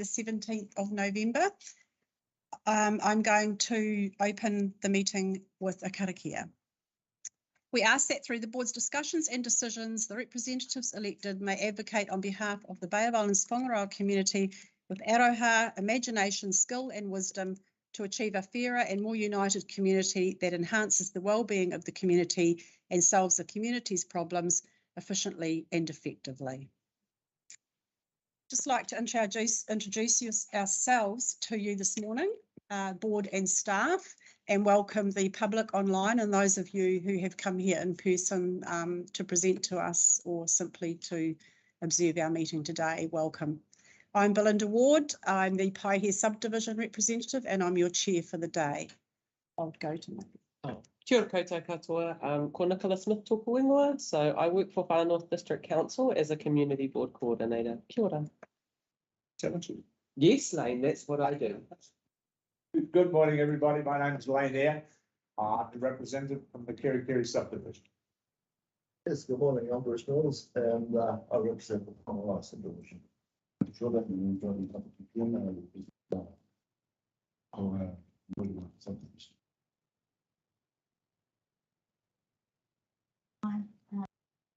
the 17th of November. I'm going to open the meeting with a karakia. We ask that through the board's discussions and decisions, the representatives elected may advocate on behalf of the Bay of Islands-Whangaroa community with aroha, imagination, skill and wisdom to achieve a fairer and more united community that enhances the well-being of the community and solves the community's problems efficiently and effectively. Just like to introduce ourselves to you this morning, board and staff, and welcome the public online and those of you who have come here in person to present to us or simply to observe our meeting today. Welcome. I'm Belinda Ward. I'm the Paihia Subdivision Representative and I'm your chair for the day. I'll go to my... Kia ora koutou katoa, ko Nicola Smith tōku ingoa. So I work for Far North District Council as a community board coordinator. Kia ora. Yes, Lane, that's what I do. Good morning, everybody. My name is Lane here. I'm the representative from the Kerikeri Subdivision. Yes, good morning. I'm Bruce Mills and I represent the Whangaroa Subdivision. I'm sure that you enjoy the subdivision. I'm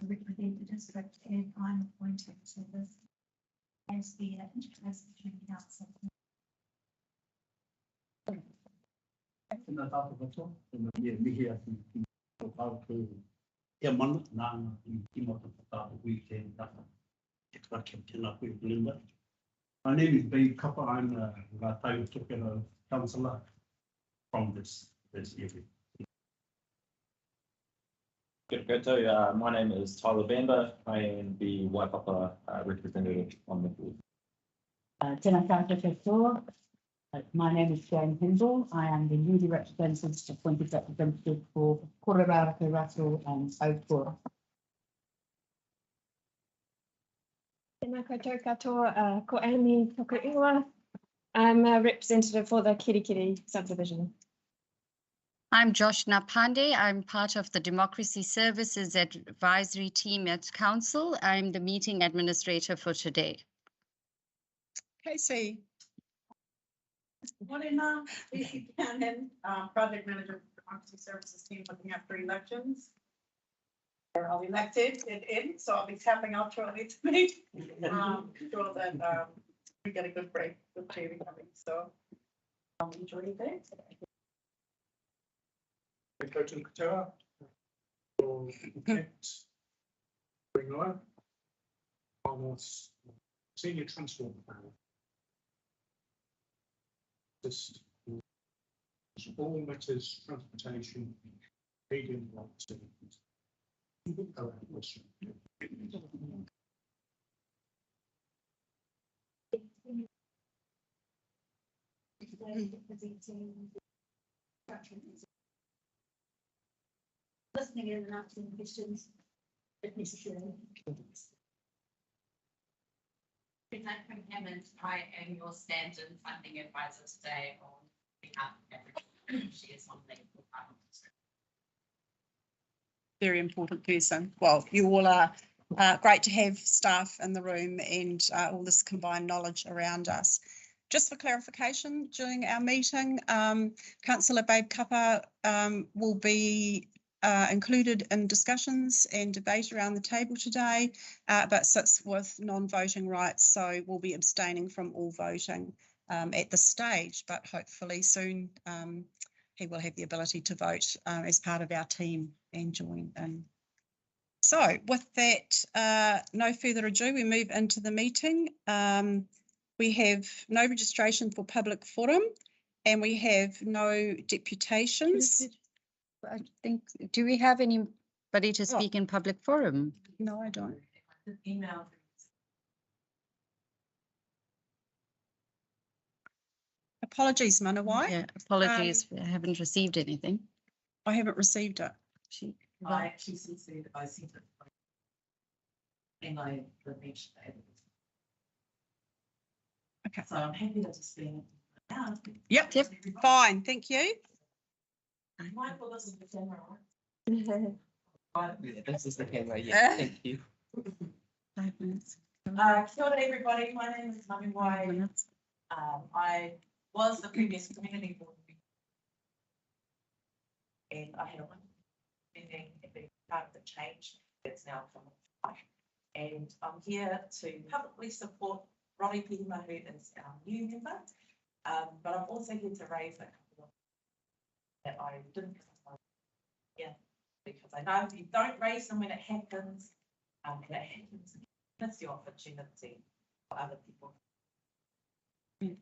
representing the district and I'm appointed to this as the interclass-between council. My name is Dave Kappa. I'm a Rātau councillor from this area. Good. My name is Tyler Bamber. I am the Waipapa representative on the board. Tēnā koutou katoa. My name is Jane Hindle. I am the newly appointed representative for Kororaraka, Rato and Aukura. Tēnā koutou katoa, ko Amy tōku ingoa. I'm a representative for the Kirikiri subdivision. I'm Joshna Pandey. I'm part of the Democracy Services Advisory Team at Council. I'm the meeting administrator for today. Casey. Morena, Casey Cannon, project manager for the Democracy Services team looking after elections. I'll be elected in, so I'll be tapping out shortly to me. Sure that we get a good break with Jamie coming. So enjoy your day. Koutou katoa. Ringoa. Almost senior transport planner. Just all matters transportation, medium activities. Listening in and answering questions if necessary. From Hammond, I am your stand-in funding advisor today on behalf of Africa. She is on leave for Parliament. Very important person. Well, you all are great to have staff in the room and all this combined knowledge around us. Just for clarification, during our meeting, Councillor Babe Kappa will be included in discussions and debate around the table today, but sits with non-voting rights, so we'll be abstaining from all voting at this stage, but hopefully soon he will have the ability to vote as part of our team and join in. So with that, no further ado, we move into the meeting. We have no registration for public forum and we have no deputations. I think, do we have anybody to speak in public forum? No, I don't. Email. Apologies, Manawai. Yeah, apologies, I haven't received anything. I haven't received it. I actually said I sent it. And I mentioned it. Okay. So I'm happy to just be now. Yep, fine, thank you. Michael, this is the camera, right? Yeah, this is the camera. Yeah, thank you. 5 minutes. Kia ora everybody, my name is Manawai I was the previous community board member. And I had a meeting and being part of the change that's now come to life. And I'm here to publicly support Ronnie Pihima, who is our new member. But I'm also here to raise a couple of that I didn't because I know if you don't raise them when it happens, miss the opportunity for other people. I'm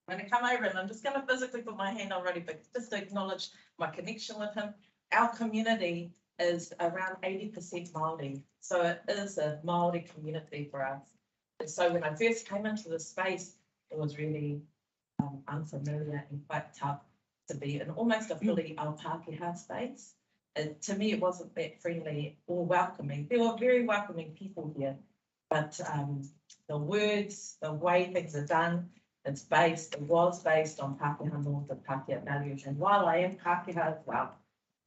going to come over and I'm just going to physically put my hand already, but just to acknowledge my connection with him. Our community is around 80% Māori, so it is a Māori community for us. And so when I first came into the space, it was really unfamiliar and quite tough to be in almost a fully Aotearoa space. And to me, it wasn't that friendly or welcoming. There were very welcoming people here, but the words, the way things are done, it was based on Pākehā norms and Pākehā values. And while I am Pākehā as well,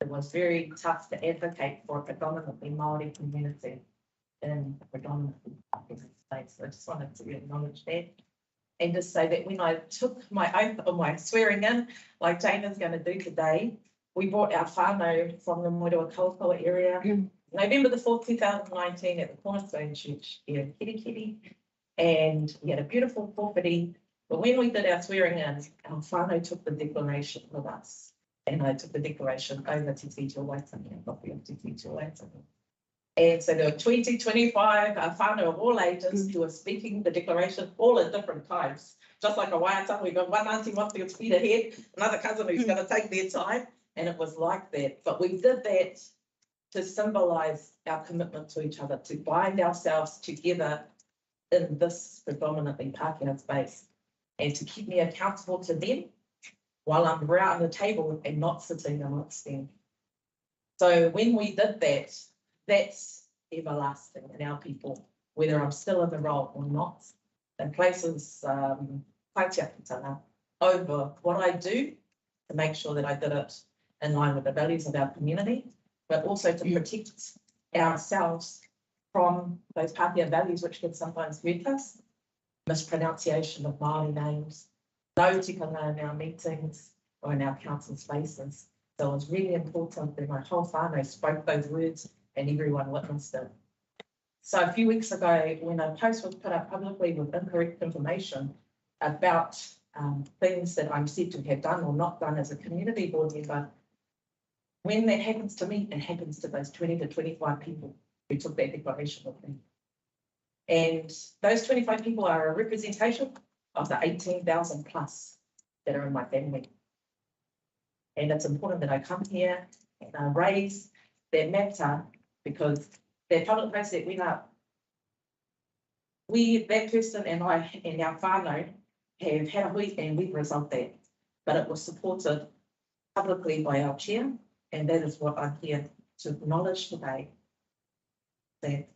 it was very tough to advocate for a predominantly Māori community in a predominantly Pākehā space. So I just wanted to acknowledge that. And just say that when I took my oath or my swearing in, like Jane is going to do today, we brought our whānau from the Moeroa Kaupapa area, November the 4th, 2019 at the Cornerstone Church here in Kirikiri. And we had a beautiful kōwhiri. But when we did our swearing in, our whānau took the declaration with us. And I took the declaration over to Teacher Waitangi, a copy of Teacher Waitangi. And so there were 25 whānau of all ages who were speaking the declaration all at different times. Just like a waiata, we've got one auntie wants to speed ahead, another cousin who's going to take their time. And it was like that. But we did that to symbolise our commitment to each other, to bind ourselves together in this predominantly Pākehā space, and to keep me accountable to them while I'm around the table and not sitting amongst them. So when we did that, that's everlasting in our people, whether I'm still in the role or not. And places kaitiakitanga over what I do to make sure that I did it in line with the values of our community, but also to protect ourselves from those Pākehā values which can sometimes hurt us. Mispronunciation of Māori names, no tikanga in our meetings or in our council spaces. So it was really important that my whole whānau spoke those words and everyone witnessed it. So a few weeks ago, when a post was put up publicly with incorrect information about things that I'm said to have done or not done as a community board member, when that happens to me, it happens to those 20 to 25 people who took that declaration with me. And those 25 people are a representation of the 18,000 plus that are in my family. And it's important that I come here and I raise that matter because that public post that went up, that person and I and our whānau have had a week and we've resolved that. But it was supported publicly by our chair, and that is what I'm here to acknowledge today. That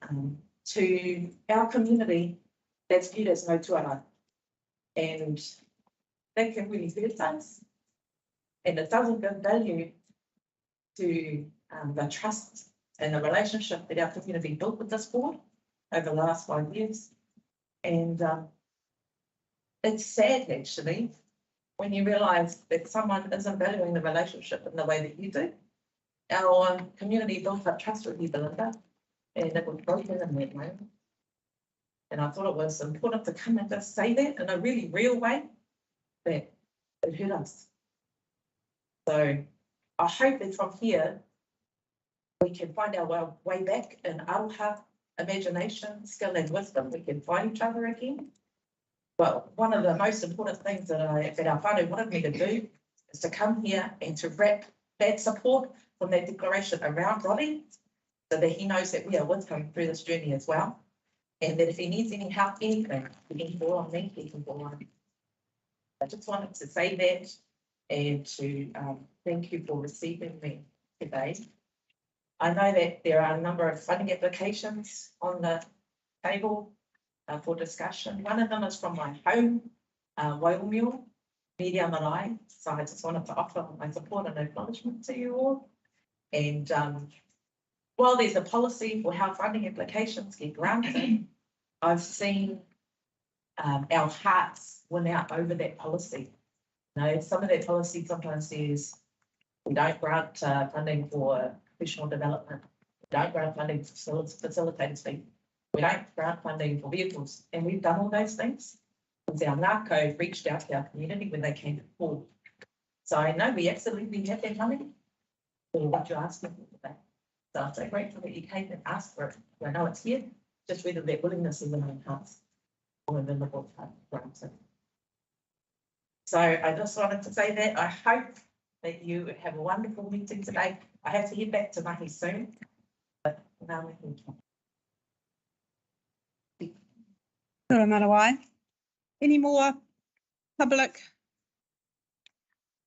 to our community, that's viewed as no tuara. And that can really hurt us. And it doesn't give value to the trust and the relationship that our community built with this board over the last 5 years. And it's sad, actually, when you realise that someone isn't valuing the relationship in the way that you do. Our community built up trust with you, Belinda, and it was broken in that moment. And I thought it was important to come and just say that in a really real way, that it hurt us. So I hope that from here, we can find our way back in aroha, imagination, skill and wisdom. We can find each other again. But one of the most important things that our whānau wanted me to do is to come here and to wrap that support from that declaration around Ronnie so that he knows that we are with him through this journey as well. And that if he needs any help, anything, he can call on me, he can call on me. I just wanted to say that and to thank you for receiving me today. I know that there are a number of funding applications on the table for discussion. One of them is from my home, Waimeo, Media Marae. So I just wanted to offer my support and acknowledgement to you all. And while there's a policy for how funding applications get granted, I've seen our hearts went out over that policy. You know, some of that policy sometimes says we don't grant funding for professional development. We don't grant funding for facilitators fee. We don't grant funding for vehicles. And we've done all those things because our NACO reached out to our community when they came to call. So I know we absolutely have that money for what you're asking for that. So I'm so grateful that you came and asked for it. I know it's here, just whether that willingness is in our hearts or in the liberal grants. So I just wanted to say that I hope that you have a wonderful meeting today. I have to head back to Mahi soon, but now we can. Kura Marae. Any more public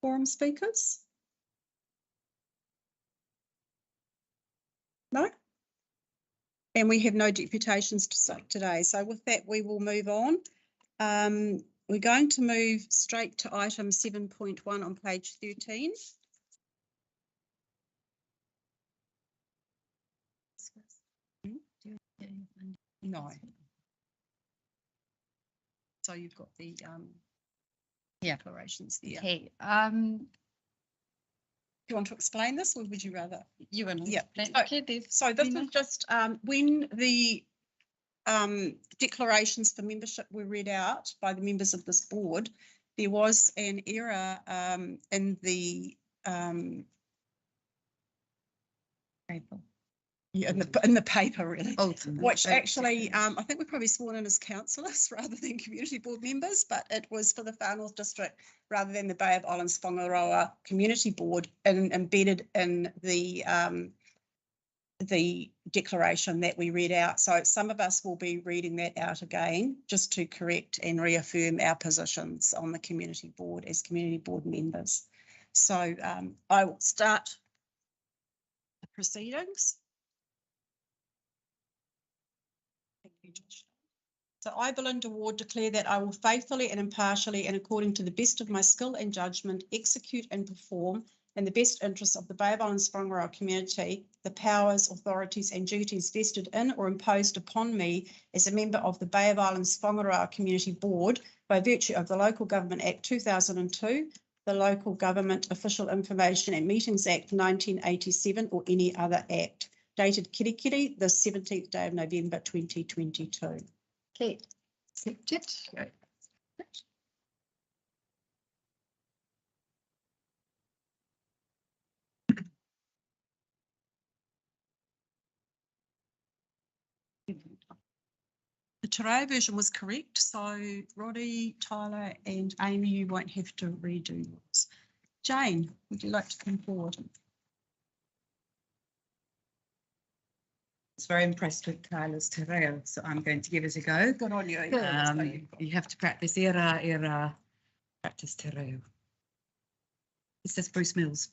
forum speakers? No? And we have no deputations to start today. So with that, we will move on. We're going to move straight to item 7.1 on page 13. No. So you've got the declarations there. Okay, Do you want to explain this, or would you rather? you want to Yeah. explain? Okay, Dave. So this is just when the declarations for membership were read out by the members of this board, there was an error in the Paper. yeah, in the paper really. Oh, Which actually, I think we're probably sworn in as councillors rather than community board members, but it was for the Far North District rather than the Bay of Islands-Whangaroa Community Board embedded in the declaration that we read out. So some of us will be reading that out again just to correct and reaffirm our positions on the community board as community board members. So I will start the proceedings. Thank you, Josh. So I, Belinda Ward, declare that I will faithfully and impartially and according to the best of my skill and judgment execute and perform in the best interests of the Bay of Islands-Whangaroa community the powers, authorities and duties vested in or imposed upon me as a member of the Bay of Islands-Whangaroa Community Board by virtue of the Local Government Act 2002, the Local Government Official Information and Meetings Act 1987 or any other act. Dated Kirikiri, the 17th day of November 2022. Okay, accepted. The Te Reo version was correct, so Roddy, Tyler and Amy, you won't have to redo yours. Jane, would you like to come forward? I was very impressed with Tyler's Te Reo, so I'm going to give it a go. Good on you. You have to practice era, practice Te Reo. It says Bruce Mills.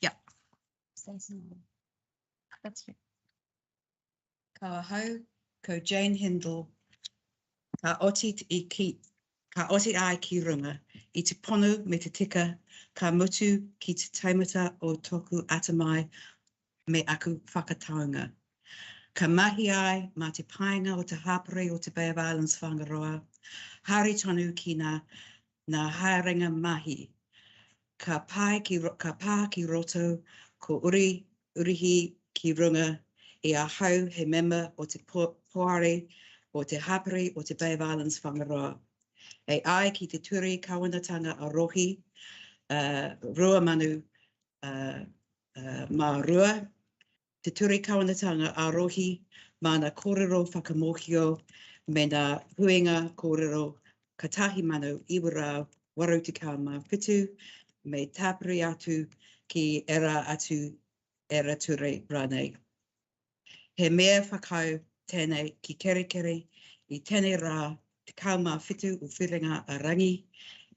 Yeah. That's it. Ka hau, ko Jane Hindle, ka oti ai ki runga, I te pono me te tika, ka mutu ki te taimata o toku atamai me aku whakataunga. Ka mahi ai ma te painga o te hapere o te Bay of Islands-Whangaroa, hari tonu ki nā haerenga mahi. Ka pā ki roto, ko urihi ki runga, I a hau he mema o te poare o te hapere o te Bay of Islands-Whangaroa. E ai ki te turi kawanatanga a rohi, rua manu mā rua. Te turi kawanatanga a rohi, mana kōrero whakamohio, me nā huenga kōrero katahi manu iwarau waru te mā whitu, me tāpiri atu ki era atu era ture rānei. He mea whakau tēnei ki kerekere I tēnei rā te kaumā whitu o whiringa a rangi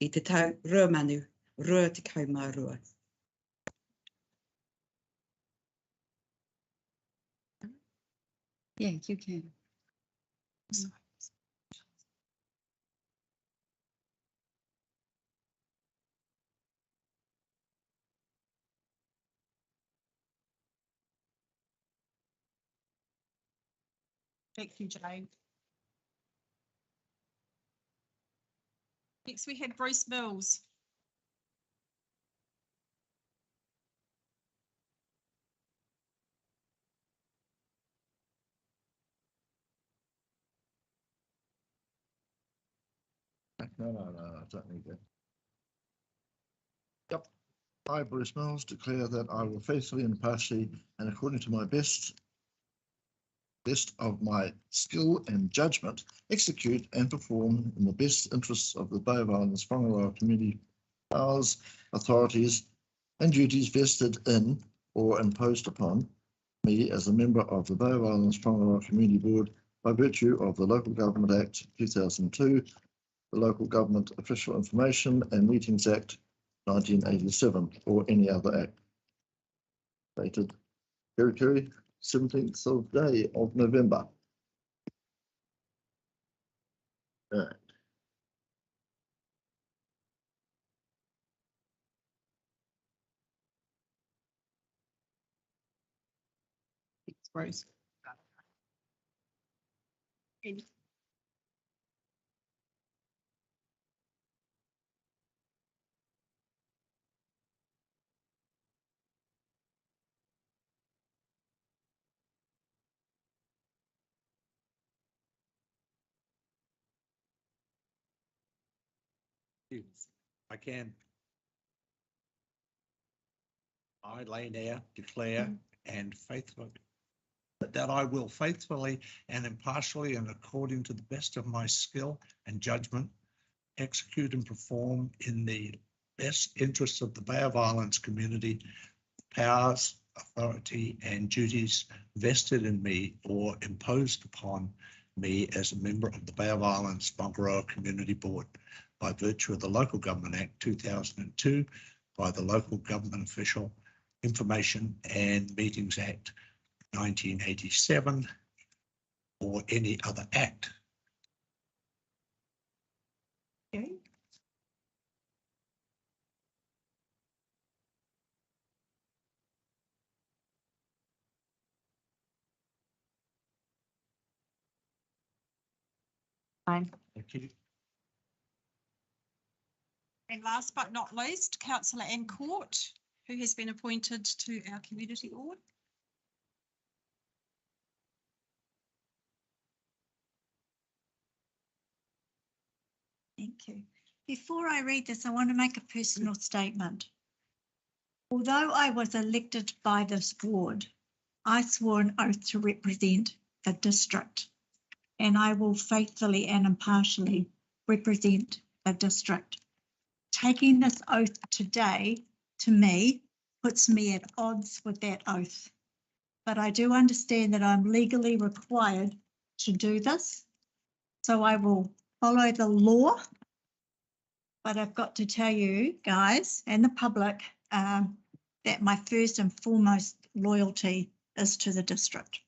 I te tau rua manu, rua te kaumā rua. Yeah, you can. Thank you, Jane. Next, we have Bruce Mills. No, I don't need that. Yep. I, Bruce Mills, declare that I will faithfully and impartially and according to my best of my skill and judgment, execute and perform in the best interests of the Bay of Islands-Whangaroa community powers, authorities, and duties vested in or imposed upon me as a member of the Bay of Islands-Whangaroa Community Board by virtue of the Local Government Act 2002, the Local Government Official Information and Meetings Act 1987, or any other act. Dated Kerikeri, 17th of day of November. Right. Thanks, Bruce. I can. I, Lane Eyre, declare and faithfully that I will faithfully and impartially and according to the best of my skill and judgment execute and perform in the best interests of the Bay of Islands community powers, authority and duties vested in me or imposed upon me as a member of the Bay of Islands-Whangaroa Community Board by virtue of the Local Government Act 2002, by the Local Government Official Information and Meetings Act 1987, or any other act. Okay. Fine. Thank you. And last but not least, Councillor Ann Court, who has been appointed to our community board. Thank you. Before I read this, I want to make a personal statement. Although I was elected by this board, I swore an oath to represent the district, and I will faithfully and impartially represent the district. Taking this oath today, to me, puts me at odds with that oath. But I do understand that I'm legally required to do this, so I will follow the law. But I've got to tell you guys and the public that my first and foremost loyalty is to the district.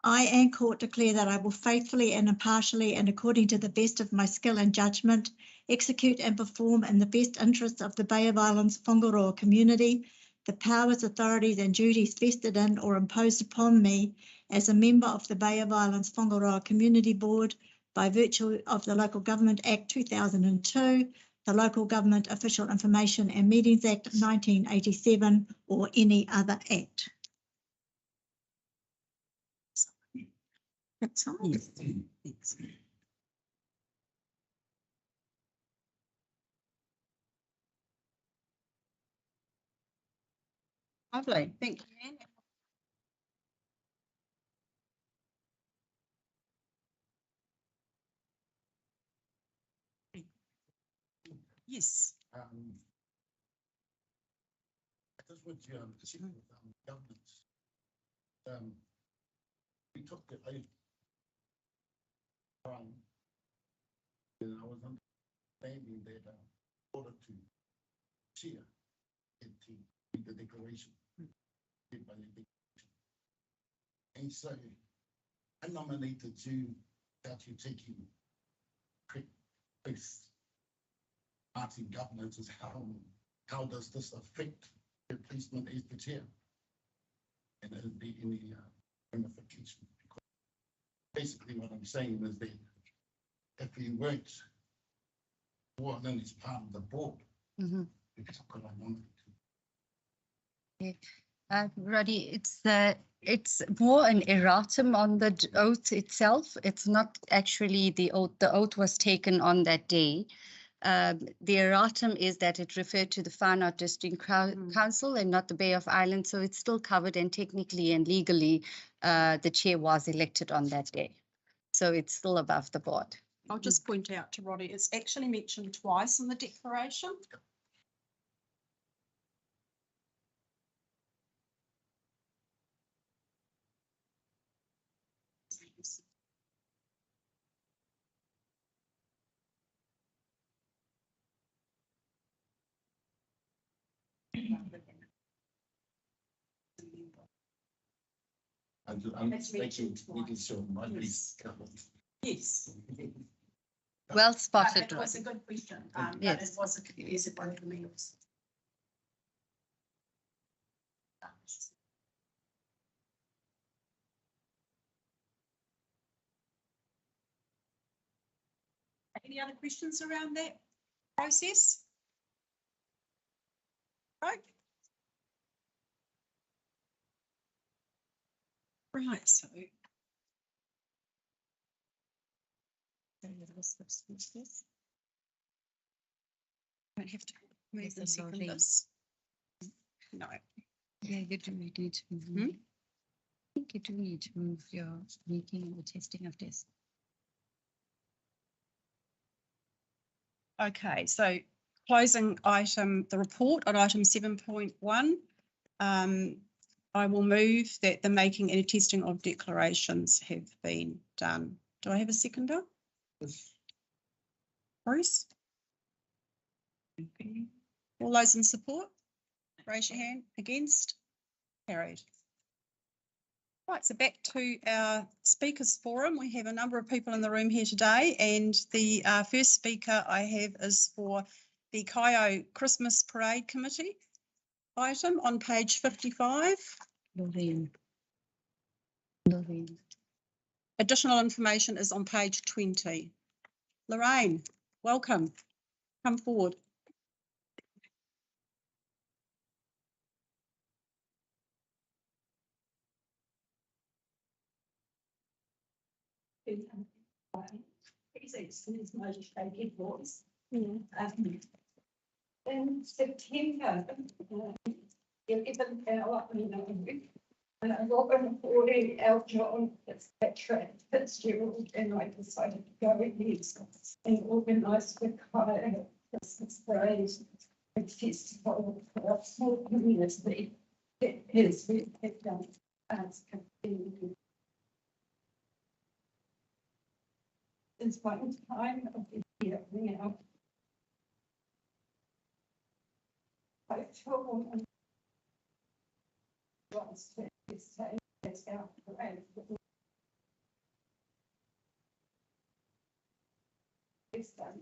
I, Ann Court, declare that I will faithfully and impartially and according to the best of my skill and judgment execute and perform in the best interests of the Bay of Islands-Whangaroa community the powers, authorities and duties vested in or imposed upon me as a member of the Bay of Islands-Whangaroa Community Board by virtue of the Local Government Act 2002, the Local Government Official Information and Meetings Act 1987, or any other act. That's all. Thanks. Lovely, thank you, Anne. Yes. This was governments. We took the oath. And I was understanding that in order to share and to read the declaration, read by the declaration. And so I nominated you that you taking place. Party governance is how does this affect the placement as the chair? And there'll be any ramification. Basically what I'm saying is that if we weren't Well, then it's part of the board. Mhm. Because I wanted to. Roddy, it's more an erratum on the oath itself. It's not actually the oath. The oath was taken on that day. The erratum is that it referred to the Far North District Council and not the Bay of Islands. So it's still covered, and technically and legally, the chair was elected on that day. So it's still above the board. I'll just point out to Roddy, it's actually mentioned twice in the declaration. I'm making sure my piece covered. Yes. Well spotted, It was a Roddy. good question, but it Yes. wasn't easy by the meals. Any other questions around that process? Right. Right, so. Don't have to move the second this. No. Yeah, you do need to move. I think you do need to move your meeting and the testing of this. Okay, so closing item, the report on item 7.1. I will move that the making and testing of declarations have been done. Do I have a seconder? Bruce? All those in support? Raise your hand. Against? Carried. Right, so back to our speakers forum. We have a number of people in the room here today, and the first speaker I have is for the Kaio Christmas Parade Committee item on page 55. Lorraine. Additional information is on page 20. Lorraine, welcome. Come forward. In September, 11 Robin already out John Fitzgerald, and I decided to go ahead and organise the Kaio Christmas Parade and festival for a small community. It is we have done as continuing. It's one time of the year now. I told them once to say it's our parade. It's done.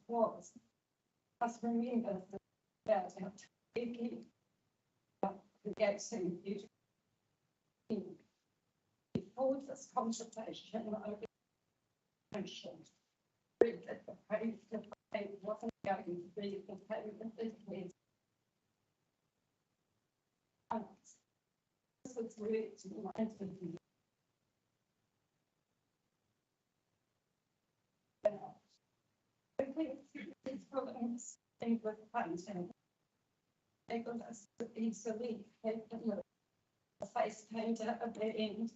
Was. I remember about taking the Gadsden before this consultation, I mentioned that the parade wasn't going to be the payment this week. This was really to I think it's problems in with funds and they got us to easily take a face painter at the end.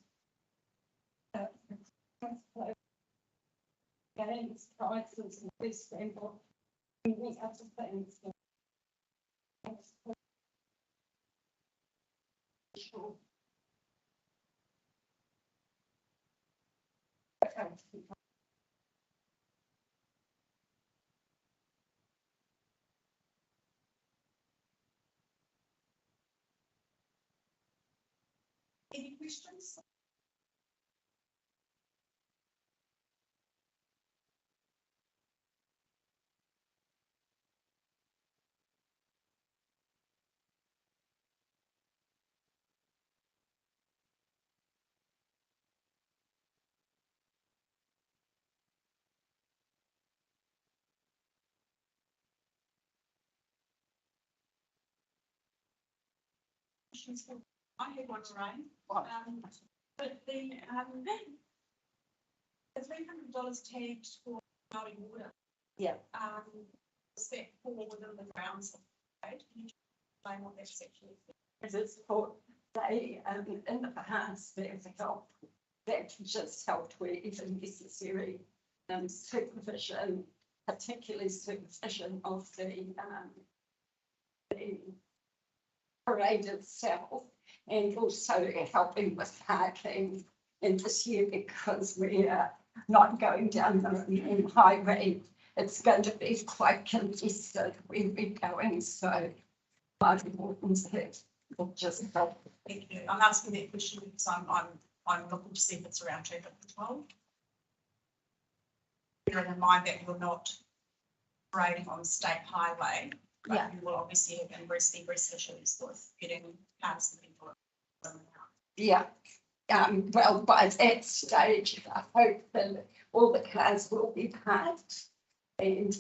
Games, prizes, and this and we have to things. Sure. Any questions? questions for, I had one, Lorraine. But the $300 tagged for body water. Yeah. Is that fall within the grounds of the code? Can you explain what that's actually? Is it for they, in the past, there's help that just helped where even necessary, supervision, particularly supervision of the parade itself, and also helping with parking. And this year, because we are not going down the main highway, it's going to be quite congested where we're going, so my importance that will just help. Thank you. I'm asking that question because I'm looking to see if it's around traffic control. Bearing in mind that you're not parading on the state highway, but Yeah. you will obviously have ingress issues with getting cars and people in and out. Yeah. Well, by that stage, I hope that all the cars will be parked, and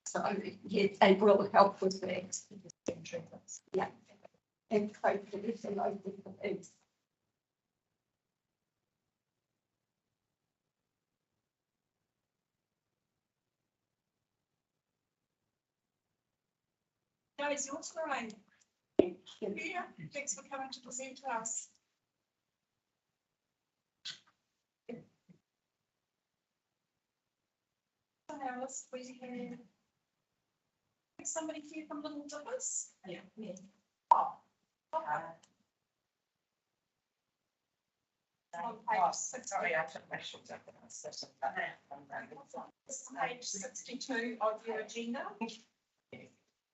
so yes, they will help with that. Yeah. And hopefully it's a lot of things. No, it's yours, Lorraine. Yeah, thanks for coming to present to us. So Alice, we have somebody here from Little Dippers? Yeah. Oh. Okay. On page 60. Sorry, I took my shoes up and I was sitting there. This is page 62 of your agenda.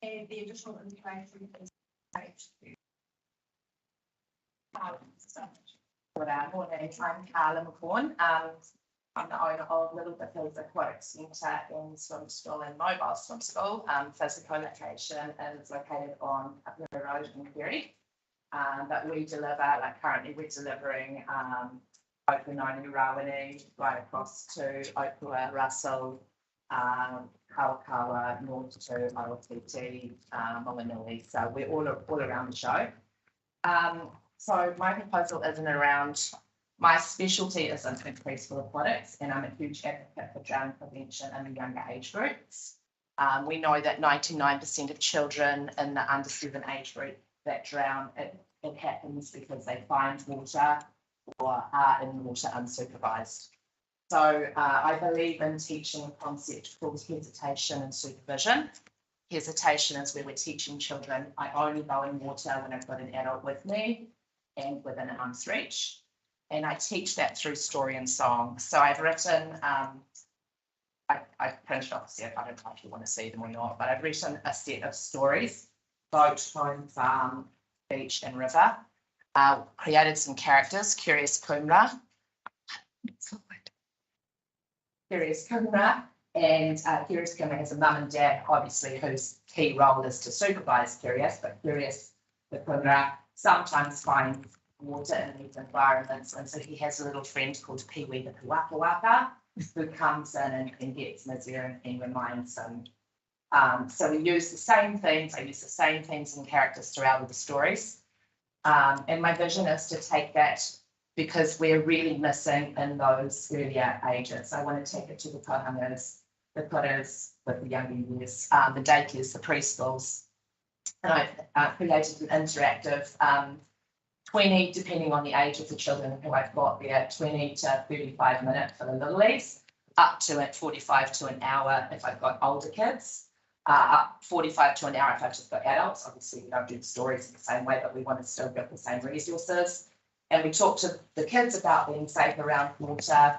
And the additional information is page 2. Good morning, I'm Carla McCorn. I'm the owner of Little Dippers Aquatic Centre in Swim School and Mobile Swim School. Physical location is located on Upper Road in Kerry. But we deliver, like currently we're delivering Islands-Whangaroa right across to Opua, Russell, Kawakawa, north to Aotearoa, Moanui. So we're all around the show. So my proposal isn't around, my specialty is infant preschool aquatics, and I'm a huge advocate for drowning prevention in the younger age groups. We know that 99% of children in the under 7 age group that drown, it happens because they find water or are in water unsupervised. So I believe in teaching a concept called hesitation and supervision. Hesitation is where we're teaching children, I only go in water when I've got an adult with me and within arm's reach. And I teach that through story and song. So I've written, I printed off a set, I don't know if you want to see them or not, but I've written a set of stories, boat, home, farm, beach and river. Created some characters, Curious Kumra. Curious Kumra, and Curious Kumra has a mum and dad, obviously, whose key role is to supervise Curious, but Curious, the Kumra, sometimes finds water in these environments, and so he has a little friend called Pee-wee the Waka Waka, who comes in and gets Mizia and reminds him. So we use the same things, I use the same things and characters throughout all the stories. And my vision is to take that, because we're really missing in those earlier ages. I want to take it to the kohangas, the putters with the younger years, the daycares, the preschools. And I've created an interactive 20, depending on the age of the children who I've got there, 20 to 35 minutes for the littlies, up to at 45 to an hour if I've got older kids, up 45 to an hour if I've just got adults. Obviously, we don't do the stories in the same way, but we want to still get the same resources. And we talk to the kids about being safe around water.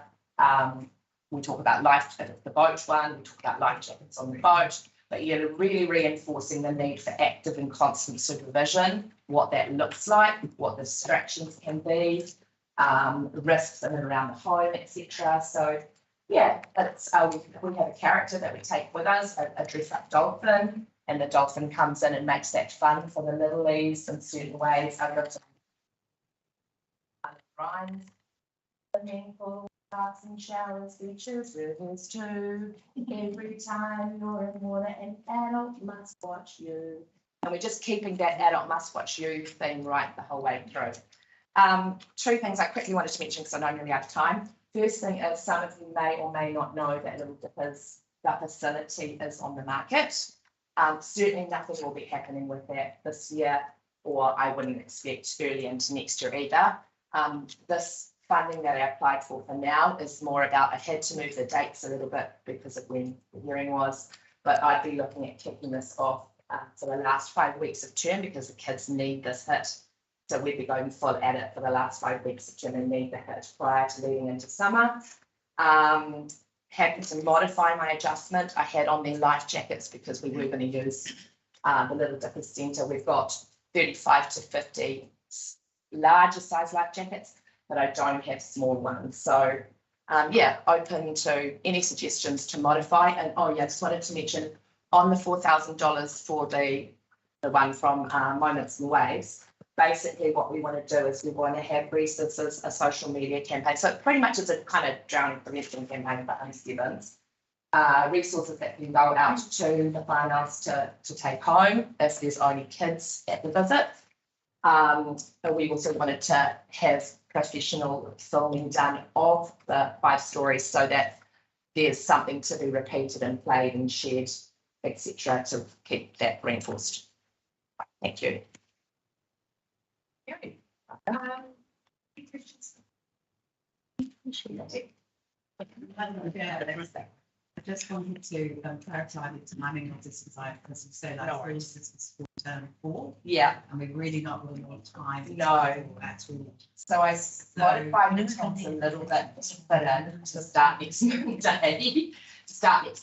We talk about life, the boat one, we talk about life jackets on the boat, but you're really reinforcing the need for active and constant supervision, what that looks like, what the distractions can be, risks in and around the home, etc. So yeah, it's we have a character that we take with us, a dress up dolphin, and the dolphin comes in and makes that fun for the littlies in certain ways. I've got rhymes, swimming pools, baths and showers, beaches, rivers too. Every time you're in water, an adult must watch you. And we're just keeping that adult must watch you thing right the whole way through. Two things I quickly wanted to mention because I know I'm really out of time. First thing is some of you may or may not know that Little Dippers, the facility is on the market. Certainly nothing will be happening with that this year, or I wouldn't expect early into next year either. This funding that I applied for now is more about, I had to move the dates a little bit because of when the hearing was, but I'd be looking at kicking this off for the last 5 weeks of term because the kids need this hit. So we'd be going full at it for the last 5 weeks of term and need the hit prior to leading into summer. Happy to modify my adjustment. I had on their life jackets because we were going to use the Little Dippers Centre. We've got 35 to 50 larger size life jackets, but I don't have small ones. So yeah, open to any suggestions to modify. And oh yeah, just wanted to mention on the $4,000 for the one from Moments and Waves. Basically, what we want to do is we want to have resources, a social media campaign. So pretty much it's a kind of drowning prevention campaign for unstevens. Resources that can go out to the whānaus to take home if there's only kids at the visit. But we also wanted to have professional filming done of the 5 stories so that there's something to be repeated and played and shared, etc., to keep that reinforced. Thank you. I just wanted to clarify the timing of this, because you say like, for instance, it's for term 4. Yeah. And we're really not really on time. No. At all. So I modified the times a little bit to start next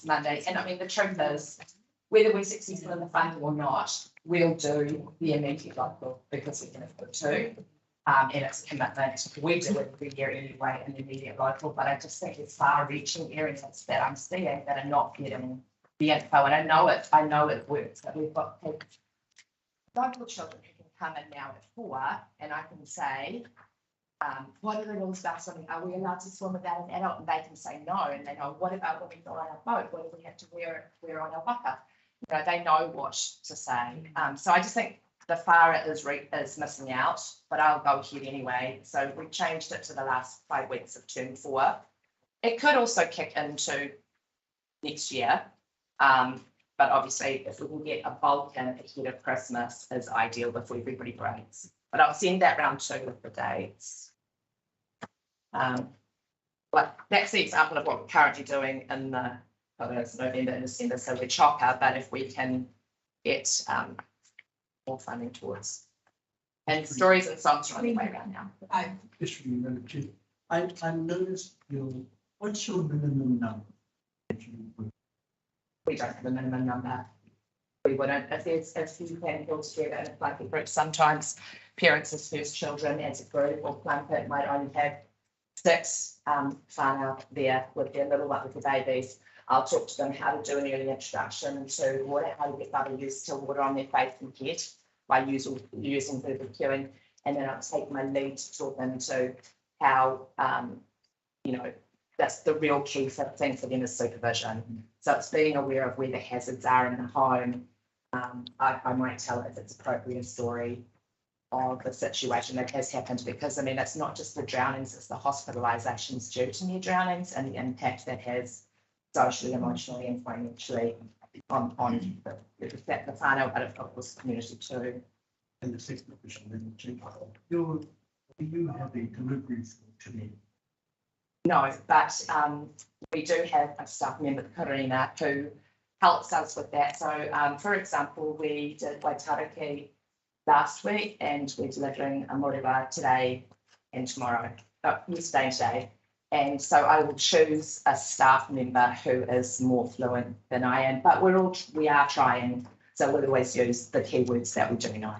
Monday. And I mean, the truth is, whether we're successful in the funding or not, we'll do the immediate local because we can afford to. And it's a commitment. We do it every year anyway in the immediate local, but I just think it's far-reaching areas that I'm seeing that are not getting the info. And I know it works, that we've got local children who can come in now at 4 and I can say, what are the rules about swimming? Are we allowed to swim without an adult? And they can say no. And they know, what about when we go on our boat? What do we have to wear on our waka? You know, they know what to say. So I just think the whāra is missing out, but I'll go ahead anyway. So we changed it to the last 5 weeks of term 4. It could also kick into next year. But obviously, if we can get a bulk in ahead of Christmas is ideal before everybody breaks. But I'll send that round too with the dates. But that's the example of what we're currently doing in the it's November and December, so we're chocker, but if we can get more funding towards. And stories and songs are on the way around now. I noticed what's your minimum number? We don't have a minimum number. We wouldn't, if you can build together in a plumpy group, sometimes parents as first children as a group or plumpit might only have 6 whānau there with their little one with the babies. I'll talk to them how to do an early introduction to water, how to get them used to water on their face and head by using verbal cueing, and then I'll take my lead to talk them to how, you know, that's the real key thing for them is supervision. So it's being aware of where the hazards are in the home. I might tell if it's appropriate a story of the situation that has happened, because I mean, it's not just the drownings, it's the hospitalizations due to near drownings and the impact that has socially, emotionally and financially on the whānau, but of course the community too. And the second question, do you have a delivery today? No, but we do have a staff member, Karina, who helps us with that. So for example, we did Waitariki last week and we're delivering a moriwa today and tomorrow, yesterday and today. And so I will choose a staff member who is more fluent than I am, but we are trying. So we'll always use the keywords that we do know.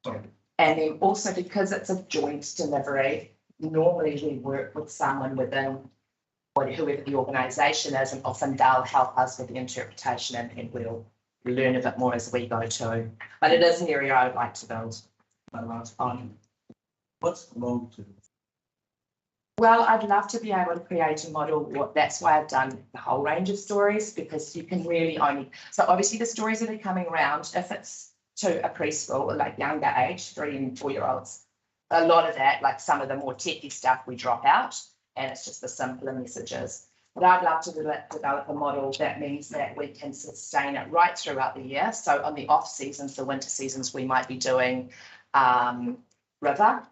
Sorry. And then also because it's a joint delivery, normally we work with someone within whoever the organisation is, and often they'll help us with the interpretation and we'll learn a bit more as we go too. But it is an area I would like to build. My last on. What's the long term? Well, I'd love to be able to create a model. That's why I've done the whole range of stories, because you can really only, so obviously the stories that are coming around, if it's to a preschool or like younger age, 3 and 4 year olds, a lot of that, like some of the more techy stuff we drop out and it's just the simpler messages. But I'd love to develop a model that means that we can sustain it right throughout the year. So on the off seasons, the winter seasons, we might be doing river.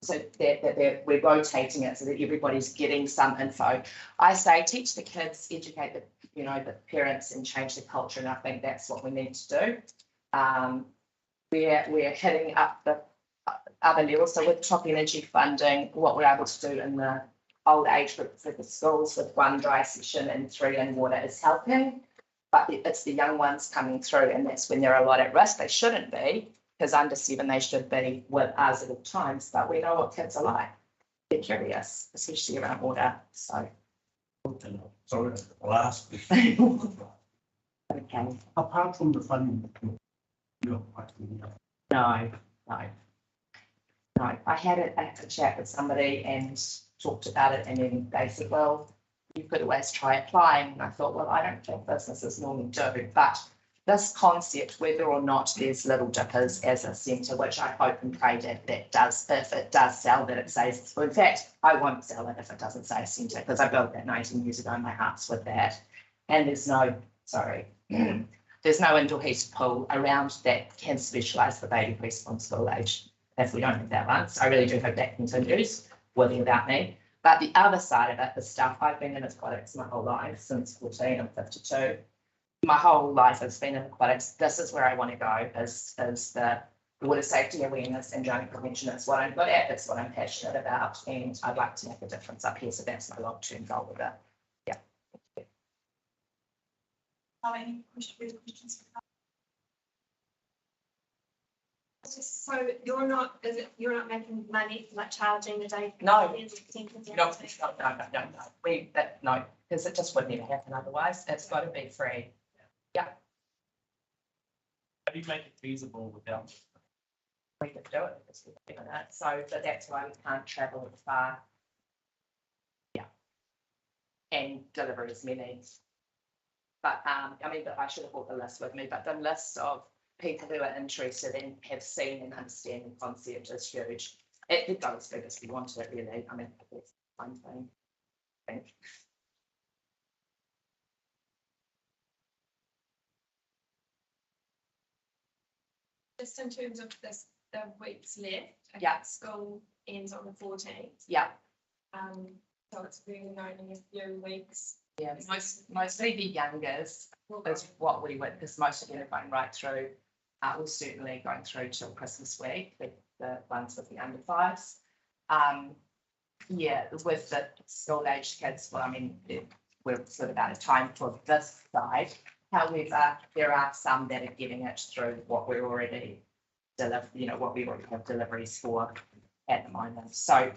So that we're rotating it so that everybody's getting some info. I say teach the kids, educate the the parents, and change the culture, and I think that's what we need to do. We're hitting up the other levels. So with top energy funding, what we're able to do in the old age group for the schools with 1 dry session and 3 in water is helping, but it's the young ones coming through, and that's when they're a lot at risk. They shouldn't be, because under 7 they should be with us at all times, but we know what kids are like. They're curious, especially around water. So Sorry, last. okay. Apart from the funding, no. I had a chat with somebody and talked about it, and then they said, well, you could always try applying. And I thought, well, I don't think businesses normally do, but this concept, whether or not there's Little Dippers as a centre, which I hope and pray that does, if it does sell, that it says, well, in fact, I won't sell it if it doesn't say a centre, because I built that 19 years ago and my heart's with that. And there's no indoor heated pool around that can specialise for baby preschool and school age, if we don't have that one. So I really do hope that continues, with or without me. But the other side of it, the stuff, I've been in aquatics my whole life, since 14, I'm 52. My whole life has been in aquatics. This is where I want to go, is the water safety awareness and drowning prevention. It's what I'm good at, it's what I'm passionate about, and I'd like to make a difference up here. So that's my long-term goal with it. Yeah. Any questions? So you're not making money, like charging a day? No, no, because it just would never happen otherwise. It's got to be free. Yeah. How do you make it feasible without? We could do it because we've given it. So, but that's why we can't travel as far. Yeah. And deliver as many. But I mean, but I should have brought the list with me, but the list of people who are interested and have seen and understand the concept is huge. It goes big as we want it, really. I mean, it's a fun thing, I think. Just in terms of this, the weeks left. Yeah. School ends on the 14th. Yeah. So it's really only a few weeks. Yeah, mostly the youngest is what we would, because most of them are going right through. We're certainly going through till Christmas week, the ones with the under 5s. Yeah, with the school age kids, well, I mean, we're sort of out of time for this side. However, there are some that are getting it through what we're already what we already have deliveries for at the moment. So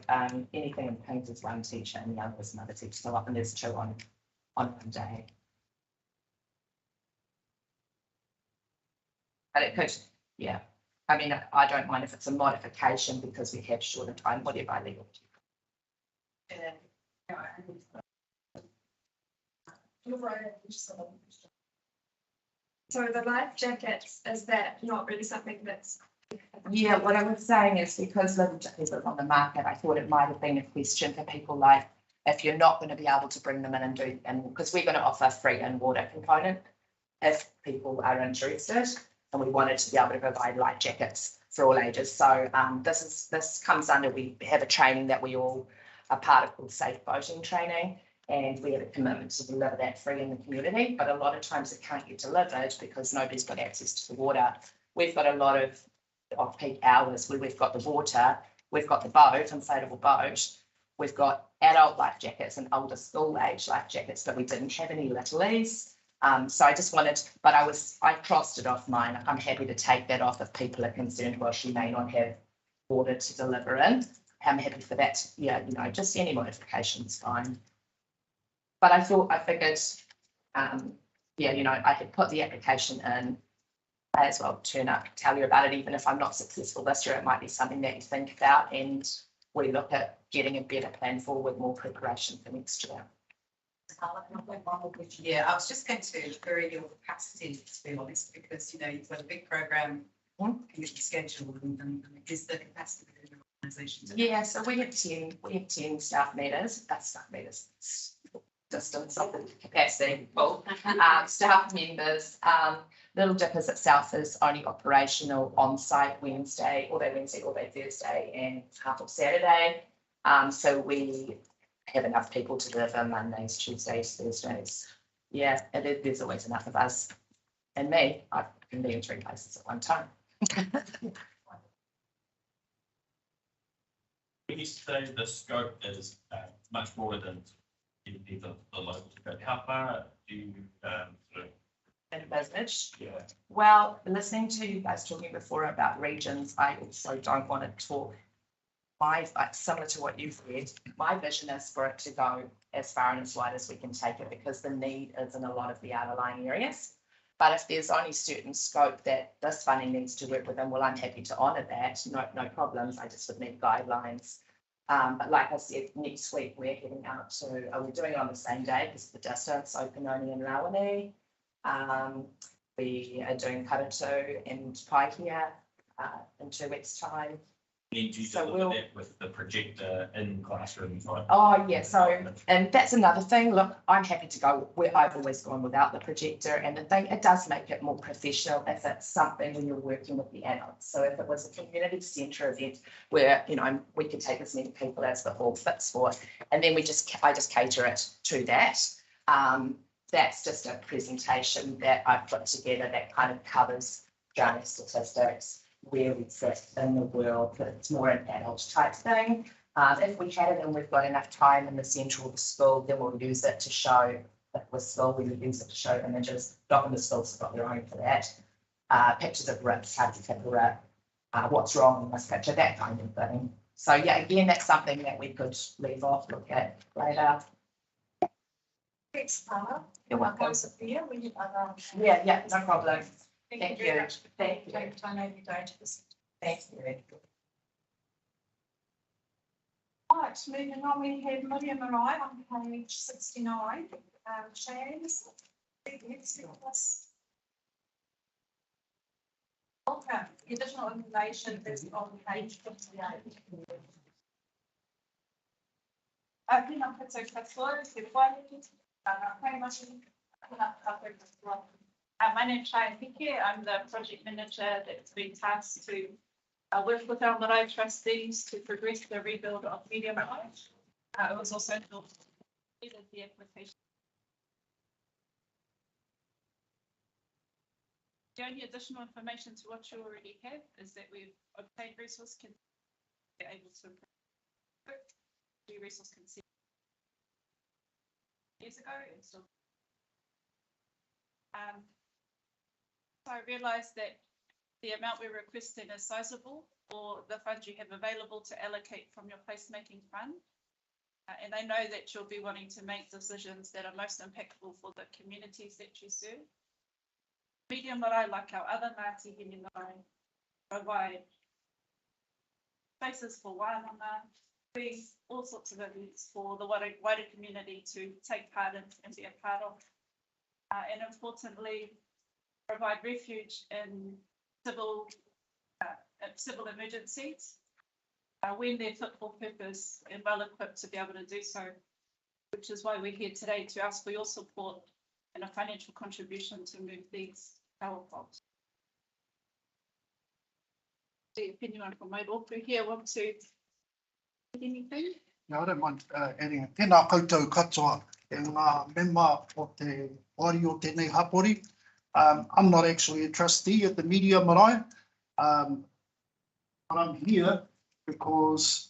anything in pink is 1 teacher and the other is another teacher. So often there's 2 on one day. But it could, yeah. I mean, I don't mind if it's a modification because we have shorter time, whatever I leave it. So the life jackets, is that not really something that's? Yeah, what I was saying is because Little Dippers are on the market, I thought it might have been a question for people like, if you're not going to be able to bring them in and do, and because we're going to offer free in-water component if people are interested, and we wanted to be able to provide life jackets for all ages. So this comes under, we have a training that we all are part of called Safe Boating Training, and we have a commitment to deliver that free in the community, but a lot of times it can't get delivered because nobody's got access to the water. We've got a lot of off-peak hours where we've got the water, we've got the boat, inflatable boat, we've got adult life jackets and older school age life jackets, but we didn't have any littlies. So I just wanted, but I crossed it off mine. I'm happy to take that off if people are concerned, well, she may not have water to deliver in. I'm happy for that. Yeah, just any modification is fine. But I figured, I had put the application in. I as well turn up, tell you about it, even if I'm not successful this year, it might be something that you think about and we look at getting a better plan forward, more preparation for next year. Yeah, I was just going to query your capacity, to be honest, because, you know, you've got a big program, committee schedule, and is the capacity within your organisation? Yeah, so we have 10 staff meters, distance of the capacity, full, staff members. Little Dippers itself is only operational on site Wednesday, all day Thursday and half of Saturday. So we have enough people to deliver Mondays, Tuesdays, Thursdays. Yeah, and there's always enough of us and me. I can be in 3 places at one time. When you say the scope is much broader than the local scope, how far do you sort of envisage? Yeah. Well, listening to you guys talking before about regions, I also don't want to talk similar to what you've read. My vision is for it to go as far and as wide as we can take it, because the need is in a lot of the outlying areas. But if there's only certain scope that this funding needs to work within, well, I'm happy to honour that. No problems. I just would need guidelines. But like I said, next week we're heading out to, we're doing it on the same day because of the distance, Okanoni and Rawene. We are doing Karatu and Paihia in 2 weeks' time. Need you to look at that with the projector in classrooms, right? Oh, yeah. So, and that's another thing. Look, I'm happy to go where I've always gone without the projector. And the thing, it does make it more professional if it's something when you're working with the adults. So if it was a community centre event where, you know, we could take as many people as the hall fits for, and then I just cater it to that. That's just a presentation that I put together that kind of covers Johnny statistics, where we sit in the world, but it's more an adult type thing. If we had it and we've got enough time in the centre of the school, then we'll use it to show, if we're school, we would use it to show images. Not in the schools have got their own for that. Pictures of rips, how to tip a rip, what's wrong in this picture, that kind of thing. So yeah, again, that's something that we could leave off, look at later. Thanks, Tara. You're welcome. Sophia, we have other. Yeah, no problem. Thank you very much. Thank you. I know you don't. Thank you. Right, moving on, we have Lydia Marai on page 69. Shane's. Okay, the additional information is on page 58. My name is Shane Hickey. I'm the project manager that's been tasked to work with our Marae trustees to progress the rebuild of Media Marae. It was also the application. The only additional information to what you already have is that we've obtained resource consent. We're able to do resource consent years ago. And so I realised that the amount we're requesting is sizable for the funds you have available to allocate from your placemaking fund. And I know that you'll be wanting to make decisions that are most impactful for the communities that you serve. Media Marae, like our other Ngāti Hine Marae, provide spaces for wānanga, all sorts of events for the wider community to take part in and be a part of. And importantly, provide refuge in civil emergencies when they're fit for purpose and well equipped to be able to do so, which is why we're here today to ask for your support and a financial contribution to move these power poles. If anyone from my local here want to add anything? Yeah, I don't mind adding it. Tēnā koutou katoa e ngā member o te wari o tēnei hapori. I'm not actually a trustee at the Media Marae, but I'm here because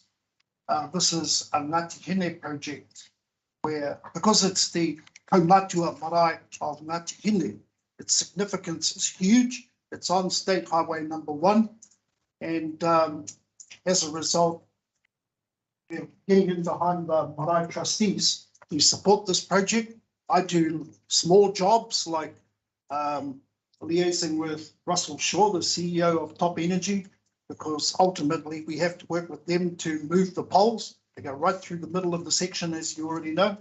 this is a Ngāti Hine project where, because it's the kaumātua marae of Ngāti Hine, its significance is huge. It's on State Highway number 1. And as a result, we're getting in behind the Marae trustees to support this project. I do small jobs like liaising with Russell Shaw, the CEO of Top Energy, because ultimately we have to work with them to move the poles They go right through the middle of the section, as you already know,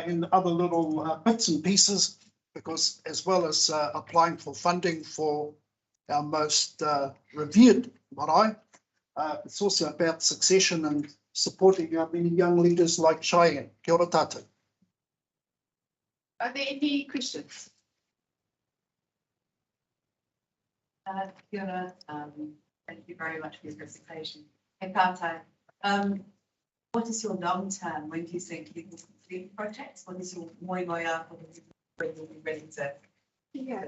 in other little bits and pieces, because as well as applying for funding for our most revered marae, it's also about succession and supporting our many young leaders like Cheyenne. Kia ora tātou. Are there any questions? Kia ora, thank you very much for your presentation. Hey, Pātai, what is your long term? When do you think you can complete projects? What is your moingoia when you'll be ready to? Yeah.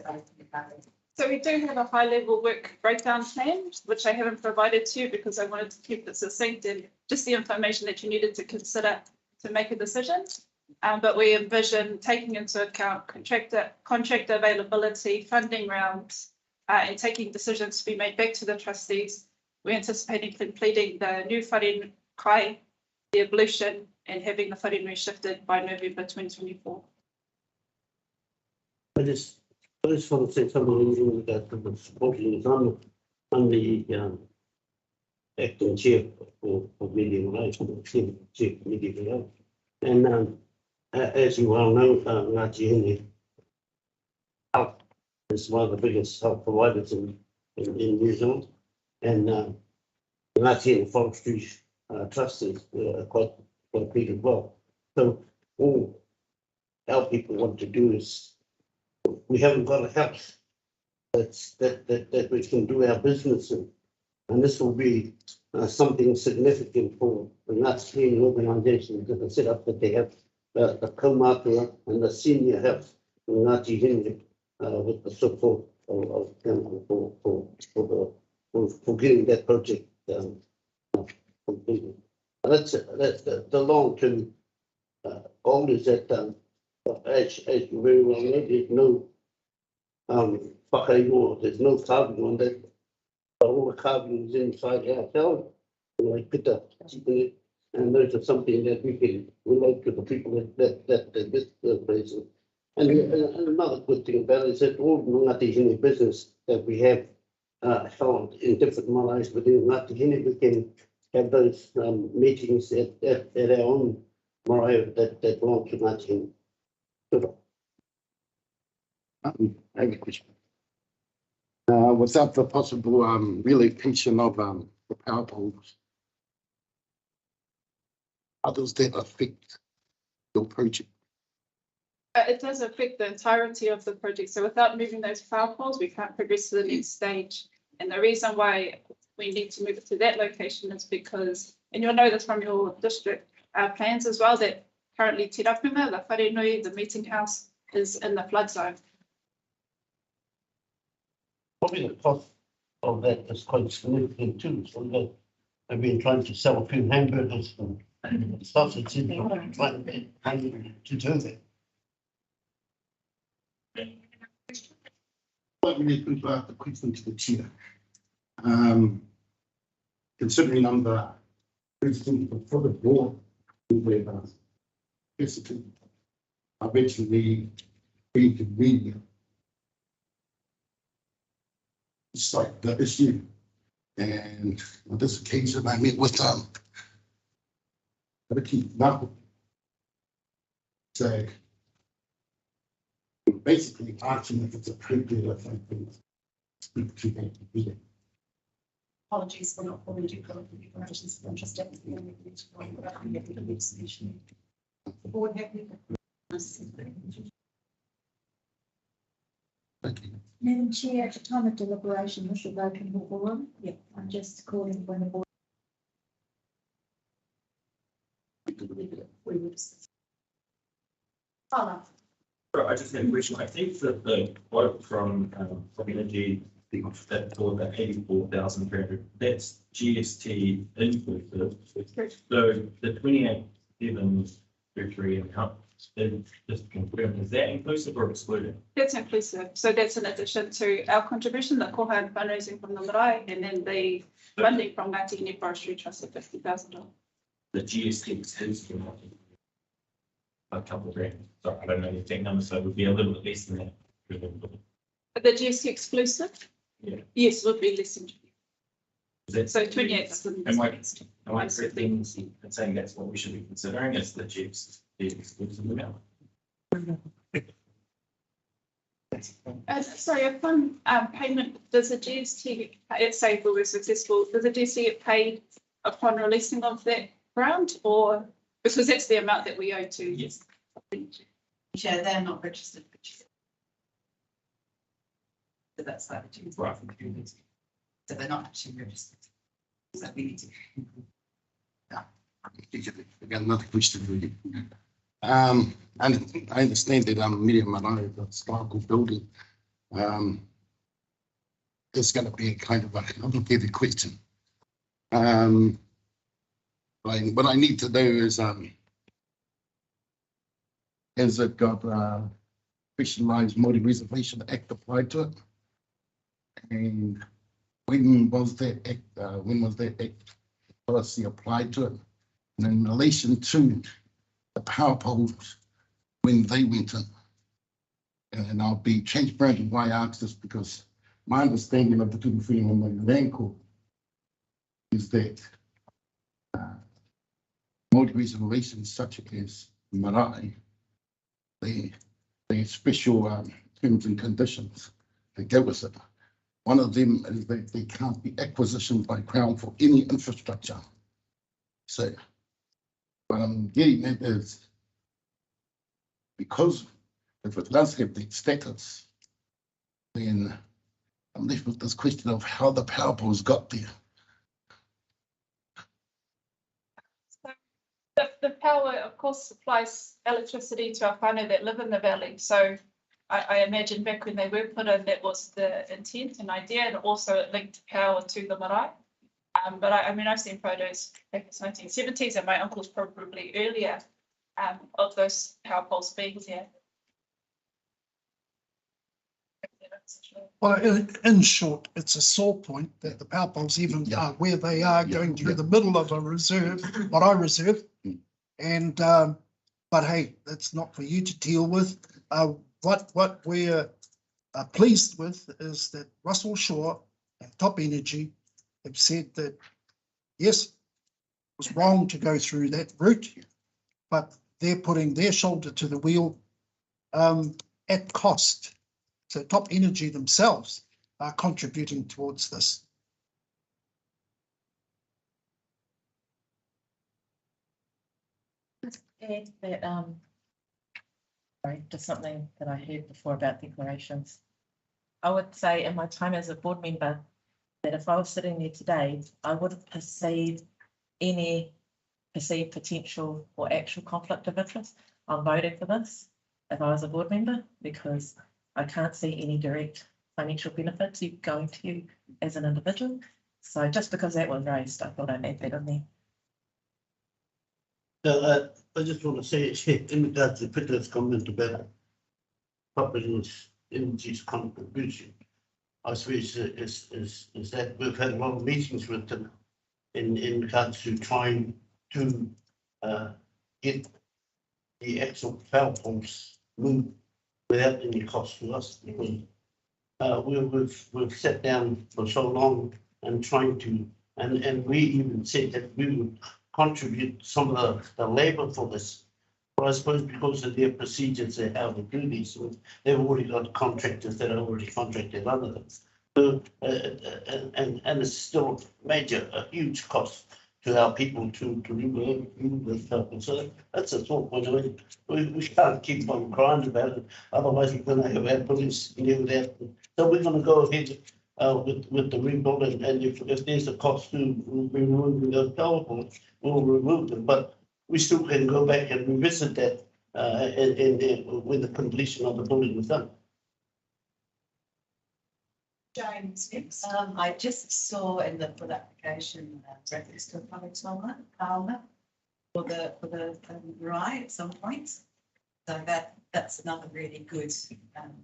So we do have a high level work breakdown plan, which I haven't provided to you because I wanted to keep it succinct and just the information that you needed to consider to make a decision. But we envision taking into account contractor availability, funding rounds, and taking decisions to be made back to the trustees. We're anticipating completing the new whare kai, the ablution, and having the whare shifted by November 2024. I just want to say something that the supporting is I'm the acting chair for media relations, chief media relations. And as you well know, Ngāti Health is one of the biggest health providers in New Zealand. And Ngāti Forestry Trust is quite big as well. So all our people want to do is, we haven't got a house that we can do our business in. And this will be something significant for the Ngāti organisation that are set up, that they have the kaumātua and the senior health in Ngāti Hine with the support of them for getting that project completed. That's the long-term goal is that as you very well know, there's no whakaingoa, there's no carving on that. All the carving is inside our town, like pita, and those are something that we can relate to the people that visit the places. And another good thing about it is that all the Ngāti Hine business that we have held in different maraes within Ngāti Hine, we can have those meetings at our own marae that belong to Ngāti Hine. I have a question. Without the possible relocation of the power poles, others that affect your project? It does affect the entirety of the project. So without moving those power poles, we can't progress to the next stage. And the reason why we need to move it to that location is because, and you'll know this from your district plans as well, that currently Te Rapuna, the wharenui, the meeting house, is in the flood zone. Probably the cost of that is quite significant too. So that I've been trying to sell a few hamburgers and sausage in trying to do that. I really think about the question to the chair. Considering I'm the president for the board, basically, I eventually created media. It's like the issue, and on this occasion, I met with Ricky Knuckle. So basically asking if it's appropriate, I think, speak to that. Apologies for not formally due deliberations. I'm just definitely the board have. Thank you. Madam Chair, at the time of deliberation, this is open for forum. Yeah, I'm just calling when the board. I just had a question. I think that the quote from Energy that for the 84,300, that's GST inclusive. So the 28,733 account, just confirm, is that inclusive or excluded? That's inclusive. So that's in addition to our contribution, the koha and fundraising from the marae, and then the funding from Ngāti Hine Forestry Trust of $50,000. The GST is a couple of grand. Sorry, I don't know the exact number, so it would be a little bit less than that. The GST exclusive? Yeah. Yes, it would be less than. So 28th. Am I correct in saying that's what we should be considering as the exclusive amount? Sorry, upon payment, does the GST, let's say if we were successful, does the GST get paid upon releasing of that grant, or because that's the amount that we owe to? Yes. Yeah, they're not registered. So that's like the Right. So they're not actually registered. So we need to. I got another question for you. And I understand that Media Marae, the historical building, is going to be a kind of a complicated question. What I need to know is has it got Fisheries Māori Reservation Act applied to it? And when was that act policy applied to it? And in relation to the power poles when they went in. And I'll be transparent in why I asked this, because my understanding of the Tupu Freedom and the Land Court is that Māori reservations such as Marae, they special terms and conditions that go with it. One of them is that they can't be acquisitioned by Crown for any infrastructure. So what I'm getting at is, because if it does have that status, then I'm left with this question of how the power poles got there. The power, of course, supplies electricity to our whānau that live in the valley. So I imagine back when they were put in, that was the intent and idea, and also it linked power to the marae. But I mean, I've seen photos back in the 1970s, and my uncle's probably earlier, of those power poles being there. Well, in short, it's a sore point that the power poles even are where they are going to the middle of a reserve, what I reserve. And, but hey, that's not for you to deal with. What we're pleased with is that Russell Shaw and Top Energy have said that, yes, it was wrong to go through that route, but they're putting their shoulder to the wheel at cost. So Top Energy themselves are contributing towards this. Add that, sorry, just something that I heard before about declarations. I would say in my time as a board member that if I was sitting there today, I wouldn't perceive any perceived potential or actual conflict of interest on voting for this if I was a board member, because I can't see any direct financial benefits going to you as an individual. So just because that was raised, I thought I'd add that in there. So I just want to say, in regards to Peter's comment about Papua Energy's contribution, I suppose is that we've had a lot of meetings with them in regards to trying to get the actual power poles moved without any cost to us, because we've sat down for so long and trying to, and we even said that we would contribute some of the labour for this. But I suppose because of their procedures and how they do these, they've already got contractors that are already contracted under them. So, and it's still a huge cost to our people to remove this stuff. So that's a thought point. We can't keep on crying about it, otherwise we're going to have our police deal with that. So we're going to go ahead with the rebuild, and if there's a cost to removing those power poles, we'll remove them. But we still can go back and revisit that when the completion of the building is done. James, I just saw in the full application reference to a public parliament for the right at some point. So that's another really good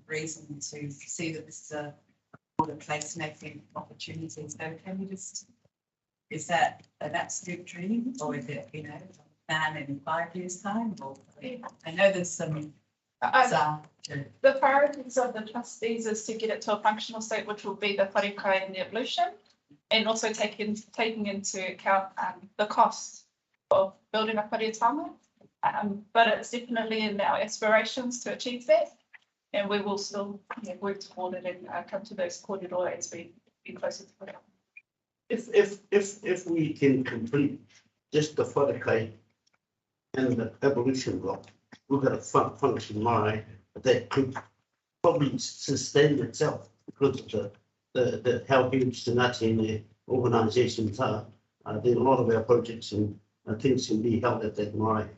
reason to see that this is a place-making opportunity. So can we just, is that an absolute dream, or is it, plan in 5 years' time? Or I know there's some. The priorities of the trustees is to get it to a functional state, which will be the wharekai and the ablution. and also taking into account the cost of building a whareatanga. But it's definitely in our aspirations to achieve that. And we will still work toward it and come to those corridor as we be closer to it. If we can complete just the wharekai and the evolution block, we've got a function line that could probably sustain itself because of the how huge the Ngāti and the organisations are. There are a lot of our projects and things can be held at that mine.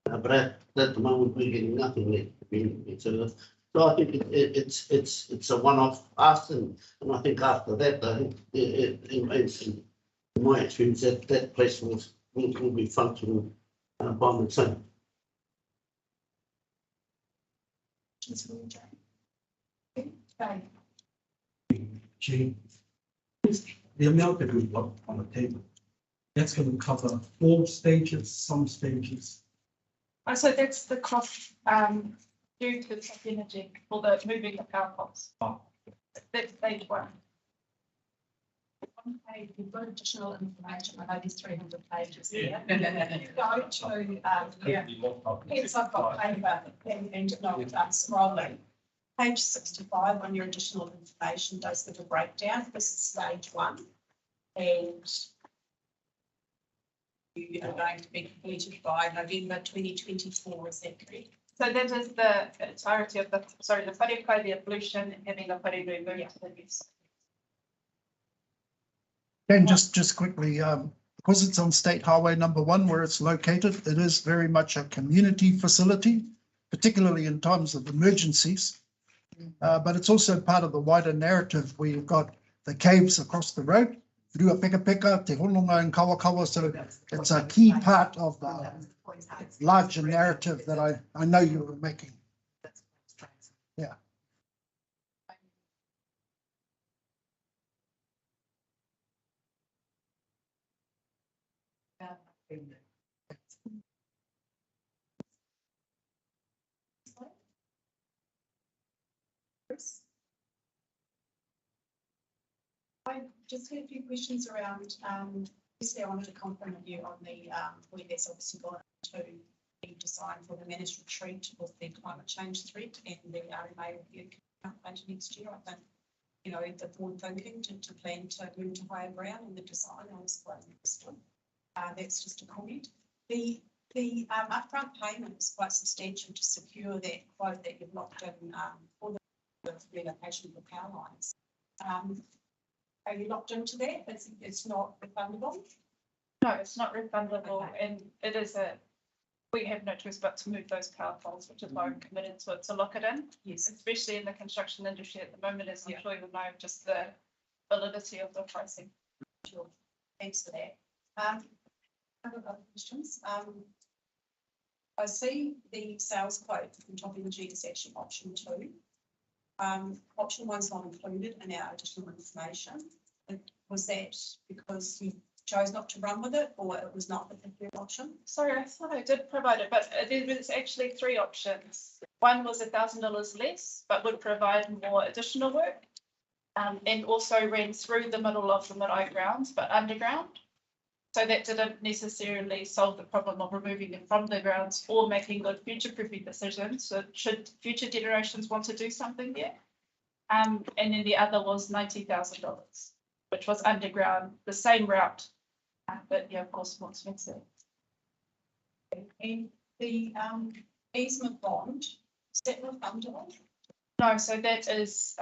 But at the moment, we're getting nothing there. So I think it's a one-off after, and I think after that, in my experience, that place will be functional by its own. Gee, the amount that we've got on the table, that's going to cover all stages, some stages. So that's the cost due to the energy for the moving the power poles. That's stage one. On page, we've got additional information. I know there's 300 pages here. Go to, hence I've got paper and not scrolling. Page 65 on your additional information does give a breakdown. This is stage one. And you are going to be completed by November 2024, is that correct? So that is the entirety of the wharekai, the evolution, and having the wharenui move to the use. And just quickly, because it's on State Highway number 1 where it's located, it is very much a community facility, particularly in times of emergencies. But it's also part of the wider narrative where you've got the caves across the road, Rua Peka Peka, Te Hononga and Kawakawa, so it's a key part of the larger narrative that I know you were making. Yeah. I just had a few questions around, obviously I wanted to compliment you on the, where there's obviously gone to the design for the managed retreat with the climate change threat and the RMA review coming next year. I think, you know, the board thinking to plan to move to higher ground in the design, I was quite interested. That's just a comment. The upfront payment is quite substantial to secure that quote that you've locked in for the relocation of the power lines. Are you locked into that? It's not refundable? No, it's not refundable, and it is we have no choice but to move those power poles, which is why we're committed to it, to lock it in. Yes. Especially in the construction industry at the moment, as I'm sure you will know, just the validity of the pricing. Sure. Thanks for that. I have other questions. I see the sales quote from Top Energy is actually option 2. Option 1's not included in our additional information. Was that because you chose not to run with it, or it was not the preferred option? Sorry, I thought I did provide it, but there was actually 3 options. One was $1,000 less, but would provide more additional work, and also ran through the middle of the mid-eye grounds, but underground. So that didn't necessarily solve the problem of removing it from the grounds or making good future-proofing decisions. So should future generations want to do something there? And then the other was $90,000, which was underground, the same route, but yeah, of course, more expensive. And the easement bond, is that refundable? No, so that is,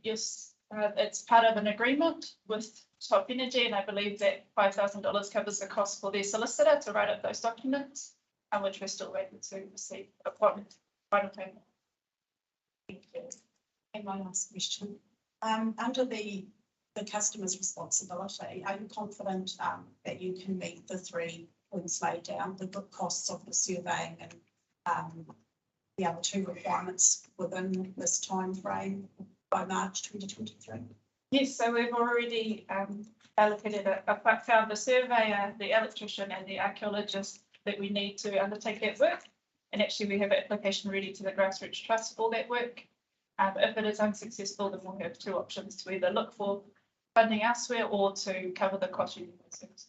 yes, it's part of an agreement with Top Energy, and I believe that $5,000 covers the cost for their solicitor to write up those documents, and which we're still waiting to receive upon final payment. Thank you. And my last question, under the customer's responsibility, are you confident that you can meet the 3 points laid down, the costs of the surveying and the other 2 requirements within this time frame by March 2023? Yes, so we've already allocated found the surveyor, the electrician and the archaeologist that we need to undertake that work. And actually we have an application ready to the Grassroots Trust for that work. If it is unsuccessful, then we'll have 2 options to either look for funding elsewhere or to cover the cost of the service.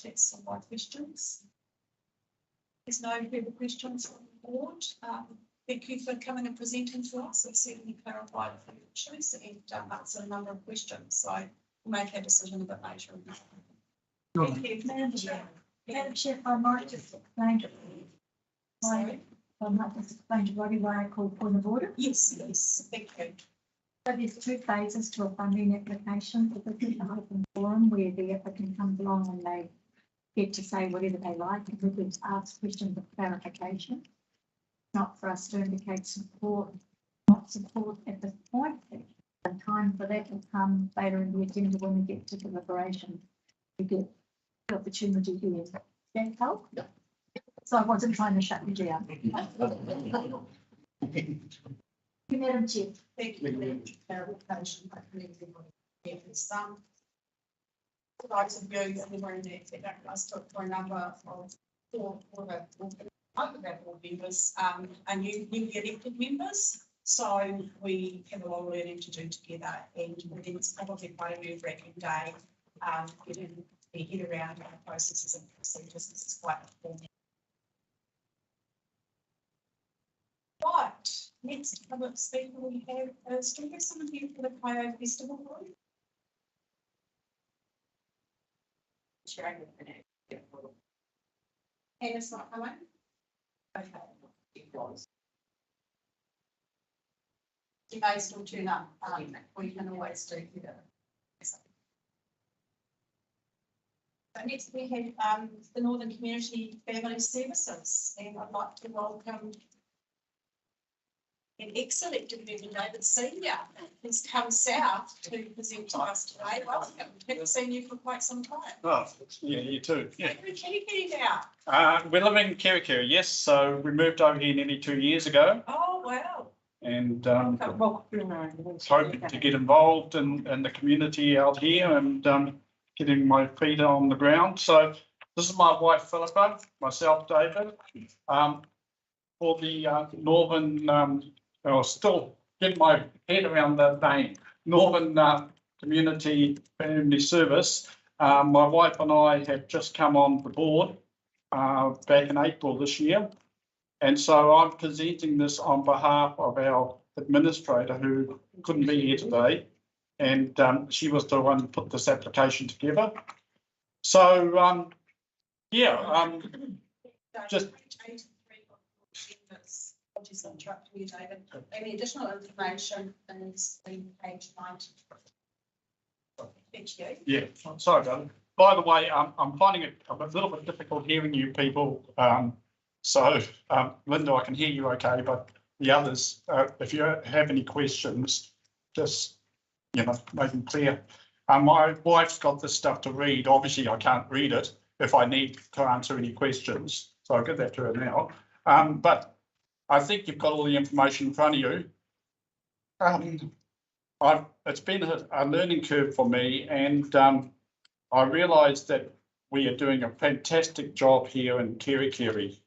That's all my questions. There's no further questions from the board. Thank you for coming and presenting to us. It's certainly clarified a few issues and answered a number of questions. So we'll make that decision a bit later. Thank you. Madam Chair, I might just explain to I might just explain to Roddy why I called point of order. Yes, yes, thank you. So there's two phases to a funding application. This is the open forum where the applicant comes along and they get to say whatever they like and we can ask questions of clarification. Not for us to indicate support, not support at this point. The time for that will come later in the agenda when we get to deliberation. We get the opportunity here. Does that help? Yeah. So I wasn't trying to shut you down. Madam Chair. Thank you for the clarification. For those of you that were in there, I spoke for a number of that board members and newly elected members. So we have a lot of learning to do together, and within it's probably quite a nerve-wracking day. Getting their head around our processes and procedures. This is quite important. Right, next public speaker we have do we have someone here for the Kaio Festival Group? And it's not coming? Okay, it was. You may still turn up, we can always do that. So next we have the Northern Community Family Services, and I'd like to welcome an ex-elected member, David Senior, who's come south to present to us today. Welcome. Haven't seen you for quite some time. Oh, yeah, you too. Yeah. You're in Kirikiri now. We live in Kirikiri, yes. So we moved over here nearly 2 years ago, Oh, wow. and hoping to get involved in the community out here and getting my feet on the ground. So this is my wife Philippa, myself David, for the Northern. I'll still get my head around that name, Northern Community Family Service. My wife and I have just come on the board back in April this year. And so I'm presenting this on behalf of our administrator who couldn't be here today. And she was the one who put this application together. So, just I'll just interrupt you, David. And the additional information is on page 90. Thank you. Yeah, I'm sorry about it. By the way, I'm finding it a little bit difficult hearing you people. Linda, I can hear you okay, but the others, if you have any questions, just, make them clear. My wife's got this stuff to read. Obviously, I can't read it if I need to answer any questions. So I'll give that to her now. But I think you've got all the information in front of you. It's been a learning curve for me, and I realised that we are doing a fantastic job here in Kirikiri.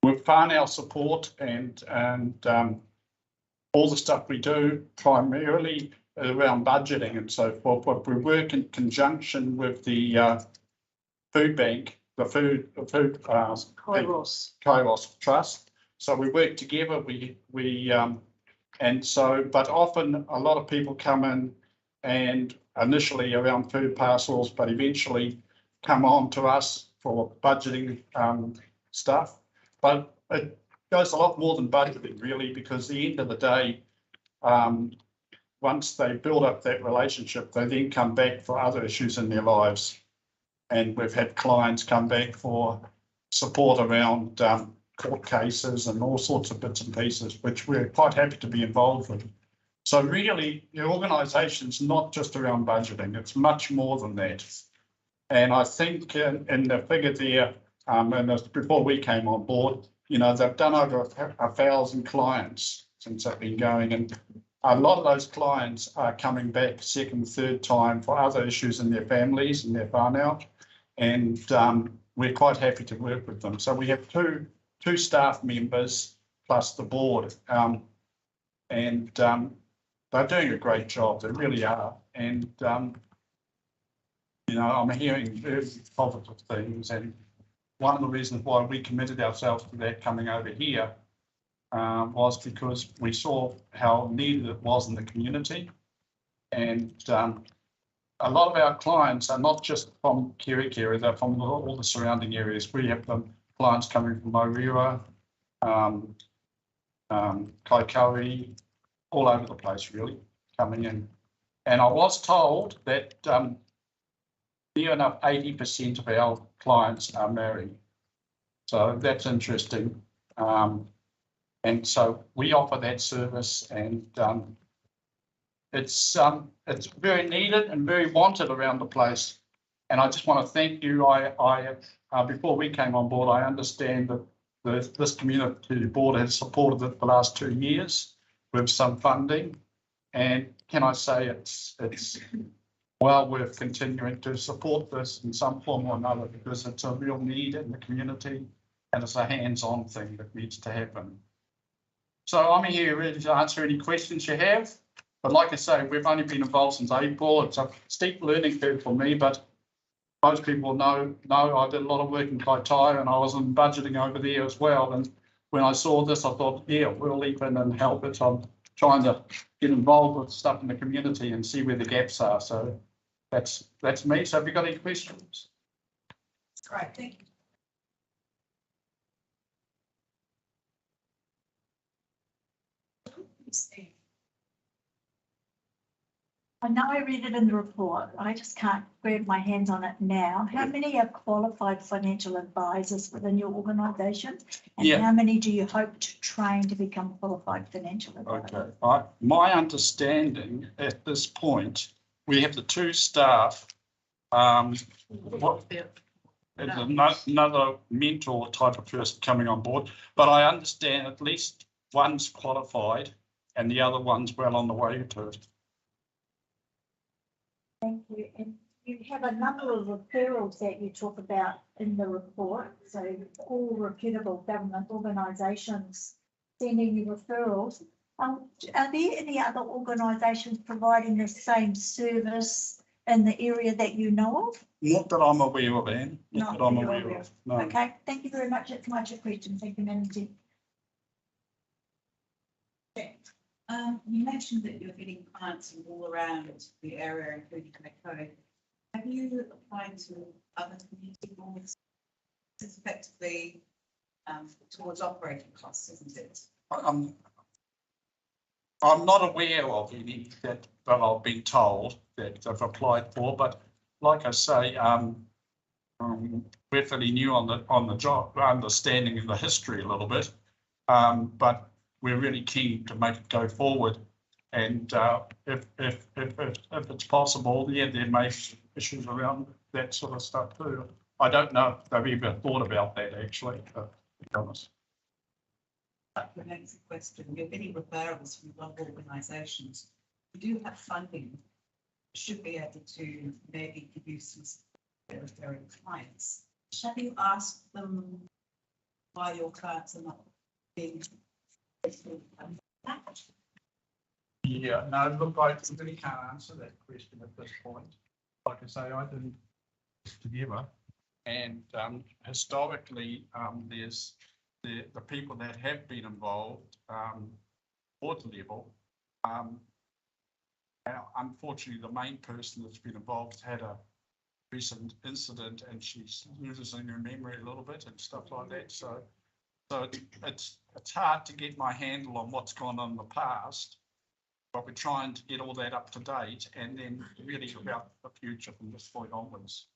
We've found our support and all the stuff we do primarily around budgeting and so forth, but we work in conjunction with the food bank, the food Kairos Trust. So we work together. But often a lot of people come in and initially around food parcels, but eventually come on to us for budgeting stuff. But it goes a lot more than budgeting really, because at the end of the day, once they build up that relationship, they then come back for other issues in their lives. And we've had clients come back for support around court cases and all sorts of bits and pieces, which we're quite happy to be involved with. So really, the organisation's not just around budgeting, it's much more than that. And I think in the figure there, and before we came on board, they've done over 1,000 clients since they've been going, and a lot of those clients are coming back second, third time for other issues in their families and their whānau, and we're quite happy to work with them. So we have two staff members plus the board, And they're doing a great job, they really are. And, you know, I'm hearing very positive things. And one of the reasons why we committed ourselves to that coming over here was because we saw how needed it was in the community. And a lot of our clients are not just from Kerikeri, they're from all the surrounding areas. We have clients coming from Moreira, Kaikouri, all over the place really, coming in. And I was told that near enough 80% of our clients are married. So that's interesting. And so we offer that service, and it's very needed and very wanted around the place. And I just want to thank you. Before we came on board, I understand that this community board has supported it the last 2 years with some funding. And can I say it's well worth continuing to support this in some form or another, because it's a real need in the community and it's a hands-on thing that needs to happen. So I'm here ready to answer any questions you have. But like I say, we've only been involved since April. It's a steep learning curve for me, but most people know I did a lot of work in Kaitaia and I was in budgeting over there as well. And when I saw this, I thought, yeah, we'll leap in and help it. I'm trying to get involved with stuff in the community and see where the gaps are. So that's me. So have you got any questions? Great, thank you. I know I read it in the report. I just can't grab my hands on it now. How many are qualified financial advisors within your organisation? And how many do you hope to train to become qualified financial advisors? Okay, my understanding at this point, we have the 2 staff. There's another mentor type of person coming on board, but I understand at least one's qualified and the other one's well on the way to it. Thank you. And you have a number of referrals that you talk about in the report. So all reputable government organisations sending you referrals. Are there any other organisations providing the same service in the area that you know of? Not that I'm aware of, Anne. Not that I'm aware of. No. Okay, thank you very much. That's my question. Thank you, Madam Chair. You mentioned that you're getting clients from all around the area, including Kaikouri. Have you applied to other community boards? It's effectively towards operating costs, isn't it? I'm not aware of any that I've been told that I've applied for, but like I say, we're fairly new on the job, understanding of the history a little bit, but we're really keen to make it go forward. And if it's possible, yeah, there may be issues around that sort of stuff too. I don't know if they've even thought about that actually, to be honest. That remains a question. You're getting referrals from local organisations. You do have funding. Should be able to maybe give you some referring clients. Have you asked them why your clients are not being? Yeah, no, look, I really can't answer that question at this point. Like I say, I didn't together, and historically, there's the people that have been involved, board level. Unfortunately, the main person that's been involved had a recent incident, and she's losing her memory a little bit and stuff like that. So it's hard to get my handle on what's gone on in the past, but we're trying to get all that up to date and then really about the future from this point onwards.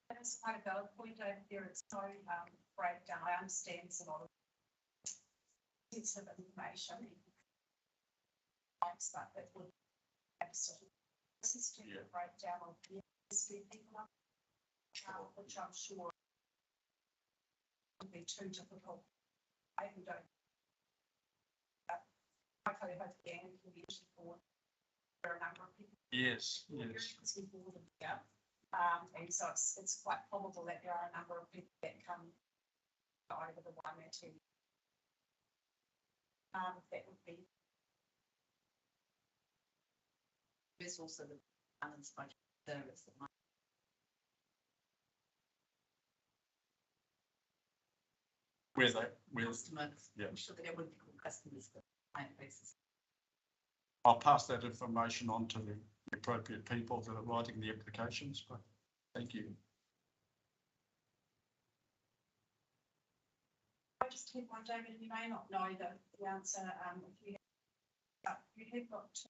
That's quite a valid point over there. It's no breakdown. I understand it's a lot of sensitive information. But it would absolutely do a breakdown of the industry people, which I'm sure would be too difficult. I don't. I kind of hope the end can be for a number of people. Yes, yes. Yeah. And so it's quite probable that there are a number of people that come over the Waimea. That would be. There's also the balance budget service that might. Customers, yeah. I'm sure that it would be called customers, but client basis. I'll pass that information on to the appropriate people that are writing the applications, but thank you. I just have one, David, you may not know the answer, if you have got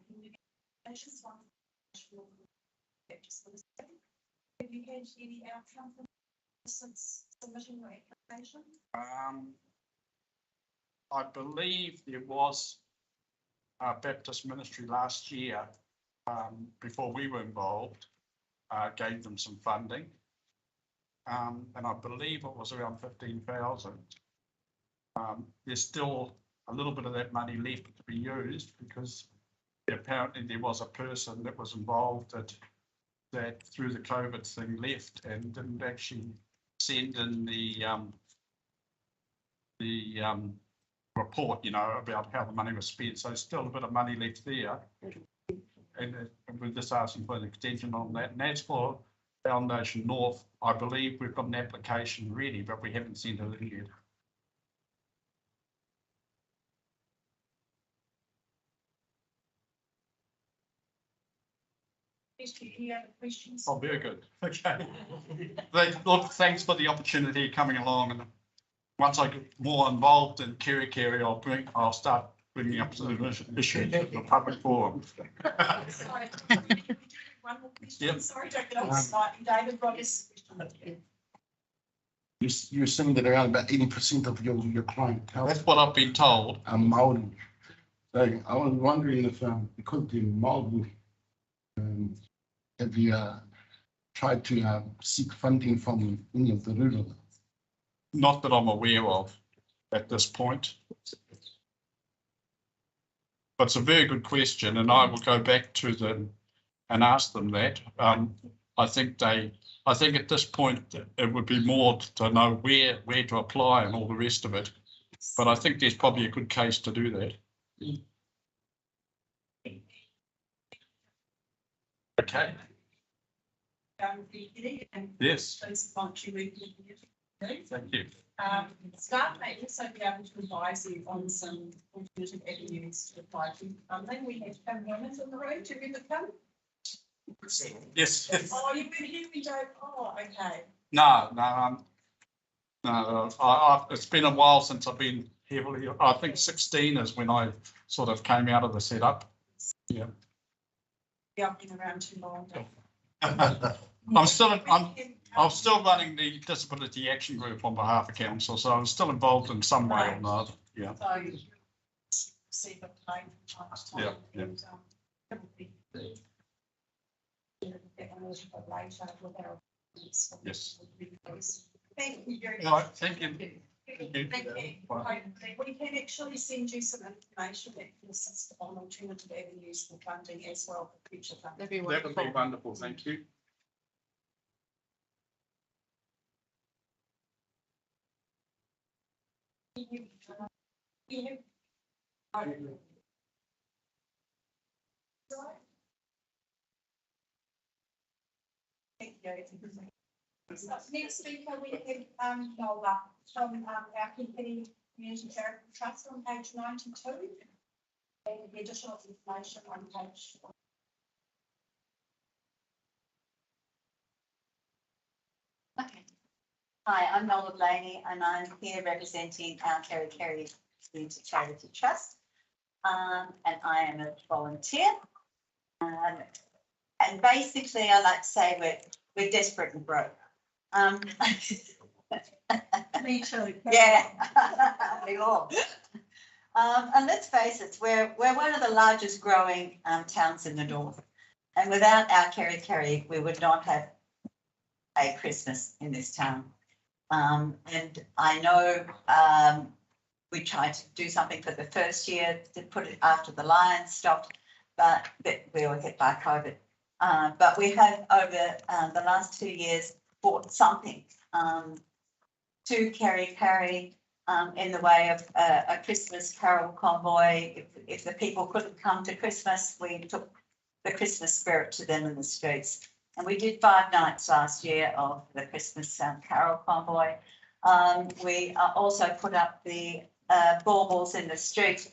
communications one. Have you had any outcome from since submitting your application? I believe there was a Baptist ministry last year, before we were involved, gave them some funding. And I believe it was around 15,000. There's still a little bit of that money left to be used because apparently there was a person that was involved that through the COVID thing left and didn't actually send in the report, you know, about how the money was spent. So still a bit of money left there. And we're just asking for an extension on that. And as for Foundation North, I believe we've got an application ready, but we haven't sent it in yet. Any other questions? Oh, very good. Okay. Look, thanks for the opportunity coming along. And once I get more involved in Kerikeri, I'll start bringing up some issues in the public forum. Sorry, one more question. Yep. Sorry, don't get off slightly. David, Roberts. You're saying that around about 80% of your clientele. That's what I've been told. Are Maori. So I was wondering if because they're Maori, have you tried to seek funding from any of the rural? Not that I'm aware of at this point. But it's a very good question, and I will go back to them and ask them that. I think at this point it would be more to know where to apply and all the rest of it. But I think there's probably a good case to do that. Okay. Yes. Thank you. Staff may also be able to advise you on some alternative avenues to apply to funding. We have some women on the road to really come. Yes. Oh, you've been here, we don't. Oh, okay. No. It's been a while since I've been heavily. I think 16 is when I sort of came out of the setup. Yeah. Yeah, I've been around too long. I'm still running the Disability Action Group on behalf of council, so I'm still involved in some way or another. Yeah. So you see the time from time to time. Yeah. And, Yes. Thank you very All much. right, thank you. Thank you. We can actually send you some information that can assist on alternative avenues for funding as well for future funding. That would be wonderful. Thank you. Next speaker, we have Nola from our Community Charitable Trust on page 92. And the additional information on page. Okay. Hi, I'm Nola Blaney and I'm here representing our Kerikeri Community Charity Trust. And I am a volunteer. And basically, I like to say we're desperate and broke. Me too. Yeah, we all. And let's face it, we're one of the largest growing towns in the north. And without our Kerikeri, we would not have a Christmas in this town. And I know we tried to do something for the first year to put it after the Lions stopped, but we were hit by COVID. But we have over the last 2 years bought something to Kerry in the way of a Christmas carol convoy. If the people couldn't come to Christmas, we took the Christmas spirit to them in the streets. And we did 5 nights last year of the Christmas carol convoy. We also put up the baubles in the street.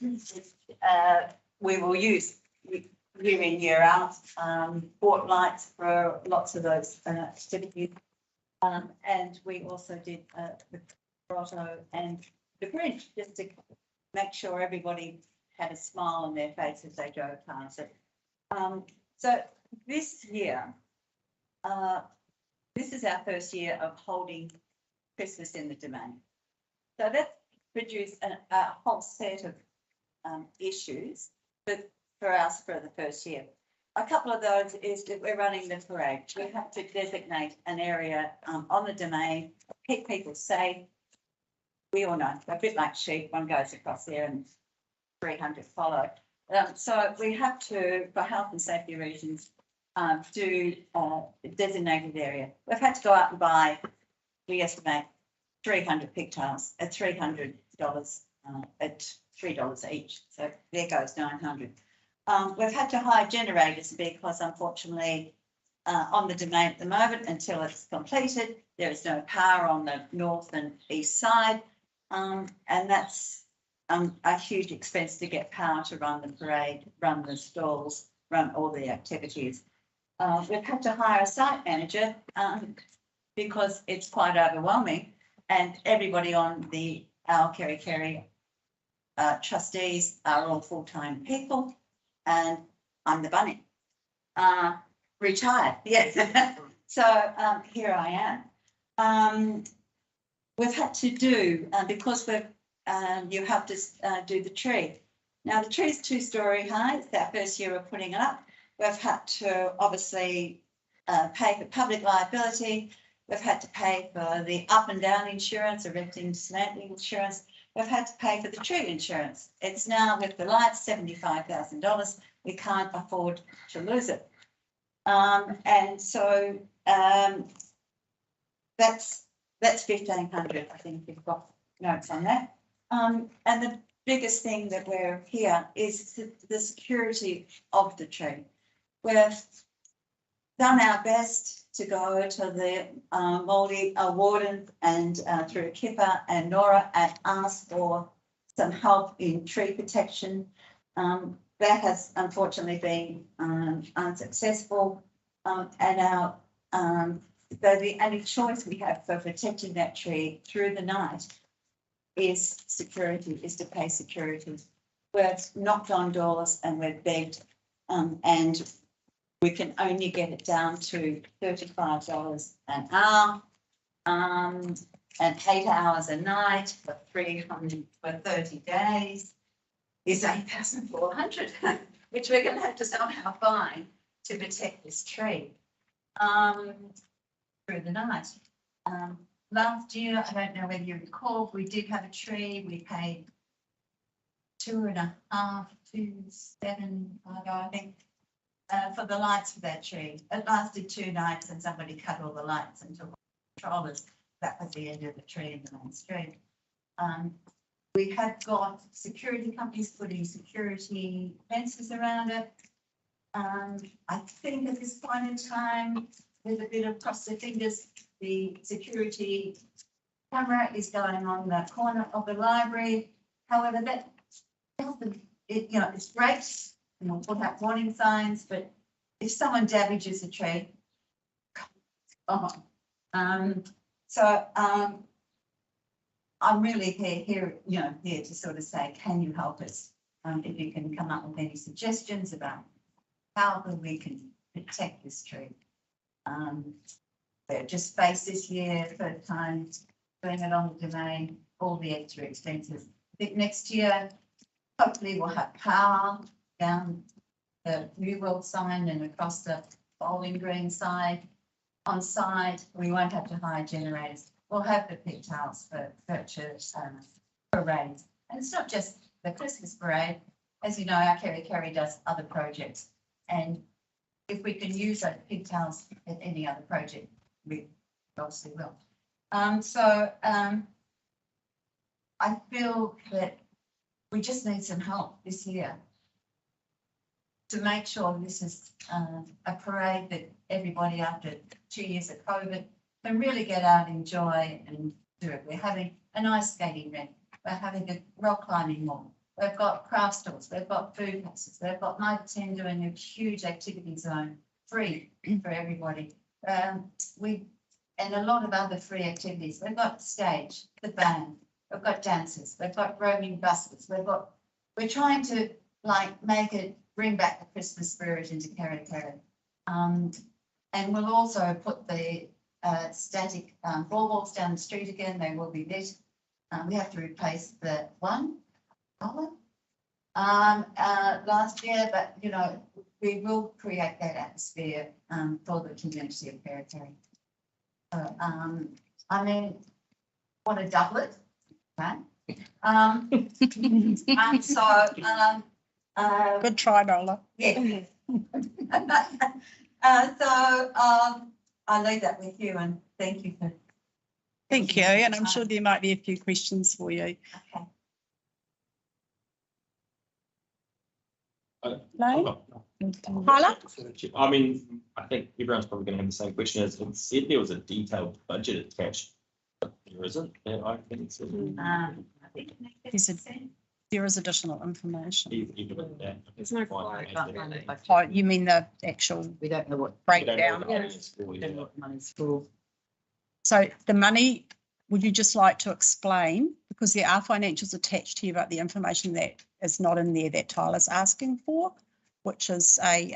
We will use year in, year out, bought lights for lots of those activities. And we also did the grotto and the Grinch, just to make sure everybody had a smile on their face as they drove past it. So this year, this is our first year of holding Christmas in the Domain. So that produced a whole set of issues for us for the first year. A couple of those is that we're running the parade. We have to designate an area on the Domain, keep people safe. We all know, a bit like sheep, one goes across there and 300 follow. So we have to, for health and safety reasons, do a designated area. We've had to go out and buy, we estimate, 300 pigtails at $300 at $3 each. So there goes 900. We've had to hire generators because unfortunately on the Domain at the moment, until it's completed, there is no power on the north and east side. And that's a huge expense to get power to run the parade, run the stalls, run all the activities. We've had to hire a site manager because it's quite overwhelming, and everybody on our Kerry trustees are all full-time people, and I'm the bunny, retired, yes. So here I am. We've had to do, because you have to do the tree. Now the tree is 2-story high. It's our first year of putting it up. We've had to obviously pay for public liability. We've had to pay for the up and down insurance, erecting, dismantling insurance. We've had to pay for the tree insurance. It's now with the lights $75,000. We can't afford to lose it. And so that's 1,500. I think you've got notes on that. And the biggest thing that we're here is the security of the tree. We've done our best to go to the Māori warden and through Kippa and Nora and ask for some help in tree protection. That has unfortunately been unsuccessful, and our so the only choice we have for protecting that tree through the night is security, is to pay security. We've knocked on doors and we've begged, and we can only get it down to $35 an hour, and 8 hours a night for 300 for 30 days is 8,400, which we're going to have to somehow find to protect this tree through the night. Last year, I don't know whether you recall, we did have a tree. We paid $2.5 to $7, I think, for the lights for that tree. It lasted 2 nights, and somebody cut all the lights and took controllers. That was the end of the tree in the main street. We have got security companies putting security fences around it. I think at this point in time, with a bit of cross the fingers, the security camera is going on the corner of the library. However, that doesn't, it's great, we'll put up warning signs, but if someone damages a tree, come on. I'm really here to sort of say, can you help us? If you can come up with any suggestions about how we can protect this tree. They're just faced this year, third time doing it on the Domain, all the extra expenses. I think next year, hopefully we'll have power down the New World sign and across the Bowling Green side. On side, we won't have to hire generators. We'll have the pigtails for church parades. And it's not just the Christmas parade. As you know, our Kerry does other projects. And if we can use those pigtails in any other project, we obviously will. I feel that we just need some help this year to make sure this is a parade that everybody after 2 years of COVID can really get out, enjoy and do it. We're having an ice skating rink. We're having a rock climbing wall. We've got craft stores. We've got food houses. We've got my team doing a huge activity zone free for everybody. And a lot of other free activities. We've got the stage, the band. We've got dancers. We've got roaming buses. We're trying to bring back the Christmas spirit into Kerikeri. And we'll also put the static ball walls down the street again. They will be lit. We have to replace the one last year, but you know, we will create that atmosphere for the community of Kerikeri. So, I mean, want to double it, okay? Good try, Nola. Yeah. I'll leave that with you and thank you for. Thank you, and I'm sure there might be a few questions for you. Okay. No? I mean, I think everyone's probably going to have the same question as it said there was a detailed budget attached, but there isn't. I think it's There is additional information. even with that. There's no Oh, you mean the actual We don't know what breakdown? money's for. So the money, would you just like to explain, because there are financials attached here, but the information that is not in there that Tyler's asking for, which is a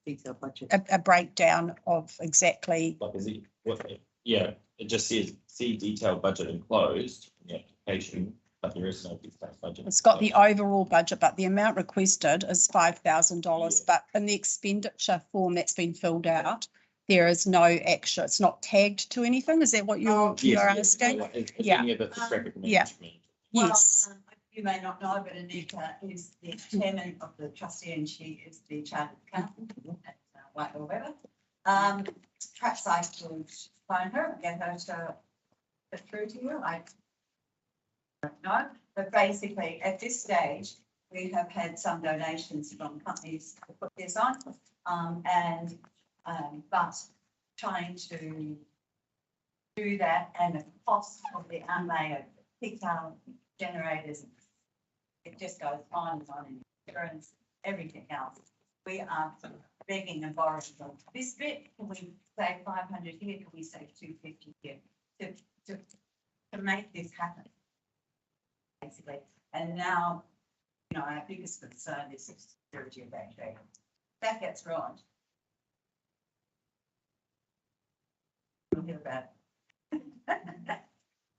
detailed budget, a breakdown of exactly. Like, is it, yeah, it just says see detailed budget enclosed in the application, but there is no detailed budget. It's got the overall budget, but the amount requested is $5,000. But in the expenditure form that's been filled out, there is no extra. It's not tagged to anything. Is that what you're asking? Yeah. Yeah. Yes. You may not know, but Anita is the chairman of the trustee and she is the chartered accountant at White. Perhaps I could phone her and get her to put through to you. I don't know, but basically at this stage, we have had some donations from companies to put this on, but trying to do that and the cost of the outlay of pigtail generators, it just goes on and on, and insurance, everything else. We are begging and borrowing from this bit. Can we save 500 here? Can we save 250 here to make this happen? Basically, and now, you know, our biggest concern is the security of that data. That gets wrong. We'll hear about it.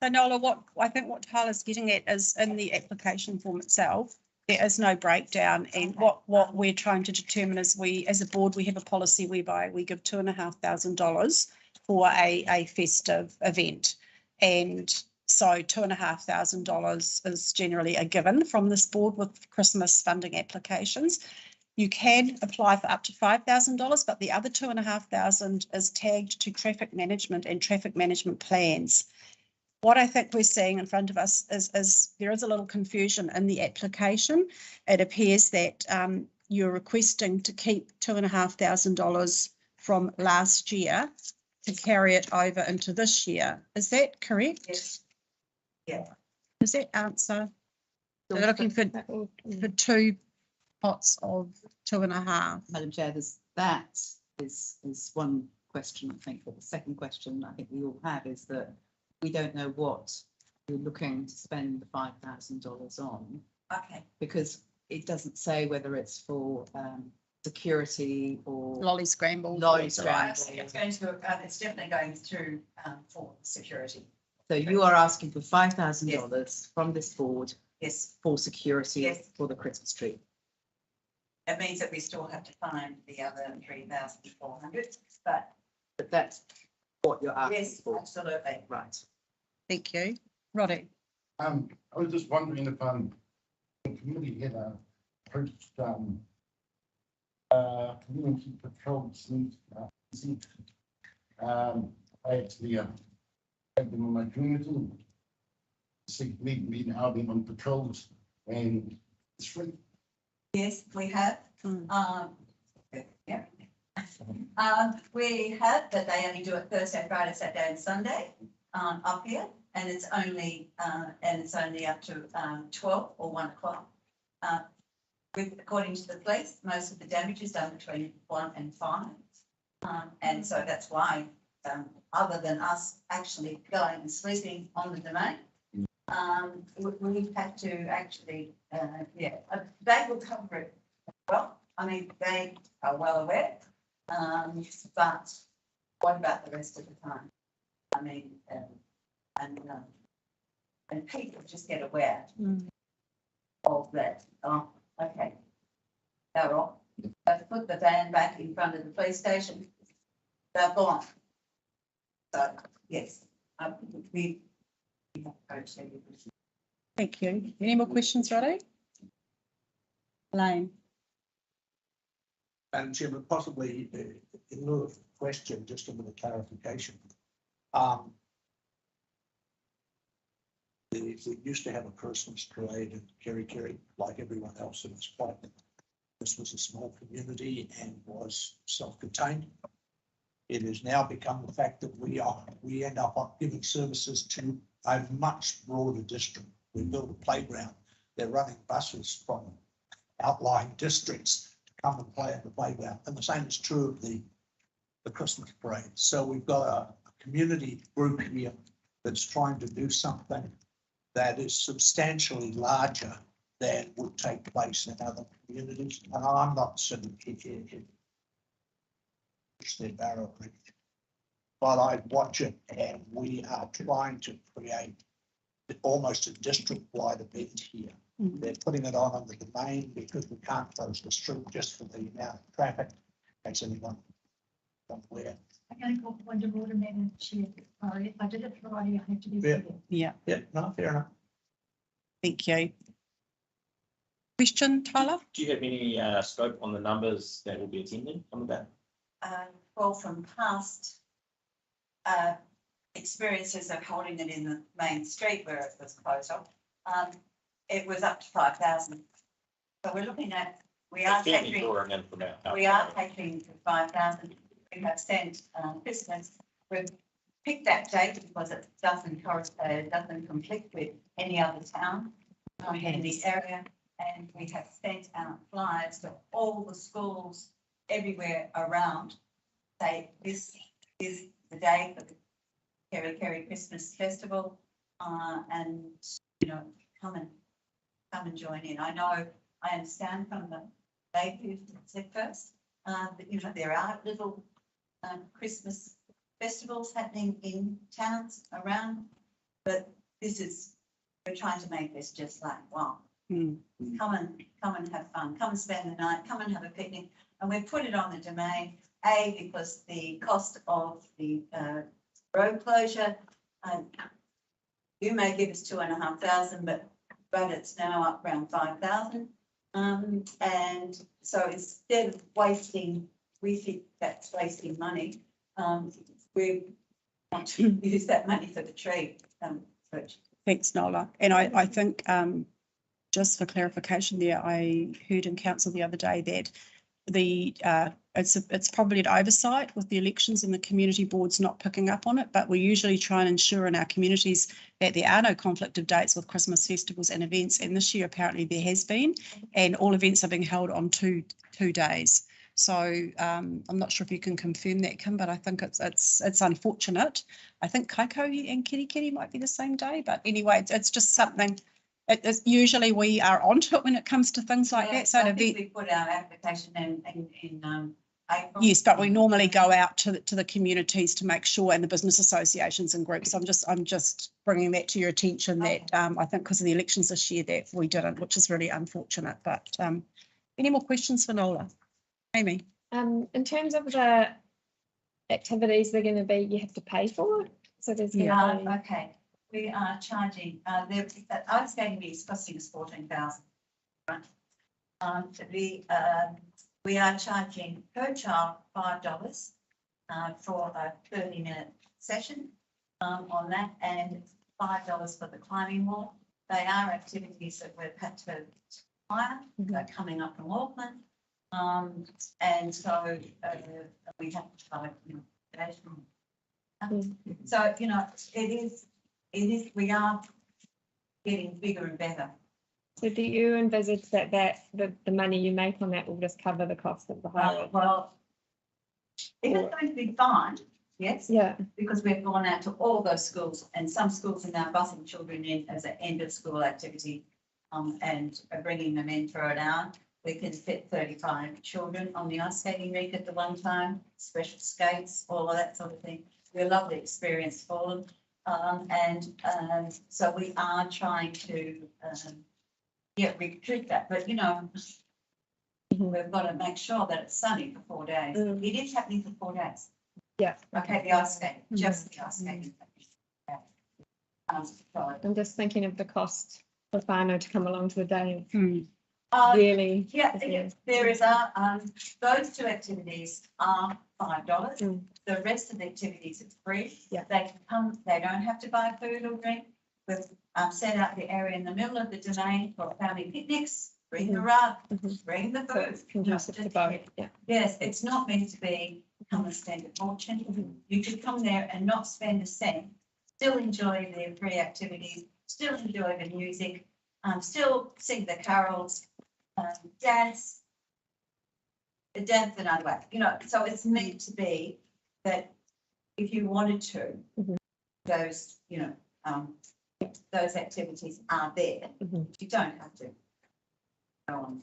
So Nola, I think what Tyler's getting at is in the application form itself, there is no breakdown, and what we're trying to determine is as a board, we have a policy whereby we give $2,500 for a festive event, and so $2,500 is generally a given from this board with Christmas funding applications. You can apply for up to $5,000, but the other $2,500 is tagged to traffic management and traffic management plans. What I think we're seeing in front of us is there is a little confusion in the application. It appears that you're requesting to keep $2,500 from last year to carry it over into this year. Is that correct? Yes. Yeah. Does that answer? So they're looking for 2 pots of 2.5. Madam Chair, that is one question, I think, but the second question I think we all have is that we don't know what we're looking to spend the $5,000 on. Okay. Because it doesn't say whether it's for security or lolly scramble. It's going to. It's definitely going through for security. So you are asking for $5,000 from this board. Yes. For security. Yes. For the Christmas tree. It means that we still have to find the other 3,400, but that's what you're asking yes, for. Absolutely. Right. Thank you. Roddy. I was just wondering if the committee had approached Community patrols. I actually have them in my community. Been out on patrols and it's free. Yes, we have. Yeah. We have, but they only do it Thursday, Friday, Saturday and Sunday up here. And it's only up to 12 or 1 o'clock. According to the police, most of the damage is done between 1 and 5. And so that's why, other than us actually going and sleeping on the domain, we have to actually, they will cover it well. I mean, they are well aware, but what about the rest of the time? I mean, and people just get aware of that. Oh, okay, they're off. They've put the van back in front of the police station. They're gone. So yes, we have approached everybody. Thank you. Any more questions, Roddy? Elaine. Madam Chairman, possibly in lieu of question, just a bit of clarification. We used to have a Christmas parade in Kerry, like everyone else, and it's quite. This was a small community and was self-contained. It has now become the fact that we end up giving services to a much broader district. We built a playground. They're running buses from outlying districts to come and play at the playground. And the same is true of the Christmas parade. So we've got a community group here that's trying to do something that is substantially larger than would take place in other communities. And I'm not sitting here their barrel, but I watch it, and we are trying to create almost a district-wide event here. They're putting it on the domain because we can't close the street just for the amount of traffic. Makes anyone aware. I'm going to call point of order, Madam Chair. Sorry, if I did it Friday, I have to be Yeah. civil. Yeah. Yeah, no, fair enough. Thank you. Question, Tyler? Do you have any scope on the numbers that will be attending on that? Well, from past experiences of holding it in the main street where it was closed off, it was up to 5,000. So we're looking at, we are taking 5,000. We have sent Christmas. We've picked that date because it doesn't correspond, it doesn't conflict with any other town in the area. And we have sent out flyers to all the schools everywhere around. Say this is the day for the Kerry Christmas Festival, and come and join in. I understand from the lady who said first that there are little Christmas festivals happening in towns around, but we're trying to make this just like wow. Come and have fun. Come and spend the night. Come and have a picnic. And we've put it on the domain. Because the cost of the road closure, you may give us 2,500, but it's now up around 5,000. And so instead of wasting, we think that's wasting money. We want to use that money for the tree. Thanks, Nola. And I think just for clarification there, I heard in council the other day that it's probably an oversight with the elections and the community boards not picking up on it, but we usually try and ensure in our communities that there are no conflict of dates with Christmas festivals and events, and this year apparently there has been, and all events are being held on two days. So I'm not sure if you can confirm that, Kim, but I think it's unfortunate. I think Kaikohe and Kiri might be the same day, but anyway, it's just something. It's usually we are onto it when it comes to things like that. So I think we put our application in April. Yes, but we normally go out to the communities to make sure, and the business associations and groups. I'm just bringing that to your attention that I think because of the elections this year that we didn't, which is really unfortunate. But any more questions for Nola? Amy? In terms of the activities they're going to be, you have to pay for it. So there's okay. We are charging, the ice skating is costing us 14,000. Right. We are charging per child $5 for a 30-minute session on that, and $5 for the climbing wall. They are activities that we've had to hire, coming up from Auckland. And so we have to try, so, it is, we are getting bigger and better. So do you envisage that the money you make on that will just cover the cost of the hiring? Well, it is going to be fine, yes. Yeah. Because we've gone out to all those schools, and some schools are now busing children in as an end of school activity, and are bringing them in for an hour. We can fit 35 children on the ice skating rink at the one time, special skates, all of that sort of thing. We're a lovely experience for them. So we are trying to, recruit that, but we've got to make sure that it's sunny for 4 days. It is happening for 4 days. Yeah. Okay, the ice skating, just the ice skating. I'm just thinking of the cost for whānau to come along to the day. Really? Yeah, there is those two activities are $5. The rest of the activities is free. Yeah. They can come, they don't have to buy food or drink. We've set out the area in the middle of the domain for family picnics, bring the rug, bring the food. Conducive to both, yeah. Yes, it's not meant to be come and spend a fortune. You could come there and not spend a cent, still enjoy the free activities, still enjoy the music, still sing the carols, dance another way, so it's meant to be that if you wanted to, those, those activities are there. You don't have to go on.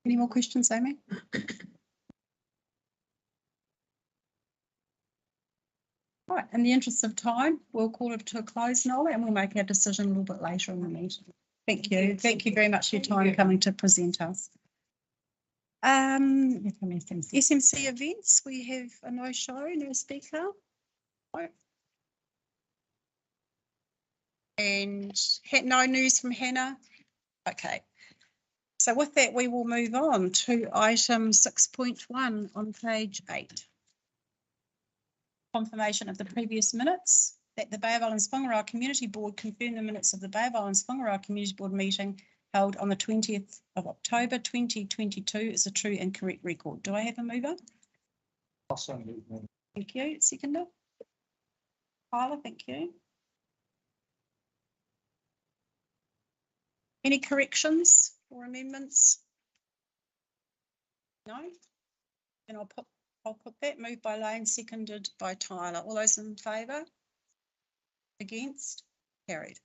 Any more questions, Amy? Right, in the interest of time, we'll call it to a close, Nola, and we'll make our decision a little bit later in the meeting. Thank you. Thank you very much for your time coming to present us. SMC events, we have a no show, no speaker. And no news from Hannah. Okay. So with that, we will move on to item 6.1 on page 8. Confirmation of the previous minutes, that the Bay of Islands-Whangaroa Community Board confirm the minutes of the Bay of Islands-Whangaroa Community Board meeting held on the 20th of October 2022 is a true and correct record. Do I have a mover? Thank you. Seconder? Carla, thank you. Any corrections or amendments? No? Then I'll put that. Moved by Lane, seconded by Tyler. All those in favour? Against? Carried.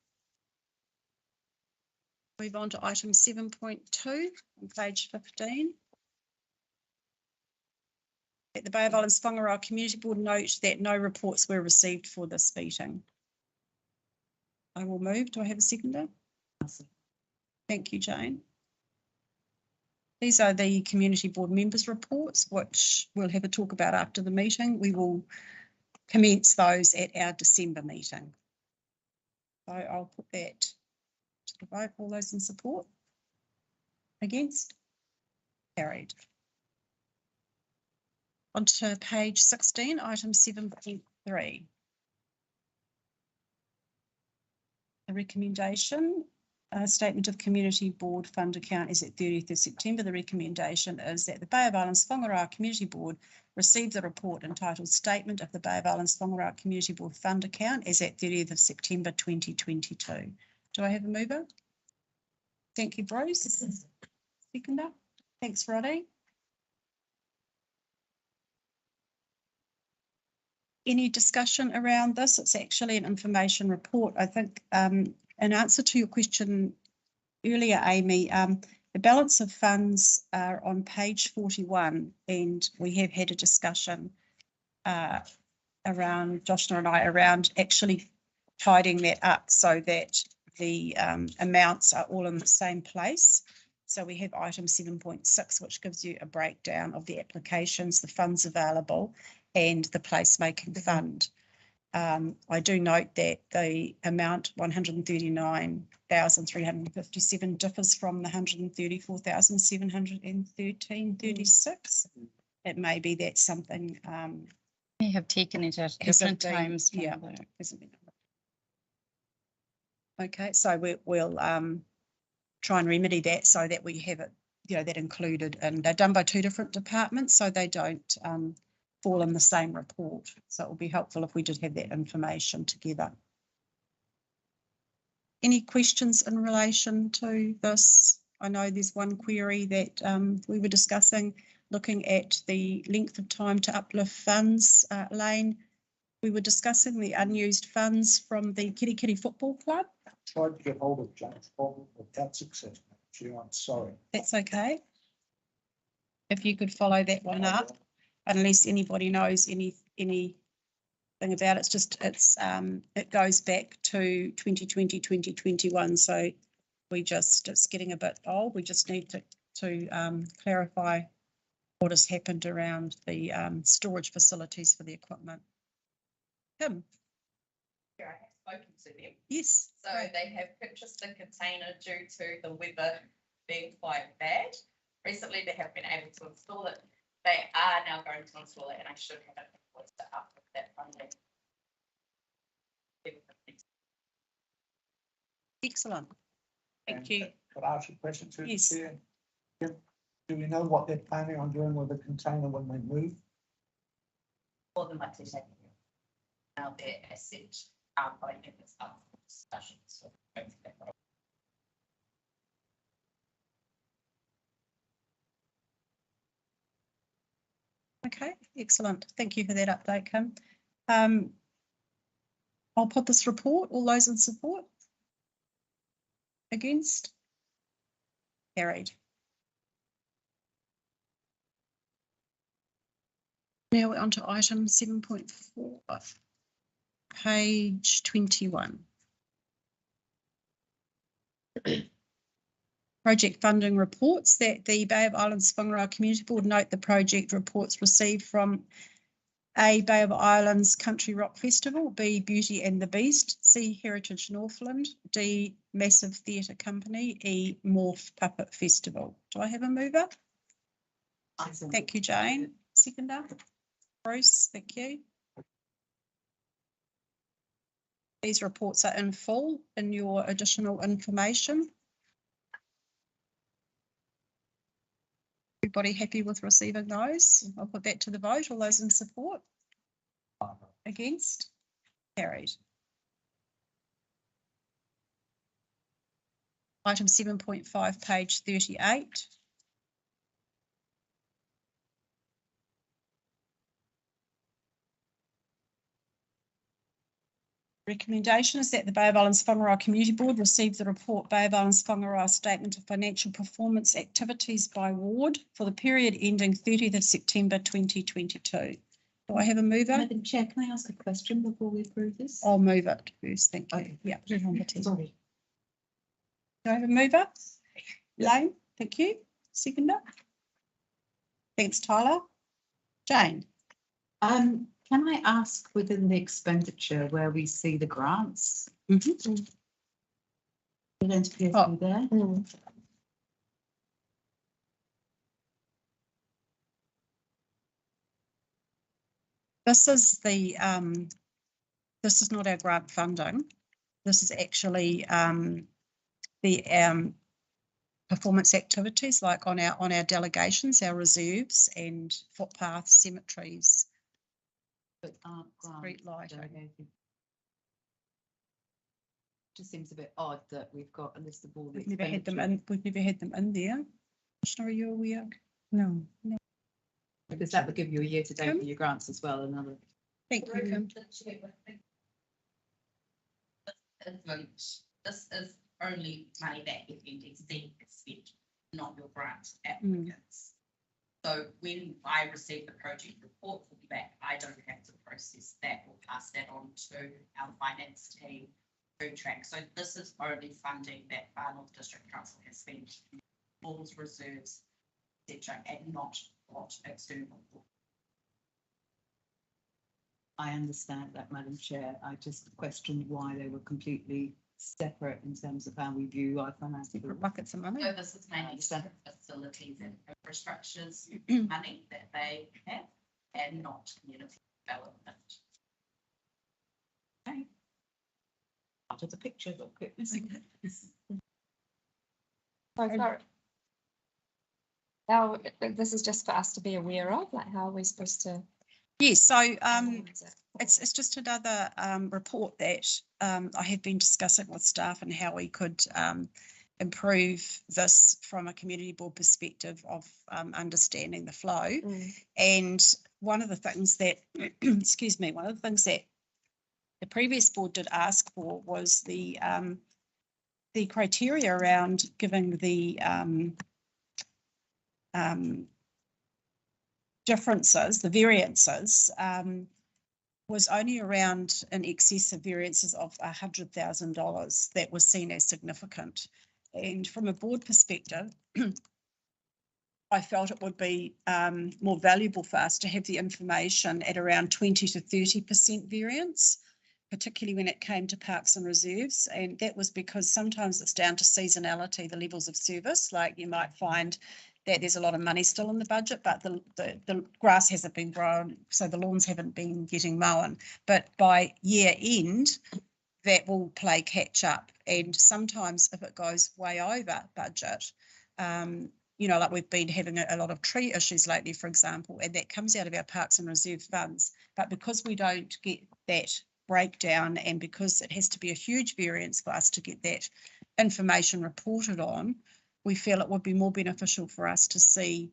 Move on to item 7.2 on page 15. At the Bay of Islands-Whangaroa Community Board note that no reports were received for this meeting. I will move. Do I have a seconder? Thank you, Jane. These are the Community Board members' reports, which we'll have a talk about after the meeting. We will commence those at our December meeting. So I'll put that to the vote. All those in support? Against? Carried. On to page 16, item 7.3. The recommendation. Statement of Community Board Fund Account is at 30th of September. The recommendation is that the Bay of Islands-Whangaroa Community Board receive the report entitled Statement of the Bay of Islands-Whangaroa Community Board Fund Account as at 30th of September 2022. Do I have a mover? Thank you, Bruce. Seconder. Thanks, Roddy. Any discussion around this? It's actually an information report. I think in answer to your question earlier, Amy, the balance of funds are on page 41, and we have had a discussion around, Joshua and I, around actually tidying that up so that the amounts are all in the same place. So we have item 7.6, which gives you a breakdown of the applications, the funds available, and the placemaking fund. I do note that the amount 139,357 differs from the 134,713.36. It may be that something May have taken it at hasn't different been- times. Yeah. hasn't been- Okay, so we'll try and remedy that so that we have it, that included, and they're done by two different departments, so they don't fall in the same report. So it will be helpful if we did have that information together. Any questions in relation to this? I know there's one query that we were discussing, looking at the length of time to uplift funds. Lane, we were discussing the unused funds from the Kitty Kitty Football Club. Tried to get hold of James Bond without success. Actually, I'm sorry. That's okay. If you could follow that one up, unless anybody knows anything about it, it goes back to 2020, 2021. So it's getting a bit old. We just need to clarify what has happened around the storage facilities for the equipment. Kim. I have spoken to them. Yes. So they have purchased the container due to the weather being quite bad. Recently, they have been able to install it. They are now going to install it, and I should have it up with that funding. Excellent. Thank you. Could I ask a question to the Yes. chair? Do we know what they're planning on doing with the container when they move? More than likely taking it. Now their asset, by this up for discussions. So Okay, excellent. Thank you for that update, Kim. I'll put this report. All those in support? Against? Carried. Now we're on to item 7.4, page 21. Project funding reports that the Bay of Islands-Whangaroa Community Board note the project reports received from A, Bay of Islands Country Rock Festival, B, Beauty and the Beast, C, Heritage Northland, D, Massive Theatre Company, E, Morph Puppet Festival. Do I have a mover? Thank you, Jane. Seconder? Bruce, thank you. These reports are in full in your additional information. Everybody happy with receiving those? I'll put that to the vote. All those in support? Against? Carried. Item 7.5, page 38. Recommendation is that the Bay of Islands-Whangaroa Community Board receive the report Bay of Islands-Whangaroa Statement of Financial Performance Activities by Ward for the period ending 30th of September 2022. Do I have a mover? Madam Chair, can I ask a question before we approve this? I'll move it first, thank you. Okay. Yeah, put it on the table. Sorry. Do I have a mover? Lane, thank you. Seconder? Thanks, Tyler. Jane? Can I ask within the expenditure where we see the grants? Mm-hmm. They don't appear to be there. This is the this is not our grant funding. This is actually the performance activities, like on our delegations, our reserves and footpaths, cemeteries. But aren't Street lighting. delegated. Just seems a bit odd that we've got a list of all the We've never had them expenditure. in. We've never had them in there. Commissioner, are you aware? No. Because that would give you a year to date for your grants as well. Another. Thank you, Kim. This is only money that FNDC has spent, not your grant applicants. So when I receive the project report from back, I don't have to process that or pass that on to our finance team to track. So this is only funding that Far North District Council has spent, balls, reserves, etc., and not what external. I understand that, Madam Chair. I just questioned why they were completely separate in terms of how we view our financial. Buckets of money. So this is mainly facilities and infrastructures money that they have and not community development. Okay. Out of the picture, but Now, this is just for us to be aware of, like how are we supposed to? Yes, so it's just another report that I have been discussing with staff and how we could improve this from a community board perspective of understanding the flow. And one of the things that, excuse me, one of the things that the previous board did ask for was the criteria around giving the differences, the variances, was only around in excess of variances of $100,000 that was seen as significant. And from a board perspective, I felt it would be more valuable for us to have the information at around 20 to 30% variance, particularly when it came to parks and reserves. And that was because sometimes it's down to seasonality, the levels of service. Like you might find that there's a lot of money still in the budget, but the grass hasn't been grown, so the lawns haven't been getting mown. But by year end, that will play catch up. And sometimes if it goes way over budget, you know, like we've been having a lot of tree issues lately, for example, and that comes out of our parks and reserve funds. But because we don't get that breakdown, and because it has to be a huge variance for us to get that information reported on, we feel it would be more beneficial for us to see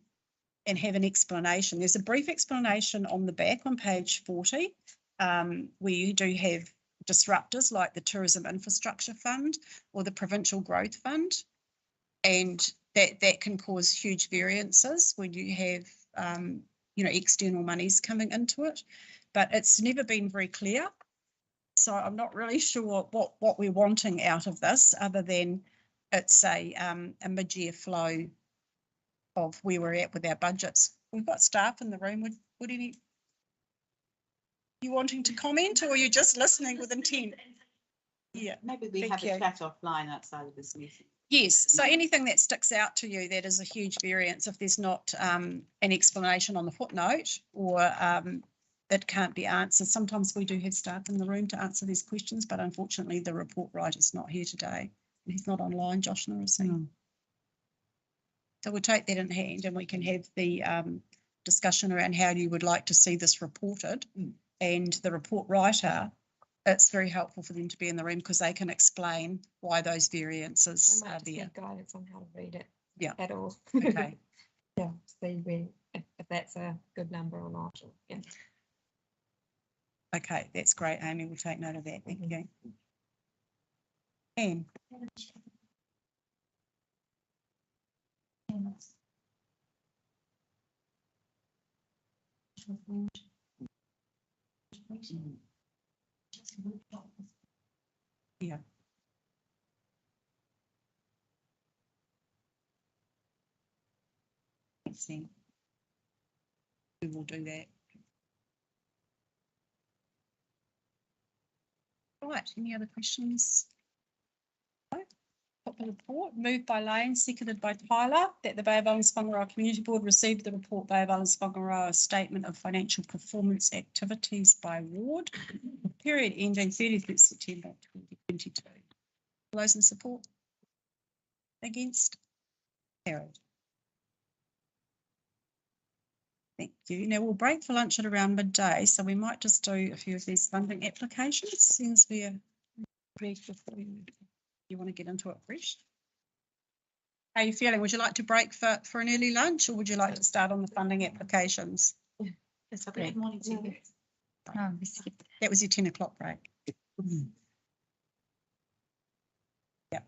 and have an explanation. There's a brief explanation on the back on page 40, where you do have disruptors like the Tourism Infrastructure Fund or the Provincial Growth Fund, and that can cause huge variances when you have you know, external monies coming into it. But it's never been very clear, so I'm not really sure what we're wanting out of this, other than it's a mid-year flow of where we're at with our budgets. We've got staff in the room. Would any you wanting to comment, or are you just listening with intent? Yeah, maybe we have a chat offline outside of this meeting. Yes, so anything that sticks out to you that is a huge variance, if there's not an explanation on the footnote, or that can't be answered. Sometimes we do have staff in the room to answer these questions, but unfortunately the report writer's not here today. He's not online, Joshua, is he? So we'll take that in hand and we can have the discussion around how you would like to see this reported. And the report writer, it's very helpful for them to be in the room because they can explain why those variances are there. Guidance on how to read it. Yeah. At all. Okay. Yeah, see if that's a good number or not. Yeah. Okay, that's great, Amy. We'll take note of that. Thank you. Anne. Yeah. We will do that. All right, any other questions? No? Put the report, moved by Lane, seconded by Tyler, that the Bay of Islands-Whangaroa Community Board received the report Bay of Islands-Whangaroa Statement of Financial Performance Activities by Ward, period ending 30th September 2022. All those in support? Against? Carried. Thank you. Now we'll break for lunch at around midday, so we might just do a few of these funding applications since we're ready before you want to get into it fresh. How are you feeling? Would you like to break for an early lunch, or would you like to start on the funding applications? Yes, good morning to you. Oh, that was your 10 o'clock break. Yeah,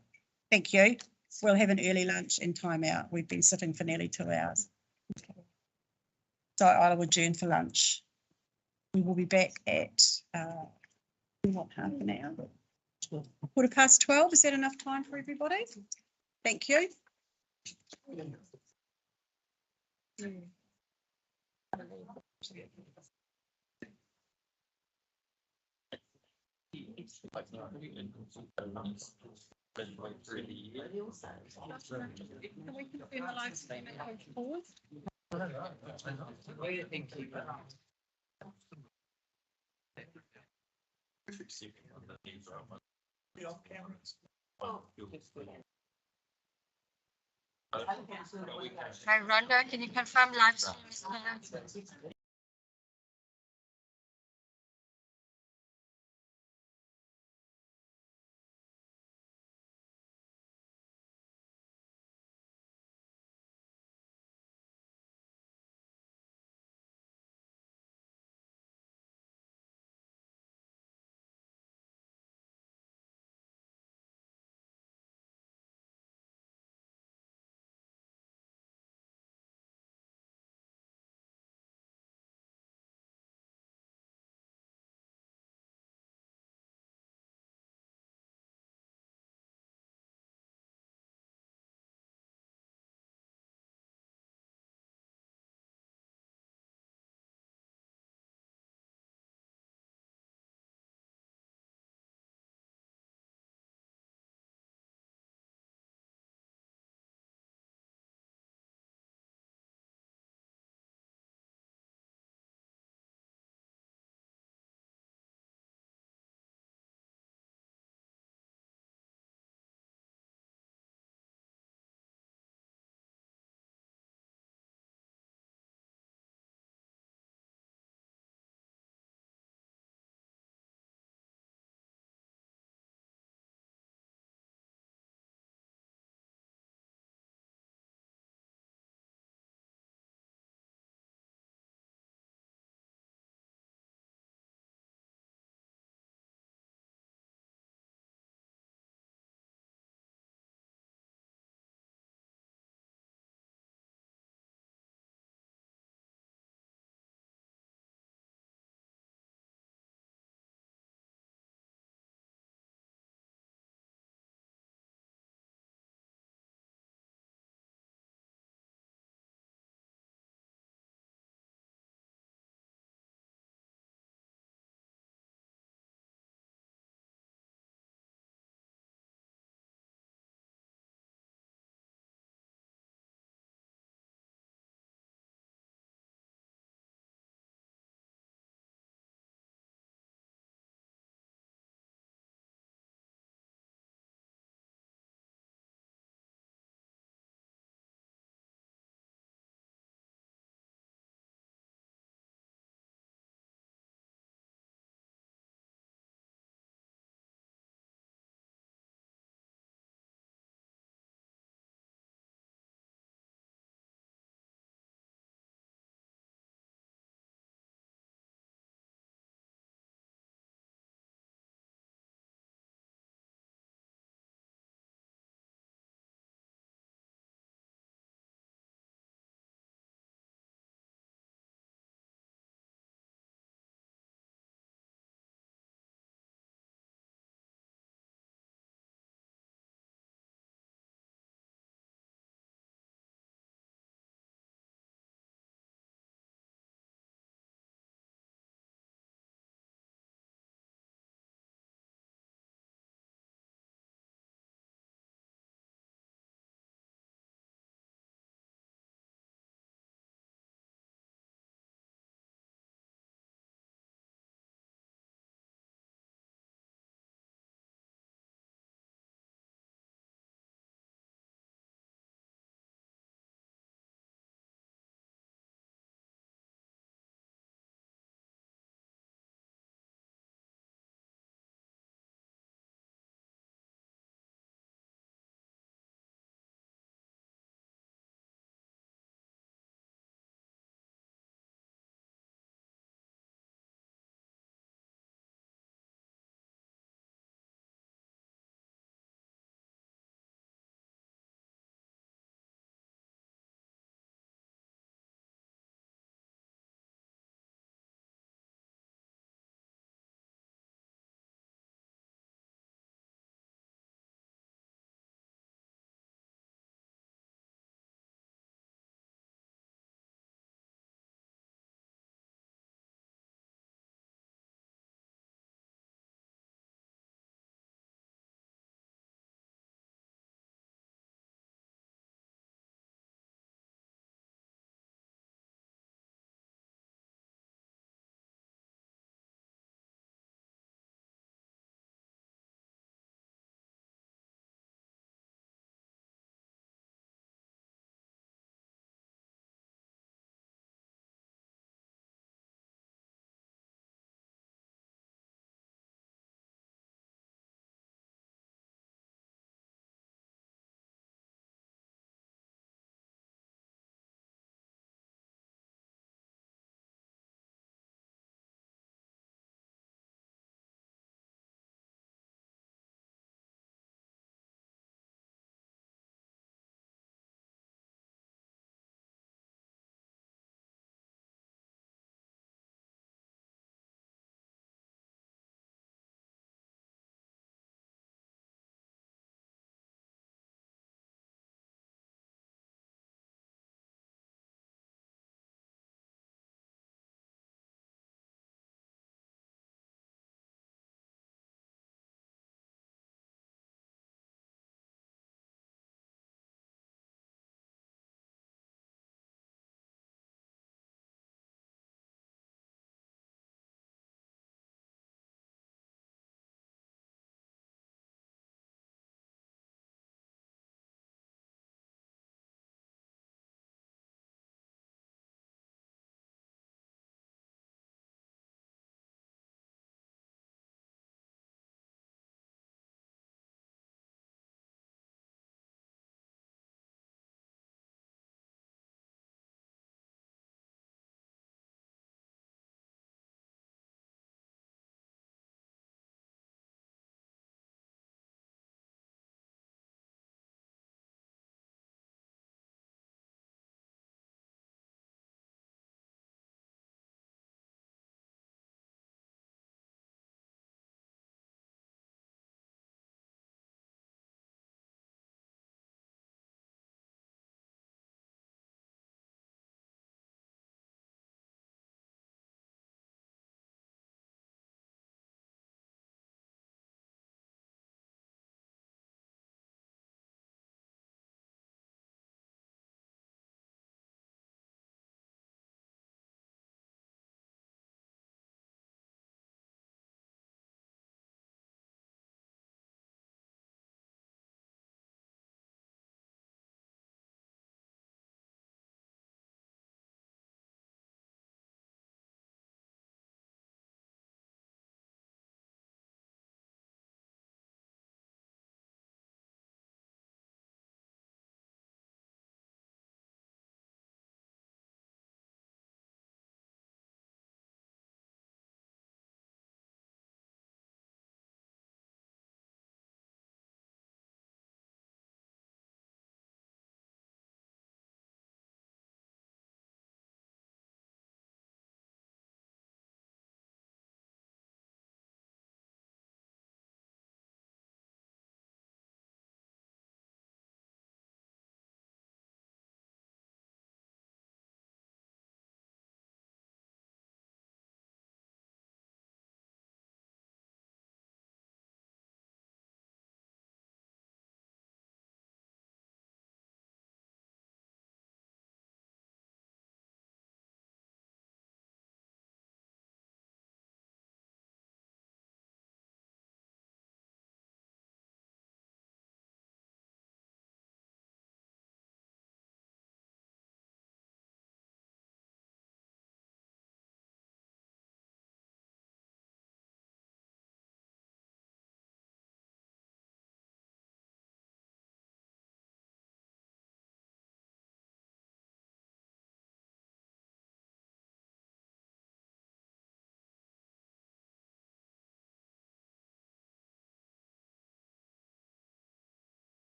thank you. We'll have an early lunch and time out. We've been sitting for nearly 2 hours. Okay. So I will adjourn for lunch. We will be back at what, half an hour? 12:15. Is that enough time for everybody? Thank you. Can we confirm the live stream at page 4? Hi, Rhonda, can you confirm live stream?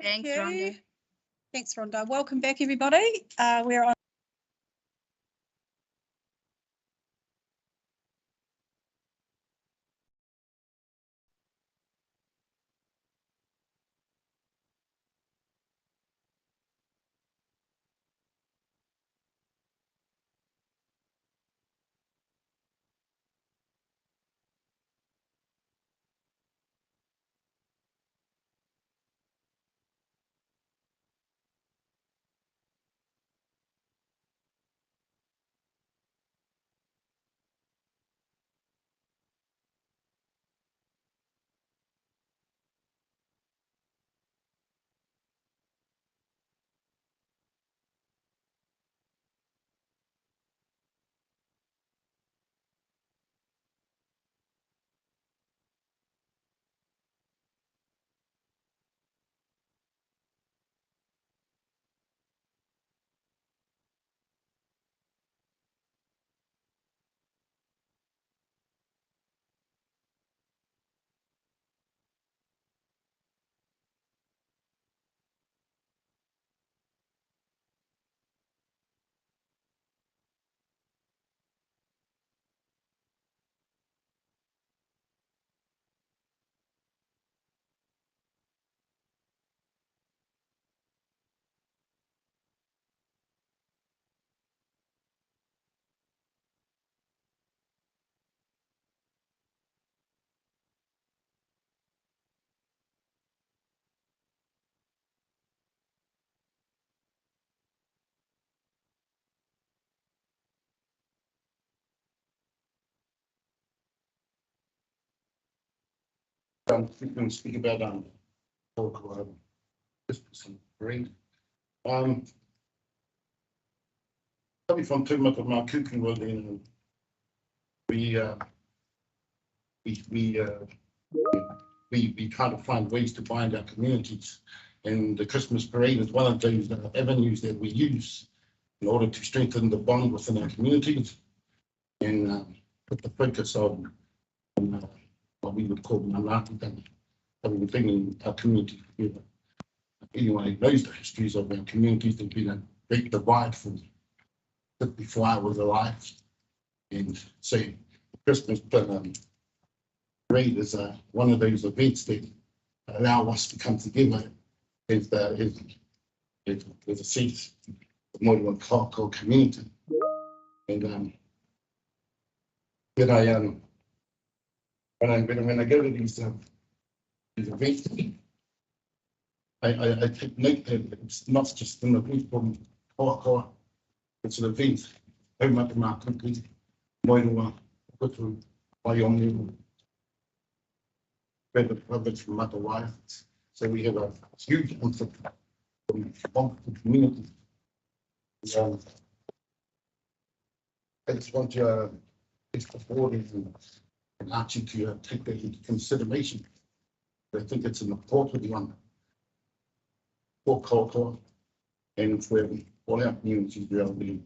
Thanks, you. Rhonda. Thanks, Rhonda. Welcome back, everybody. We're on We can speak about local some green. Coming from Tūmata Mākuku, well, then we try to find ways to bind our communities, and the Christmas parade is one of those avenues that we use in order to strengthen the bond within our communities and put the focus on what we would call manaaki, bringing our community together. Anyone who knows the histories of our communities, there's been a great divide from before I was alive, and so Christmas parade is one of those events that allow us to come together as a sense of more than a community. And when I go to these events, I take note that it's not just an event from Koa, it's an event. Haumata-Mākuku, Moeroa, Kutu, Waiomi, Province from Matawai. So we have a huge input from multiple communities. I just want to ask the board and ask you to take that into consideration. I think it's an important one for Koa and for all our communities around.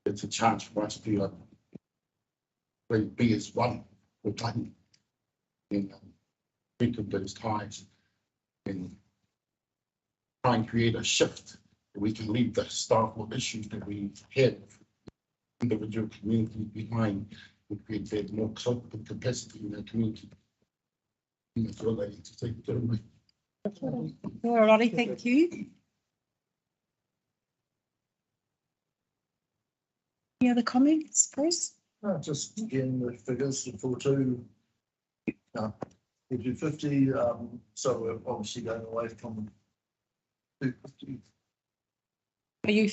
It's a chance for us to be as one with time and think of those ties and try and create a shift that we can leave the historical issues that we had individual communities behind and create that more collective capacity in our community. And that's all I need to take to me. all righty, thank you. Any other comments, Bruce? Just again, the figures for two, 50, so we're obviously going away from 250. Are you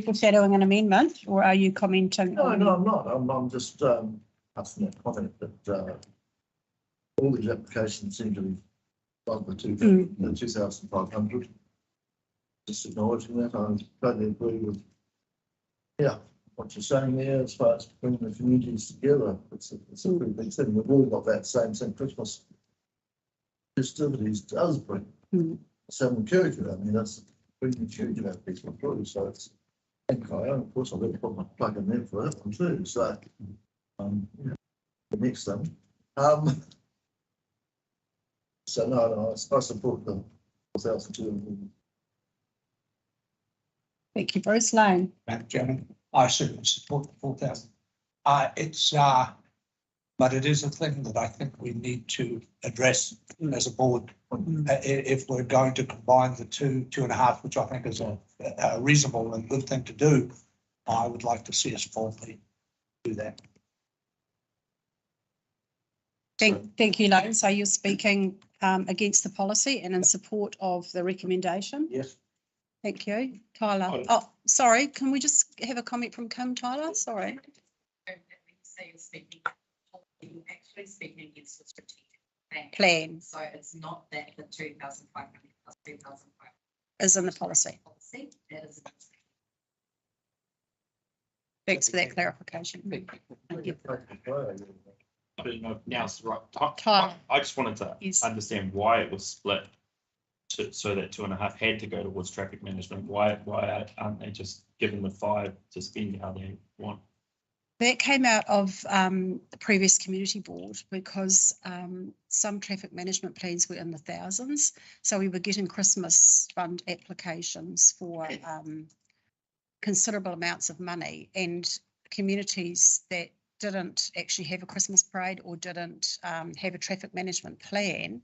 foreshadowing an amendment, or are you commenting? No, I'm not. I'm just asking that comment that all these applications seem to be above the 2,500. Just acknowledging that, I totally agree with what you're saying there as far as bringing the communities together. It's a pretty big thing. We've all got that same Christmas festivities does bring some encouragement. I mean, that's pretty huge about people through. So it's, of course, I'll put my plug in there for that one too. So the next thing. So no, I support the 4,200. Thank you, Bruce Lane. Madam Chairman, I certainly support the 4,000. But it is a thing that I think we need to address as a board. If we're going to combine the two and a half, which I think is a reasonable and good thing to do, I would like to see us formally do that. Thank you, Lane. So you're speaking against the policy and in support of the recommendation? Yes. Thank you. Tyler. Oh, sorry. Can we just have a comment from Kim, Tyler? Sorry. You're actually speaking against the strategic Plan. So it's not that the 2,500 plus 2,500 is in the policy. That is. Thanks for that clarification. I don't know if now's the right time. Time. I just wanted to Yes. understand why it was split so that 2.5 had to go towards traffic management. Why aren't they just given the 5 to spend how they want? That came out of the previous community board because some traffic management plans were in the thousands. So we were getting Christmas fund applications for considerable amounts of money, and communities that didn't actually have a Christmas parade or didn't have a traffic management plan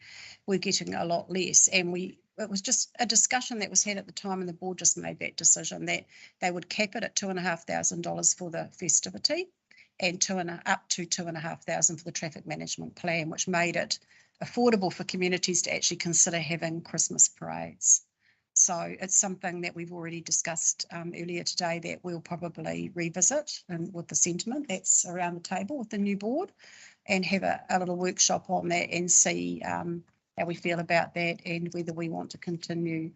were getting a lot less. And it was just a discussion that was had at the time, and the board just made that decision that they would cap it at $2,500 for the festivity and up to $2,500 for the traffic management plan, which made it affordable for communities to actually consider having Christmas parades. So it's something that we've already discussed earlier today that we'll probably revisit, and with the sentiment that's around the table with the new board, and have a little workshop on that and see how we feel about that and whether we want to continue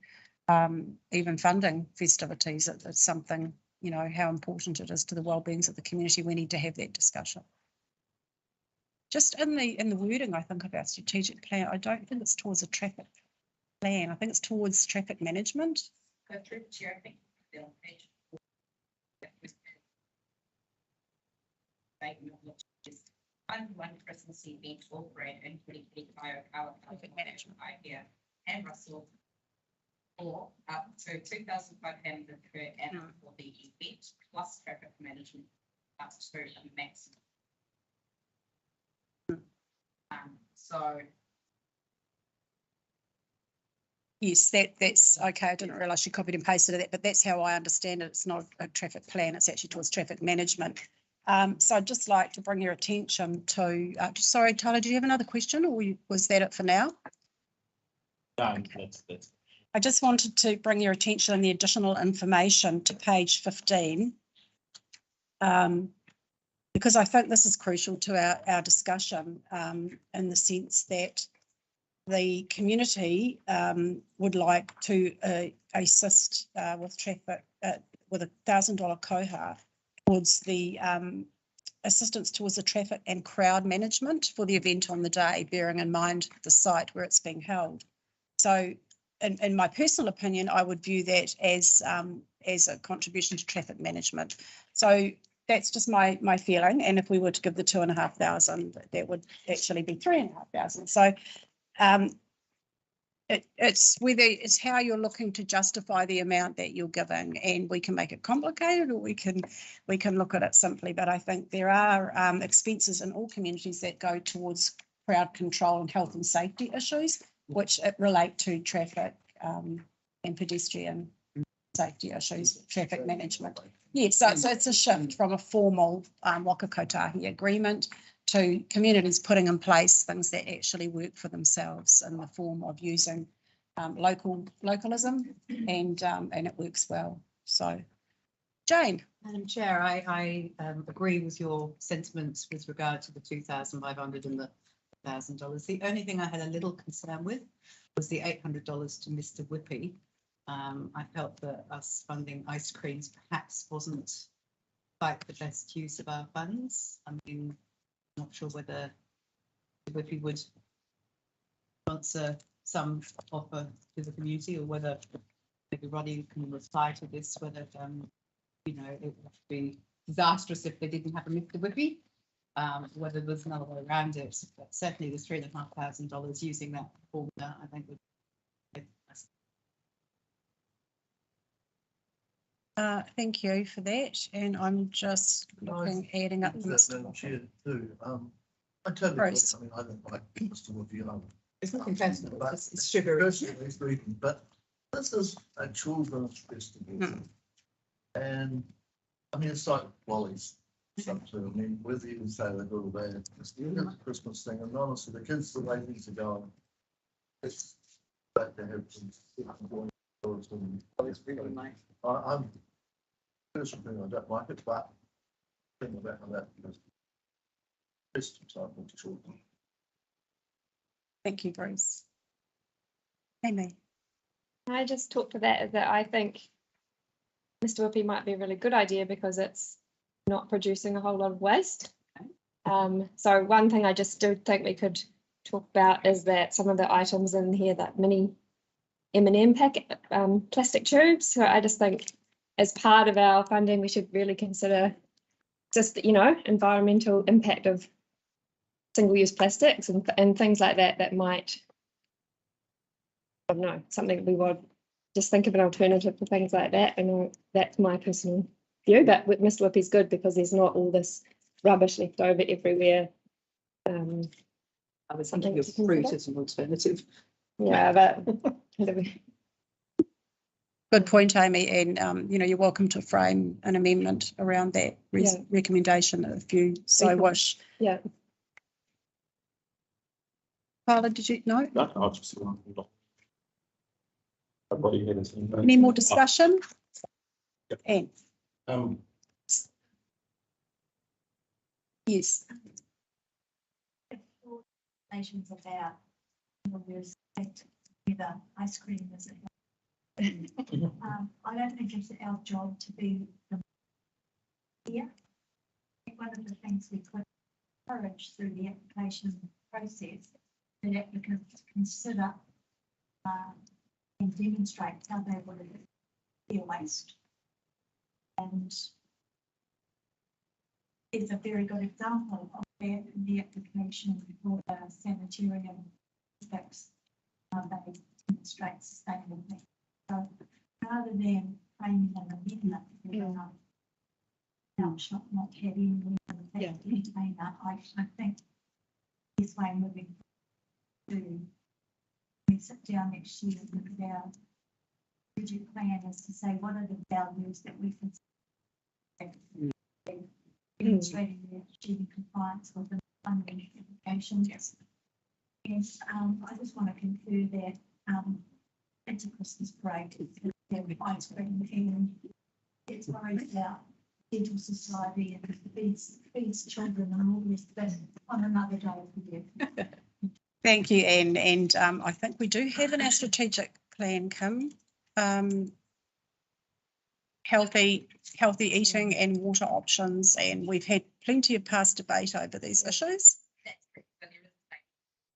even funding festivities. It's something, you know, how important it is to the well-beings of the community. We need to have that discussion. Just in the wording, I think, of our strategic plan, I don't think it's towards a traffic plan. I think it's towards traffic management. Go through the chair, I think. One Christmas event or brand and traffic management idea and Russell or up to 2,500 per annum for the event plus traffic management up to a maximum. So yes, that's okay. I didn't realise you copied and pasted that, but that's how I understand it. It's not a traffic plan. It's actually towards traffic management. So I'd just like to bring your attention to, sorry, Tyler, do you have another question, or was that it for now? No, that's. I just wanted to bring your attention and the additional information to page 15, because I think this is crucial to our discussion, in the sense that the community would like to assist with traffic with $1,000 koha towards the assistance towards the traffic and crowd management for the event on the day, bearing in mind the site where it's being held. So in my personal opinion, I would view that as a contribution to traffic management. So that's just my feeling. And if we were to give the 2,500, that would actually be 3,500. So it's how you're looking to justify the amount that you're giving, and we can make it complicated, or we can look at it simply. But I think there are expenses in all communities that go towards crowd control and health and safety issues, which relate to traffic and pedestrian safety issues, traffic management. Yes, so it's a shift from a formal waka kotahi agreement to communities putting in place things that actually work for themselves in the form of using localism, and it works well. So, Jane. Madam Chair, I agree with your sentiments with regard to the 2,500 and the $1,000. The only thing I had a little concern with was the $800 to Mr. Whippy. I felt that us funding ice creams perhaps wasn't quite the best use of our funds. I mean, I'm not sure whether Whippy would sponsor some offer to the community, or whether maybe Roddy can reply to this, whether you know, it would be disastrous if they didn't have a Mr. Whippy. Whether there's another way around it, but certainly the $3,500 using that formula, I think would be Thank you for that. And I'm just looking, adding up the list. Madam Chair, too. I totally agree. Bruce. I mean, I don't like Mr. Woodview. It's nothing personal, But it's sugary. personally speaking, but this is a children's festival. And I mean, it's like Wally's stuff too. I mean, whether you can say they're good or bad, it's a Christmas thing. And honestly, the kids, the way things are going, it's great to have some. I'm personally, I don't like it, but think about that because it's time for children. Thank you, Bruce. Amy. I just talked to that is that I think Mr. Whippy might be a really good idea because it's not producing a whole lot of waste. So one thing I just do think we could talk about is that some of the items in here, that mini M&M packet, plastic tubes. So I just think as part of our funding, we should really consider just, you know, environmental impact of single-use plastics and things like that, that might, I don't know, something we would just think of an alternative for things like that. I know that's my personal view, but with Mr. Whippy's good because there's not all this rubbish left over everywhere. I was thinking of fruit as an alternative. Yeah, but Good point, Amy. And, you know, you're welcome to frame an amendment around that recommendation if you so wish. Yeah. Carla, did you know? No, I'll just. Any more discussion? Anne? Yes. Nations about whether ice cream is I don't think it's our job to be here. I think one of the things we could encourage through the application process that applicants consider and demonstrate how they want to their waste. And it's a very good example of that in the application for the sanitarium fix. They demonstrate sustainability. So rather than framing an amendment, shop not having container, I think this way moving to we sit down next year and look at our strategic plan is to say what are the values that we can demonstrating the achieving compliance with the funding application. Yes. And I just want to conclude that it's a Christmas parade. It's ice cream and it's worried about dental society and feeds children and all this, but on another day for you. Thank you, Anne. And I think we do have in our strategic plan, Kim, healthy eating and water options, and we've had plenty of past debate over these issues.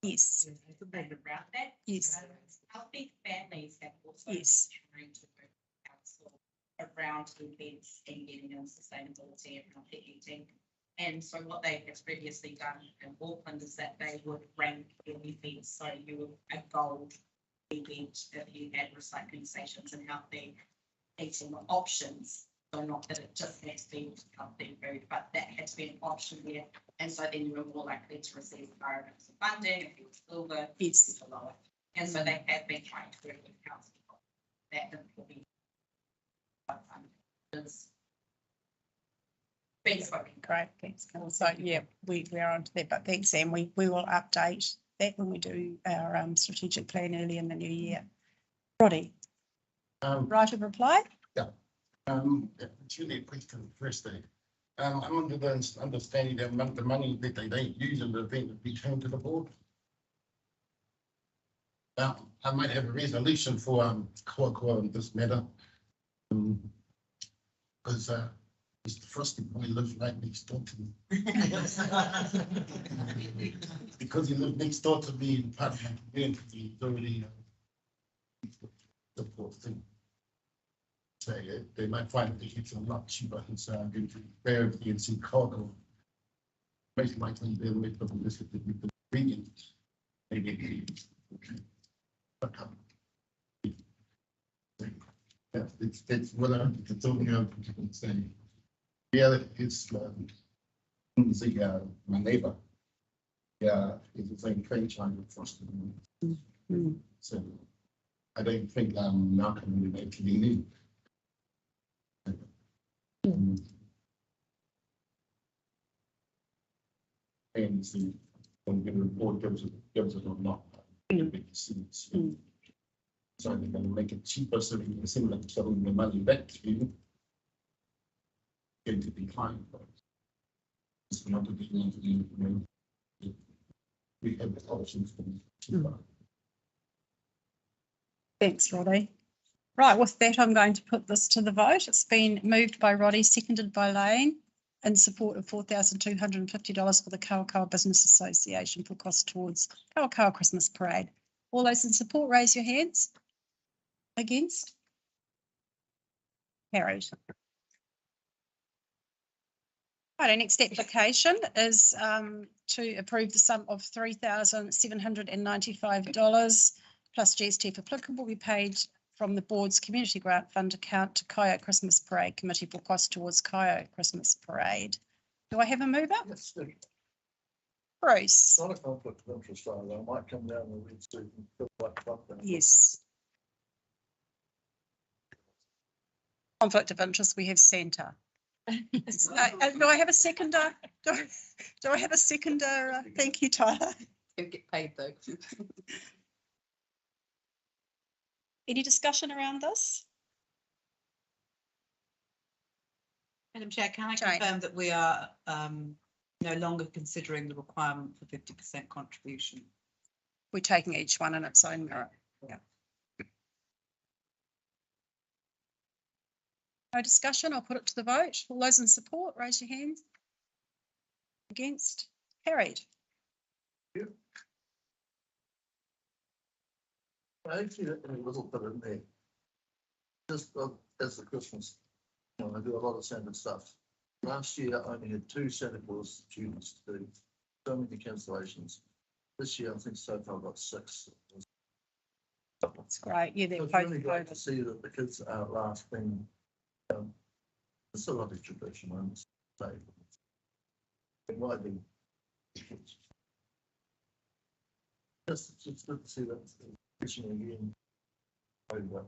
Yes. Around that. Yes. Healthy families have also yes. been trying to work with council around events and getting on sustainability and healthy eating. And so what they have previously done in Auckland is that they would rank their events. So you would a gold event if you had recycling stations and healthy eating options. So not that it just has to be healthy food, but that had to be an option there. And so then you were more likely to receive environmental funding if you were silver, yes, or lower. And so they have been trying to work with council that will be been spoken. Great, thanks. So yeah, we are onto that, but thanks, Sam. We will update that when we do our strategic plan early in the new year. Roddy, right of reply? Yeah. It's really a question first thing. I'm under the understanding that the money that they don't use in the event would be shown to the board. I might have a resolution for Koa on this matter. Because Mr. Frosty Boy lives right next door to me. Because he lives next door to me, part of my community, he's already support thing. So they might find that it's a lot cheaper, and so I'm going to bear the NC cargo. Most likely they'll make the list with the ingredients. Maybe okay. Yeah, it's what I'm talking about, saying. Yeah, it's, my neighbor. Yeah, it's the same franchise across the board. So I don't think Malcolm will actually need. And see, when the report gives it or not. Make sense. So they're going to make it cheaper so they can send them selling the money back to you. Going to decline. It's not a big one. We have the options for cheaper. Thanks, Roddy. Right, with that, I'm going to put this to the vote. It's been moved by Roddy, seconded by Lane, in support of $4,250 for the Kawakawa Business Association for costs towards Kawakawa Christmas Parade. All those in support, raise your hands. Against? Carried. Right, our next application is to approve the sum of $3,795 plus GST if applicable be paid from the board's community grant fund account to Kaya Christmas Parade Committee for costs towards Kaya Christmas Parade. Do I have a mover? Yes, Bruce. not a conflict of interest, I might come down and read through and feel like something. Yes. Conflict of interest, we have Santa. Do I have a seconder? Do I have a seconder? Thank you, Tyler. Don't get paid though. Any discussion around this? Madam Chair, can I Jane. confirm that we are no longer considering the requirement for 50% contribution? We're taking each one in its own merit. Yeah. No discussion, I'll put it to the vote. All those in support, raise your hands. Against? Carried. I actually have a little bit in there. Just as the Christmas, I do a lot of Santa stuff. Last year, I only had 2 Santa Claus students to do, so many cancellations. This year, I think so far I've got 6. That's great. Yeah, they're It's both really great to voted. see that the kids are laughing. It's a lovely tradition, I must say. It might be. Just, it's good to see that tradition again. Over.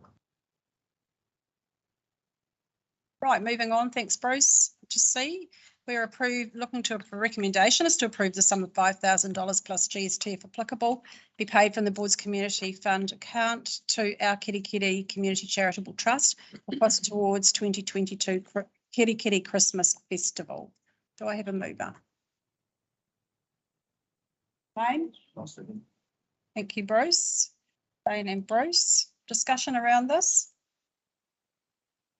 Right, moving on. Thanks, Bruce. To see, we're looking to a recommendation is to approve the sum of $5,000 plus GST if applicable, be paid from the board's community fund account to our Kitty Kitty Community Charitable Trust for costs towards 2022 Kitty Kitty Christmas Festival. Do I have a mover? Wayne? Thank you, Bruce. Wayne and Bruce. Discussion around this?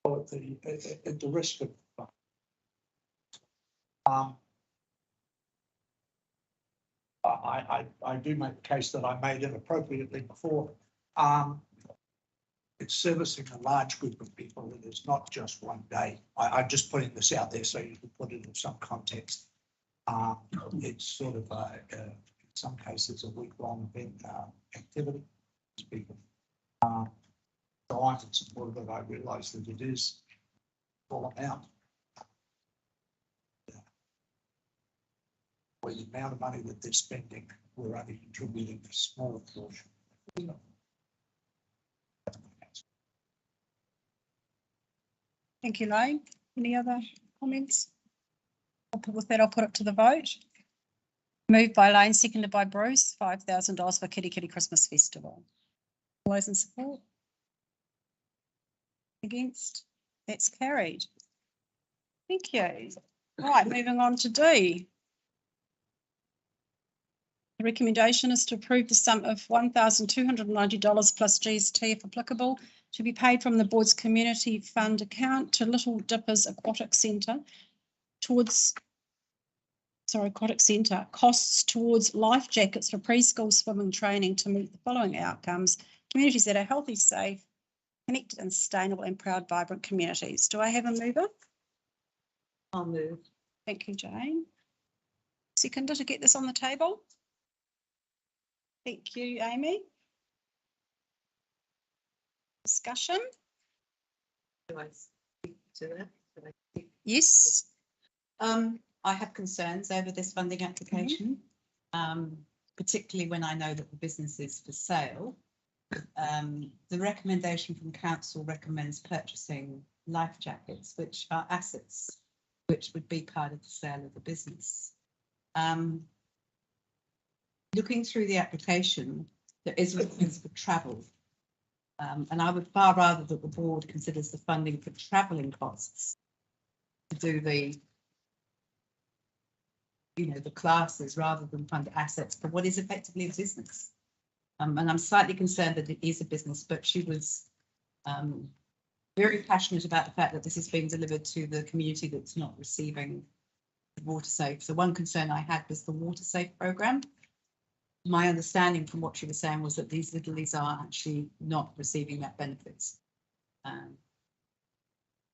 At the risk of I do make the case that I made inappropriately before. It's servicing a large group of people. It is not just one day. I'm just putting this out there so you can put it in some context. It's sort of in some cases a week-long event activity. People. So I'm in support of it. I realise that it is full amount. For the amount of money that they're spending, we're only contributing a small portion. Thank you, Lane. Any other comments? With that, I'll put it to the vote. Moved by Lane, seconded by Bruce, $5,000 for Kitty Kitty Christmas Festival. All those in support? Against? That's carried. Thank you. Right, moving on to D. The recommendation is to approve the sum of $1,290 plus GST if applicable to be paid from the board's community fund account to Little Dippers Aquatic Centre costs towards life jackets for preschool swimming training to meet the following outcomes: communities that are healthy, safe, connected and sustainable and proud, vibrant communities. Do I have a mover? I'll move. Thank you, Jane. Seconder to get this on the table. Thank you, Amy. Discussion? Do I speak to that? Do I speak? Yes. I have concerns over this funding application, particularly when I know that the business is for sale. The recommendation from council recommends purchasing life jackets, which are assets, which would be part of the sale of the business. Looking through the application, there is reference for travel. And I would far rather that the board considers the funding for travelling costs to do the, the classes rather than fund assets for what is effectively a business. And I'm slightly concerned that it is a business, but she was very passionate about the fact that this is being delivered to the community that's not receiving water safe. So one concern I had was the water safe program. My understanding from what she was saying was that these littlies are actually not receiving that benefits.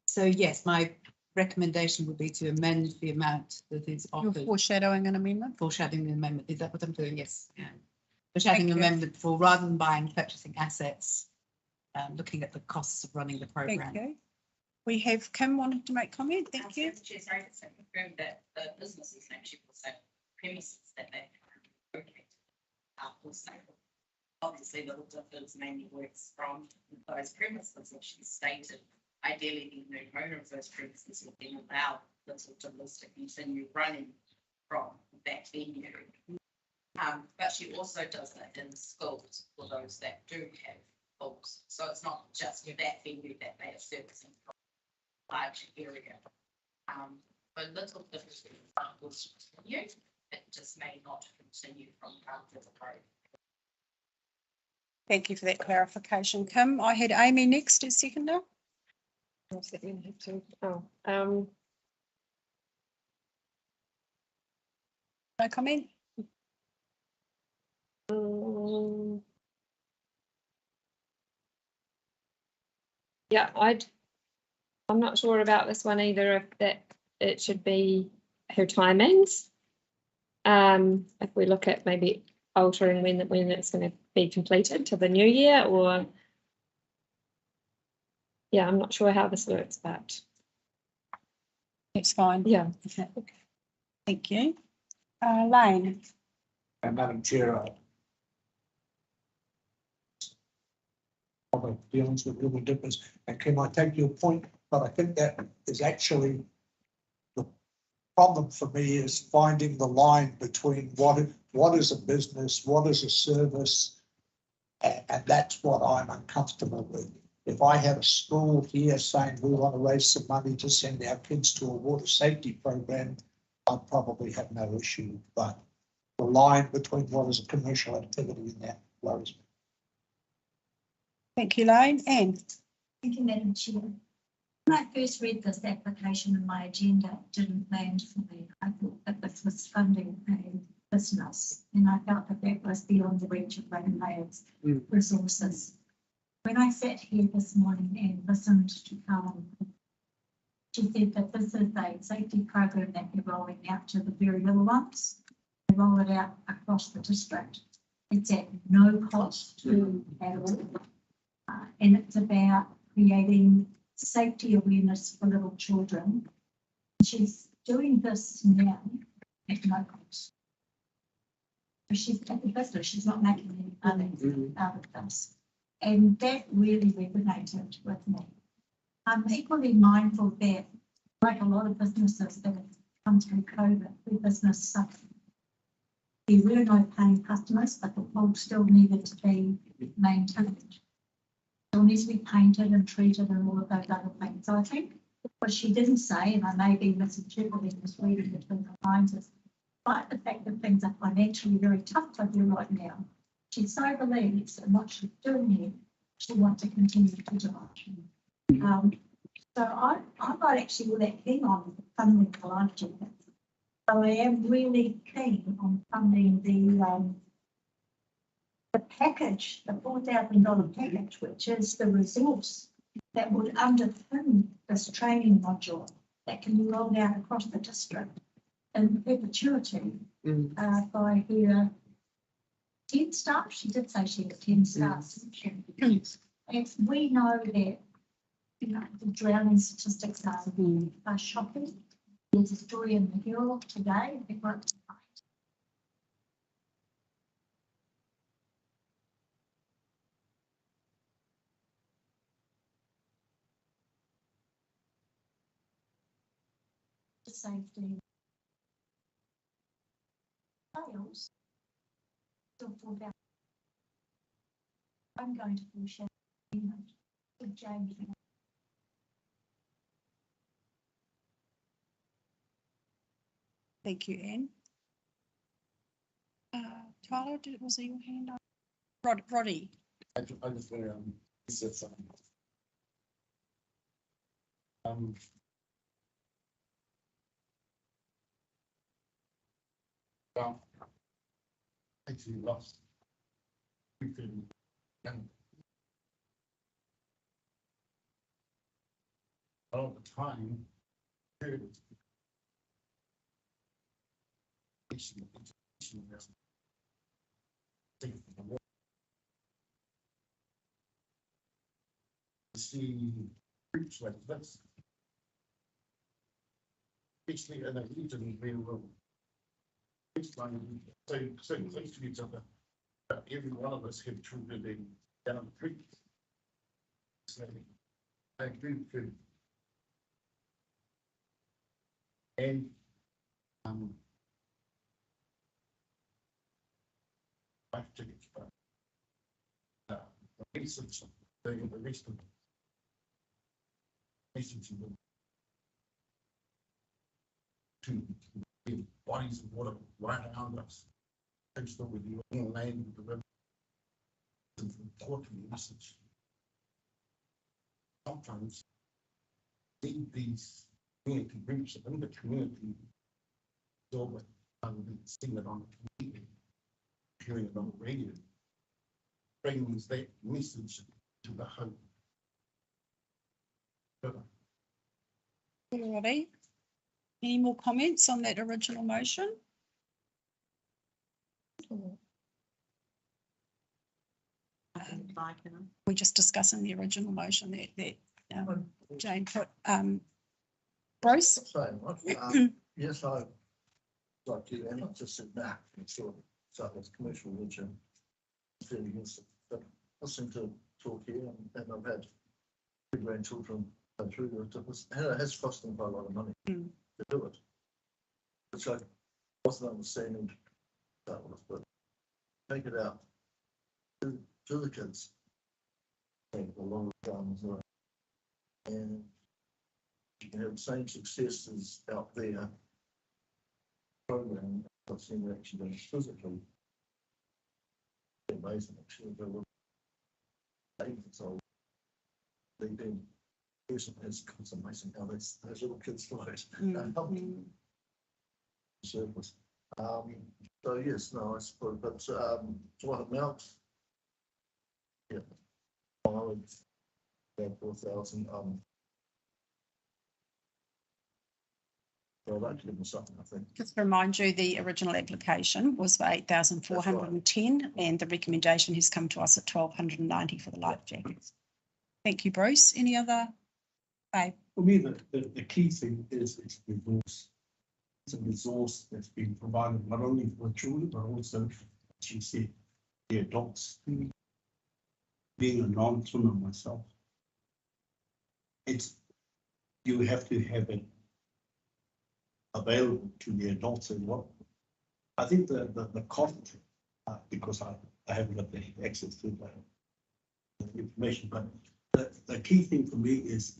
So yes, my recommendation would be to amend the amount that is offered. You're foreshadowing an amendment? Foreshadowing the amendment. Is that what I'm doing? Yes. Yeah. Foreshadowing an amendment for rather than purchasing assets, looking at the costs of running the program. Thank you. We have Kim wanted to make comment. Thank you. Chair, sorry to confirm that the businesses actually also premises that they located also. Obviously, the difference mainly works from those premises, which is stated. Ideally, the new owner of those premises would then allow Little Dimples to continue running from that venue. But she also does that in schools for those that do have schools. So it's not just that venue that they are servicing from a large area. But Little Dimples will continue. It just may not continue from after the road. Thank you for that clarification, Kim. I had Amy next as seconder. Oh, no comment. Yeah, I'm not sure about this one either, if that it should be her timings. If we look at maybe altering when it's going to be completed to the new year, or yeah, I'm not sure how this works, but it's fine. Yeah. Okay. Thank you. Lane. Madam Chair, my dealings with Little Dippers, and can I take your point? But I think that is actually the problem for me, is finding the line between what is a business, what is a service, and that's what I'm uncomfortable with. If I had a school here saying we want to raise some money to send our kids to a water safety program, I'd probably have no issue. But the line between what is a commercial activity and that worries me. Thank you, Lane. Anne. Thank you, Madam Chair. When I first read this application in my agenda, it didn't land for me. I thought that this was funding a business, and I felt that that was beyond the reach of Ravenhale's resources. When I sat here this morning and listened to Carmen, she said that this is a safety program that they're rolling out to the very little ones. They roll it out across the district. It's at no cost to at all. And it's about creating safety awareness for little children. She's doing this now at no cost. So she's at the business, she's not making any money out of this. And that really resonated with me. I'm equally mindful that, like a lot of businesses that have come through COVID, their business suffered. There were no paying customers, but the pole still needed to be maintained. Still needs to be painted and treated and all of those other things. So I think what she didn't say, and I may be misinterpreting this reading between the lines, is despite the fact that things are financially very tough for her right now, she so believes in what she's doing here, she wants to continue to do it. So I'm not actually all that keen on funding the life jackets. So I am really keen on funding the package, the $4,000 package, which is the resource that would underpin this training module that can be rolled out across the district in perpetuity by her 10 staff. She did say she had 10 staff. And we know that the drowning statistics are shocking. There's a story in the Herald today. I think we're up to 5. Safety fails. Still fall down. I'm going to foreshadow with James. Thank you, Anne. Tyler, was it your hand up? Roddy. I just want to say something. Well, actually lost. We couldn't. All the time. See groups like this. Especially in a region where we're saying things to each other, but every one of us have children down the creek. So I agree with you. And life tickets, but the research, the rest of to the bodies of water right around us. Things that with the land with the river. It's important message. Sometimes these community groups in the community absorb it and seeing it on the TV, hearing it on the radio, brings that message to the home. Roddy, any more comments on that original motion? We're just discussing the original motion that Jane put. Bruce? Yes, I like you, and I just said that, sure, so it's commercial religion. Fairly against it, but listening to talk here, and I've had 2 grandchildren go through it has cost them quite a lot of money to do it. Which I wasn't understanding that was, but take it out to the kids. Take a lot of farms away. And you can have the same success as out there program. I've seen it actually done physically. Amazing, actually. So they've been it's amazing how those little kids float. Surface. So yes, no, I suppose, but to what amount? Yeah, 4,000. Well, that give them something, I think. Just to remind you, the original application was for 8,410 and the recommendation has come to us at 1,290 for the life jackets. Thank you, Bruce. Any other? For me, the key thing is it's resource. It's a resource that's been provided not only for children, but also, as you said, the adults. Being a non-swimmer myself, you have to have it available to the adults as well. I think the cost, because I haven't got the access to the information, but the key thing for me is,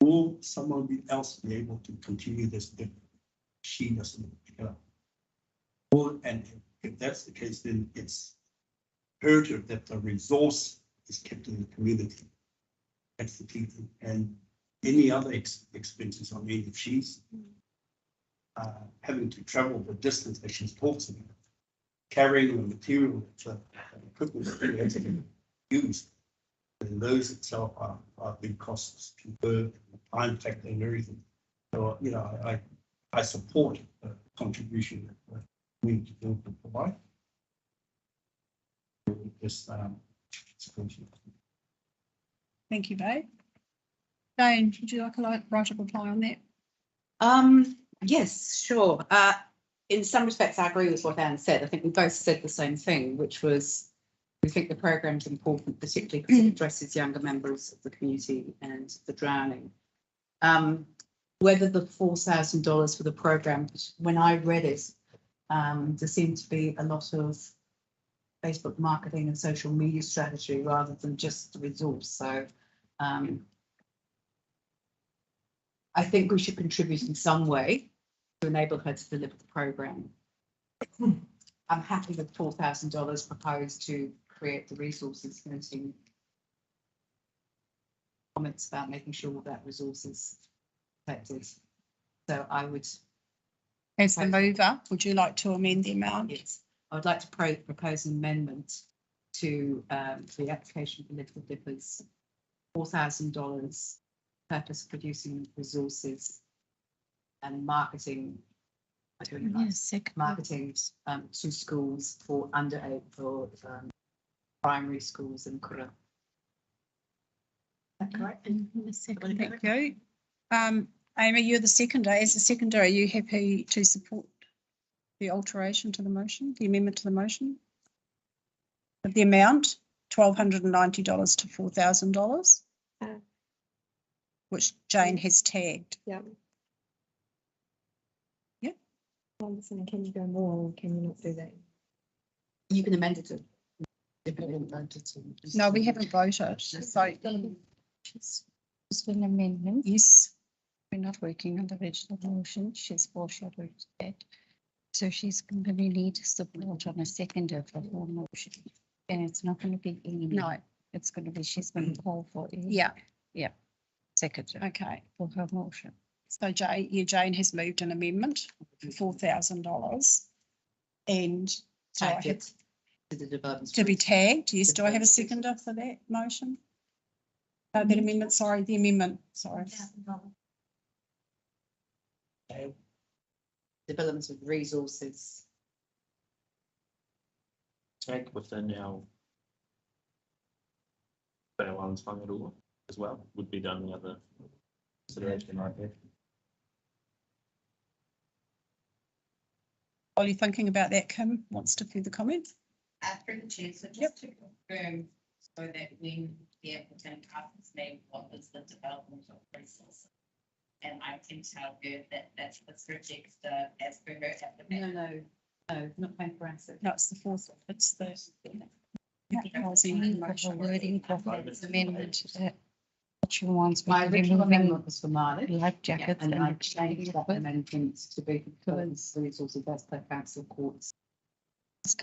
will someone else be able to continue this if she doesn't pick it up? Well, and if that's the case, then it's imperative that the resource is kept in the community. That's the key thing. And any other expenses, I mean, if she's having to travel the distance that she's talking about, carrying the material, the equipment that she has to use, and those itself are big costs to her, time factor and everything. So, you know, I support the contribution that we need to provide. This Thank you, Babe. Jane, would you like a right of reply on that? Yes, sure. In some respects, I agree with what Anne said. I think we both said the same thing, which was we think the program's important, particularly because it addresses younger members of the community and the drowning. Whether the $4,000 for the program, when I read it, there seemed to be a lot of Facebook marketing and social media strategy rather than just the resource. So I think we should contribute in some way to enable her to deliver the program. I'm happy with $4,000 proposed to create the resources, noting comments about making sure that resource is protected. So I would. As the mover, would you like to amend the amount? Yes, I would like to propose an amendment to the application for Little Dippers, $4,000, purpose producing resources and marketing. Marketing to schools for under 8 for primary schools in Kura. Is that correct? Thank you. Amy, you're the seconder. As the seconder, are you happy to support the alteration to the motion, the amendment to the motion? Of the amount, $1,290 to $4,000, which Jane has tagged. Yeah. Yeah. Can you go more or can you not do that? You can amend it to. No, we haven't voted. So Just an amendment. yes, We're not working on the original motion. She's foreshadowed that. So she's going to need support on a seconder for her motion. And it's not going to be Amy. no, It's going to be, she's going to call for Amy. yeah, Seconder okay. for her motion. So Jane has moved an amendment for $4,000. And so I Tagged have it to the development. to be tagged. Yes, do I have a seconder for that motion? That amendment, sorry, the amendment, sorry. Development of resources. Tag within our Islands-Whangaroa as well, would be the only other consideration right there. While you're thinking about that, Kim wants to further comment. Through the chair, so just to confirm, so that when the applicant asks me what is the development of resources, and I can tell her that that's the register as per her application. No, not paying for asset. No, it's the fourth, it's the. Wording for this amendment that she wants. My original amendment was for mileage. Life jackets And and I changed that amendment to be because the resources as per council courts.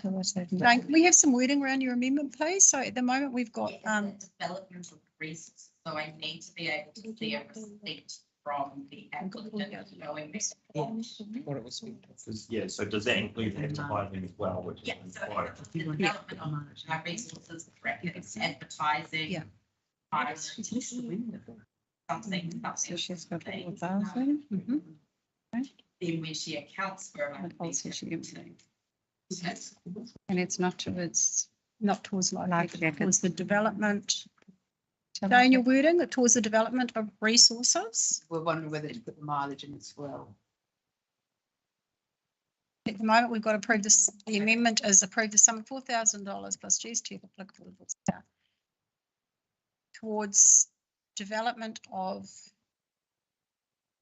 Jane, can we have some wording around your amendment, please? So at the moment, we've got, Development of resources, so I need to be able to see a receipt from the applicant showing this. What it was. Yeah, so does that include advertising as well, which is Yeah, so required? the development of our resources, brackets, advertising. Yeah. Something. So she's got 4,000. Then when she accounts for it. And also she and it's not towards not towards life jackets. towards the development. Jane, your wording, towards the development of resources. We're wondering whether to put the mileage in as well. At the moment, we've got to approve this, the amendment is approve the sum of $4,000 plus GST if applicable. Towards development of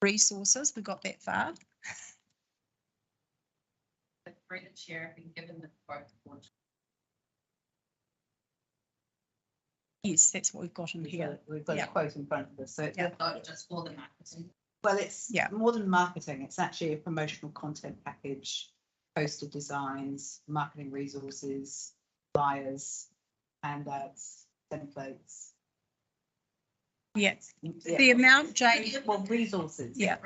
resources, we got that far. The credit share being given the quote. Yes, that's what we've got in here. We've got a quote in front of us, so it's Not just for the marketing. well, it's more than marketing. It's actually a promotional content package, poster designs, marketing resources, flyers, handouts, templates. Yes, the amount, Jane. Well, resources. Yeah.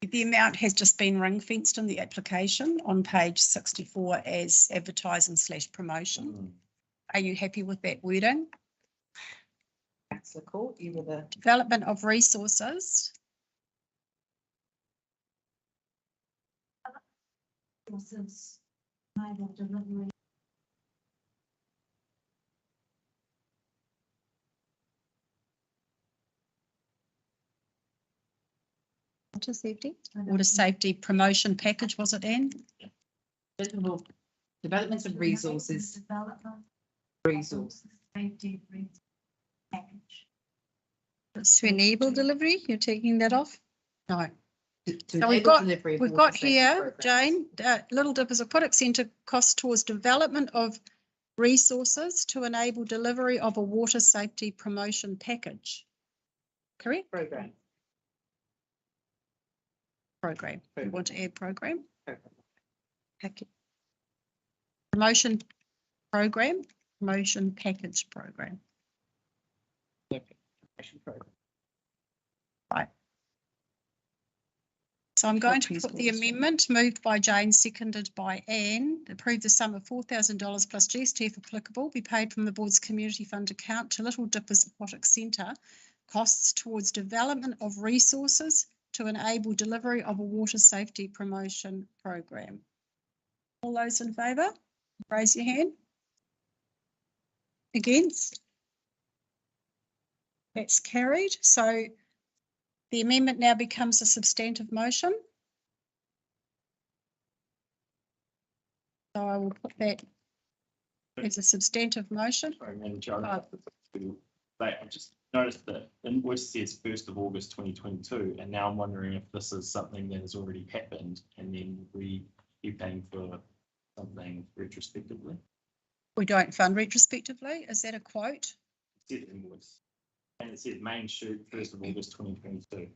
The amount has just been ring fenced in the application on page 64 as advertising / promotion. Are you happy with that wording? Councillor Court, you were the development of resources. Delivery. water safety. Water safety promotion package, was it, Anne? Development of resources. Resources. To enable delivery, you're taking that off? No. To So we've enable got, delivery of we've water got safety here, programs. Jane, Little Dip is aquatic centre costs towards development of resources to enable delivery of a water safety promotion package. Correct? Program. Program. You want to add program? Program. Package. Promotion program, promotion package program. Right. So I'm going to put the amendment moved by Jane, seconded by Anne, approve the sum of $4,000 plus GST if applicable be paid from the board's community fund account to Little Dippers Aquatic Centre, costs towards development of resources to enable delivery of a water safety promotion program. All those in favour, raise your hand. Against? That's carried. So the amendment now becomes a substantive motion. So I will put that as a substantive motion. Sorry, Madam Chair, I just noticed that invoice says 1st of August 2022, and now I'm wondering if this is something that has already happened and then we be paying for something retrospectively. We don't fund retrospectively. Is that a quote? It says invoice. And it says main shoot 1st of August 2022.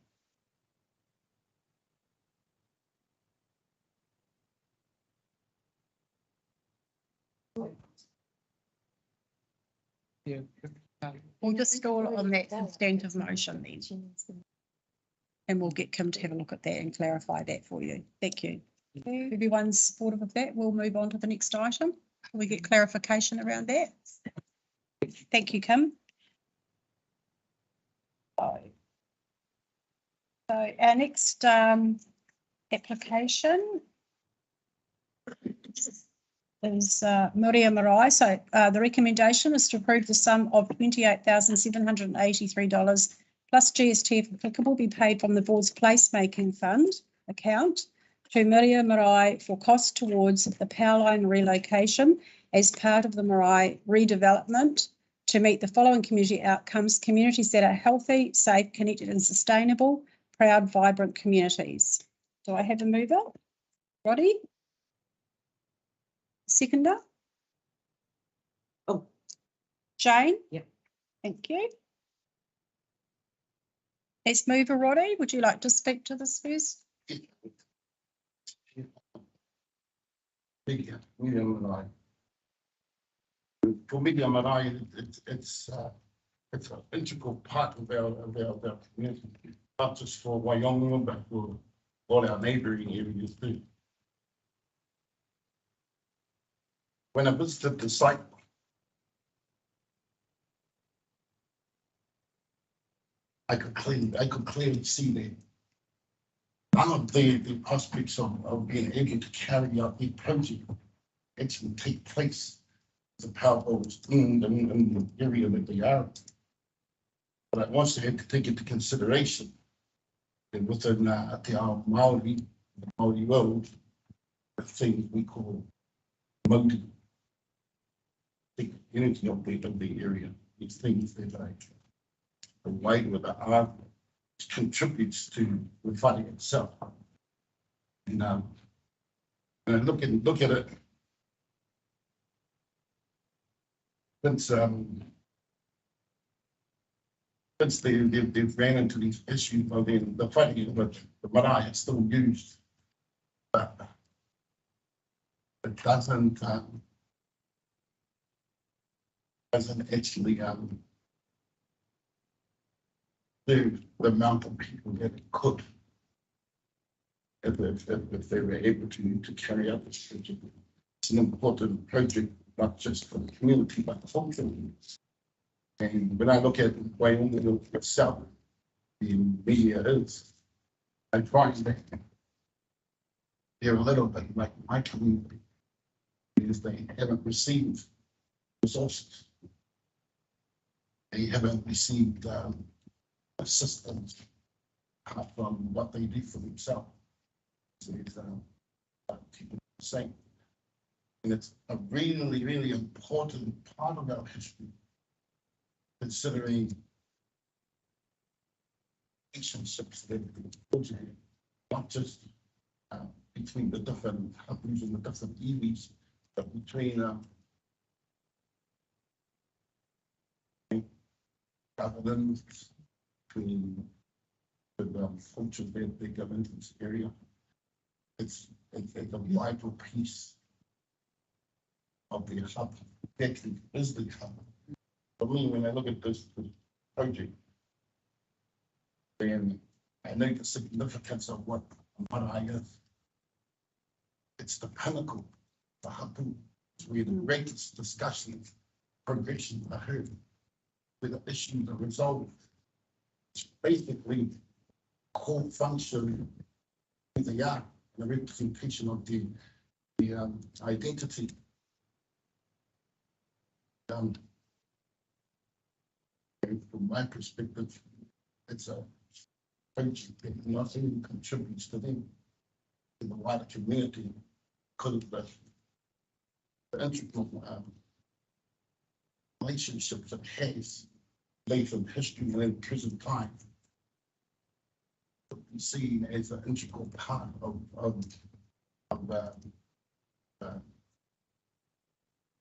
We'll just stall on that substantive motion then. And we'll get Kim to have a look at that and clarify that for you. Thank you. Everyone's supportive of that. We'll move on to the next item. We get clarification around that. Thank you, Kim. So our next application is Muria Marae. So the recommendation is to approve the sum of $28,783 plus GST if applicable be paid from the board's placemaking fund account to Muria Marae for costs towards the power line relocation as part of the Marae redevelopment to meet the following community outcomes: communities that are healthy, safe, connected and sustainable, proud, vibrant communities. Do I have a mover? Roddy? Seconder? Oh. Jane? Yep. Thank you. As mover, Roddy, would you like to speak to this first? Medium Marae. For Medium Marae, it's an integral part of our community, not just for Wyoming, but for all our neighbouring areas too. When I visited the site, I could clearly see that none of the prospects of being able to carry out the project actually take place. The power poles in the area that they are. But I also had to take into consideration that within Te Ao Māori, the Māori world, the things we call Māori, the unity of the area, these things that the way with the art contributes to the fighting itself. And I look at it. Since they've ran into these issues of the fighting, but the marae is still used, but it doesn't actually do the amount of people that it could if they were able to carry out this project. It's an important project, not just for the community, but the whole community. And when I look at Wyoming itself, the media is, I find that they're a little bit like my community, because they haven't received resources. They haven't received assistance apart from what they do for themselves. So it's, people say, and it's a really, really important part of our history, considering relationships that not just between the different companies and the different iwis, but between governments, between the functions that they govern in this area. It's a vital piece of the hub, actually is the hub. For me, when I look at this project, then I know the significance of what Marae is. It's the pinnacle, the hub, where the greatest discussions, progressions are heard, where the issues are resolved. It's basically core function who they are, the representation of the identity. And from my perspective, it's a project that not only contributes to them, to the wider community, because of the integral relationships it has later in history and in present time. Be seen as an integral part of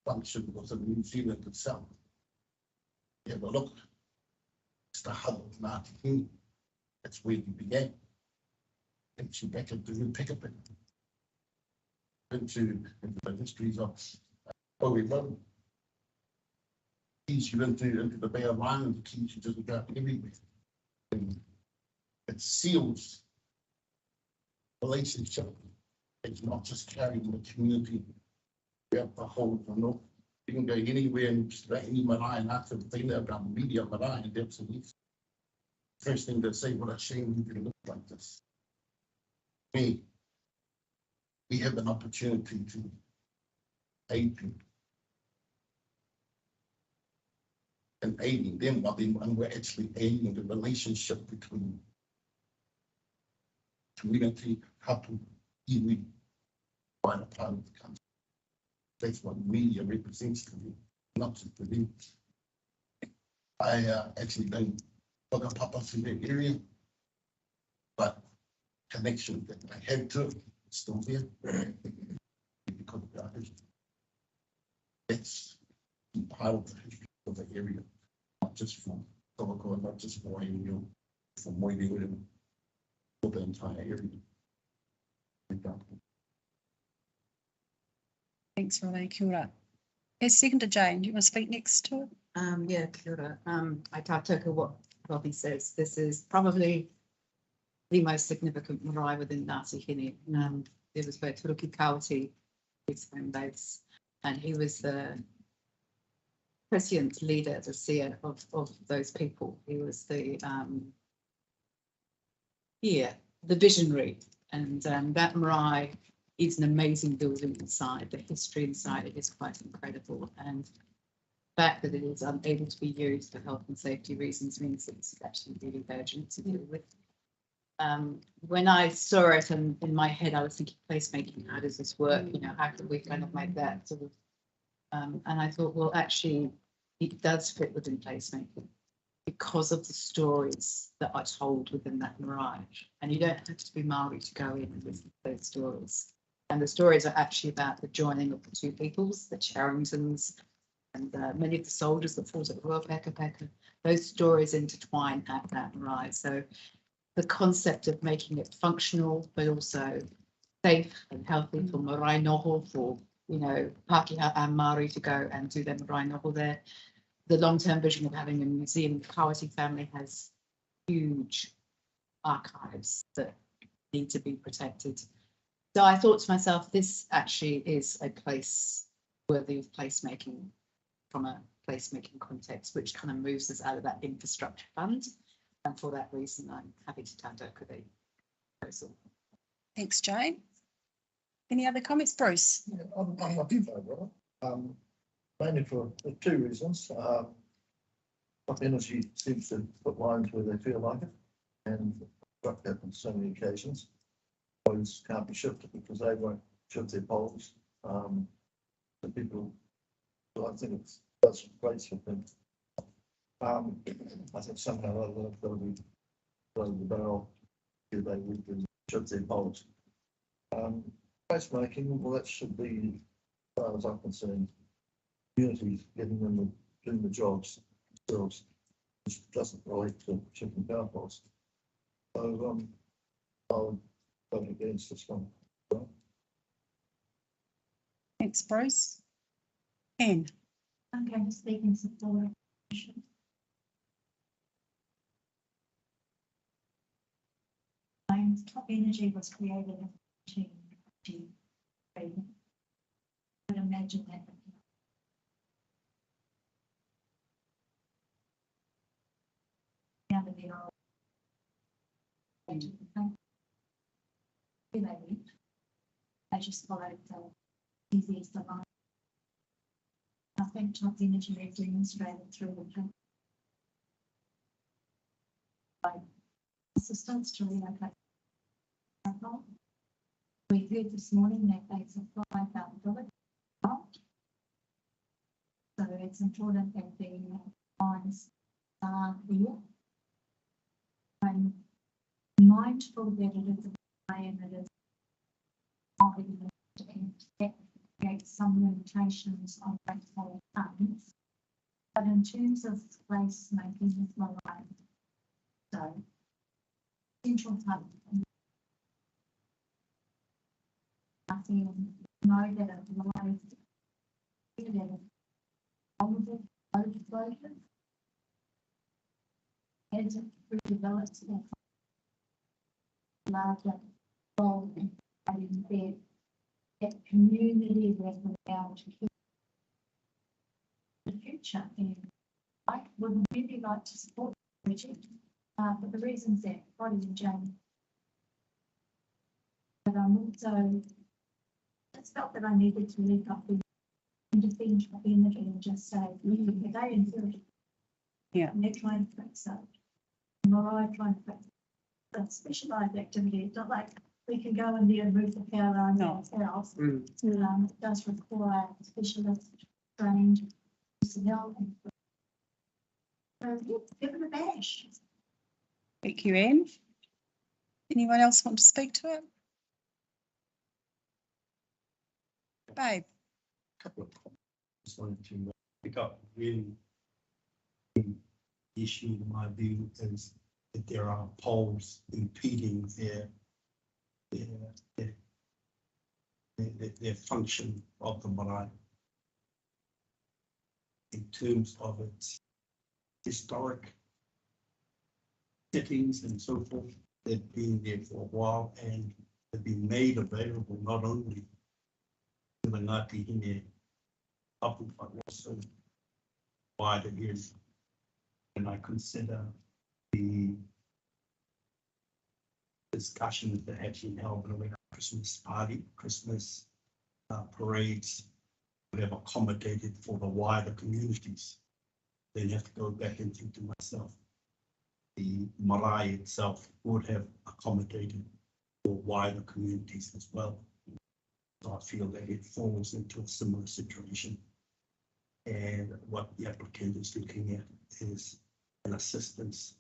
function within New Zealand itself. Yeah, but look, it's the hub of Ngāti. That's where you began. Takes you back into the Pekapeka, into the histories of Oregon. Keys you into the Bay of Islands, keys you just go everywhere. And it seals relationship. It's not just carrying the community throughout the whole, you know. You can go anywhere and just about any marae and after the thing about media marae and that's the first thing they say, what a shame you can look like this. We have an opportunity to aid people. And aiding them, but then when we're actually aiding the relationship between community, couple, iwi, wider part of the country. That's what media represents to me, not just to me. I actually don't look up pop-ups in that area, but connection that I have to it is still there because of our history. It's part of the history of the area, not just from Tokoko, not just from Waimea, from Waimea, for the entire area. Thanks, Robbie. Kia ora. Yes, second Jane, do you want to speak next to it? Yeah, kia ora. I tātoka what Robbie says. This is probably the most significant marae within Ngāti Hine. There was Turuki Kawati, his home base, and he was the prescient leader, the seer of those people. He was the the visionary, and that marae is an amazing building inside. The history inside it is quite incredible, and the fact that it is unable to be used for health and safety reasons means it's actually really urgent to deal with. When I saw it and in my head I was thinking placemaking, how does this work? You know, how can we kind of make that sort of and I thought, well, actually it does fit within placemaking because of the stories that are told within that marae. And you don't have to be Maori to go in and listen to those stories. And the stories are actually about the joining of the two peoples, the Charringtons, and many of the soldiers that fought at Royal Peka. Those stories intertwine at that marae. So the concept of making it functional, but also safe and healthy for marae noho, for, you know, Pākehā and Māori to go and do their marae noho there. The long-term vision of having a museum, the Kawati family has huge archives that need to be protected. So I thought to myself, this actually is a place worthy of placemaking from a placemaking context, which kind of moves us out of that infrastructure fund. And for that reason, I'm happy to tātoka the proposal. Thanks, Jane. Any other comments, Bruce? Yeah, I'm not in favour of it. Mainly for two reasons. Energy seems to put lines where they feel like it, and struck that on so many occasions. Poles can't be shifted because they won't shift their poles. The people, so I think that's a place for them. I think somehow or other they'll be blowing the barrel, if they would shift their poles. Placemaking, well, that should be, as far as I'm concerned, communities getting them doing the jobs themselves, which doesn't relate to shipping power poles. So, I'll vote against this one. Thanks, Bruce. Anne. I'm going to speak in support. Top Energy was created in 1923. I would imagine that. Down to the old. Where they went, I just followed the easiest line. I think Top Energy has demonstrated through the assistance to relocate. We heard this morning that they supplied our village. So it's important that the lines are here. I'm mindful that it is a way and it is and that creates some limitations on ratepayer funds. But in terms of place making as well, so central hub. I feel know that it lies overflows as it develops that larger role in creating that community that will be able to keep the future. And I would really like to support the project for the reasons that Roddy and Jane. But I'm also just felt that I needed to leave up the defend Top Energy and just say, okay, they inherit. Yeah. And they're trying to fix it. Mariah trying to fix it. But specialised activity, it's not like we can go in there and move the power line ourselves. It does require specialist trained personnel. So yeah, give it a bash. Thank you, Anne. Anyone else want to speak to it? Babe. Couple of comments. Just wanted to pick up really the issue in my view is that there are poles impeding their function of the marae in terms of its historic settings and so forth. They've been there for a while and have been made available not only to the Ngāti Hine Apu, but also wider areas. And I consider the discussions that have been held around Christmas party, Christmas parades, would have accommodated for the wider communities. Then you have to go back and think to myself, the marae itself would have accommodated for wider communities as well. So I feel that it falls into a similar situation. And what the applicant is looking at is an assistance,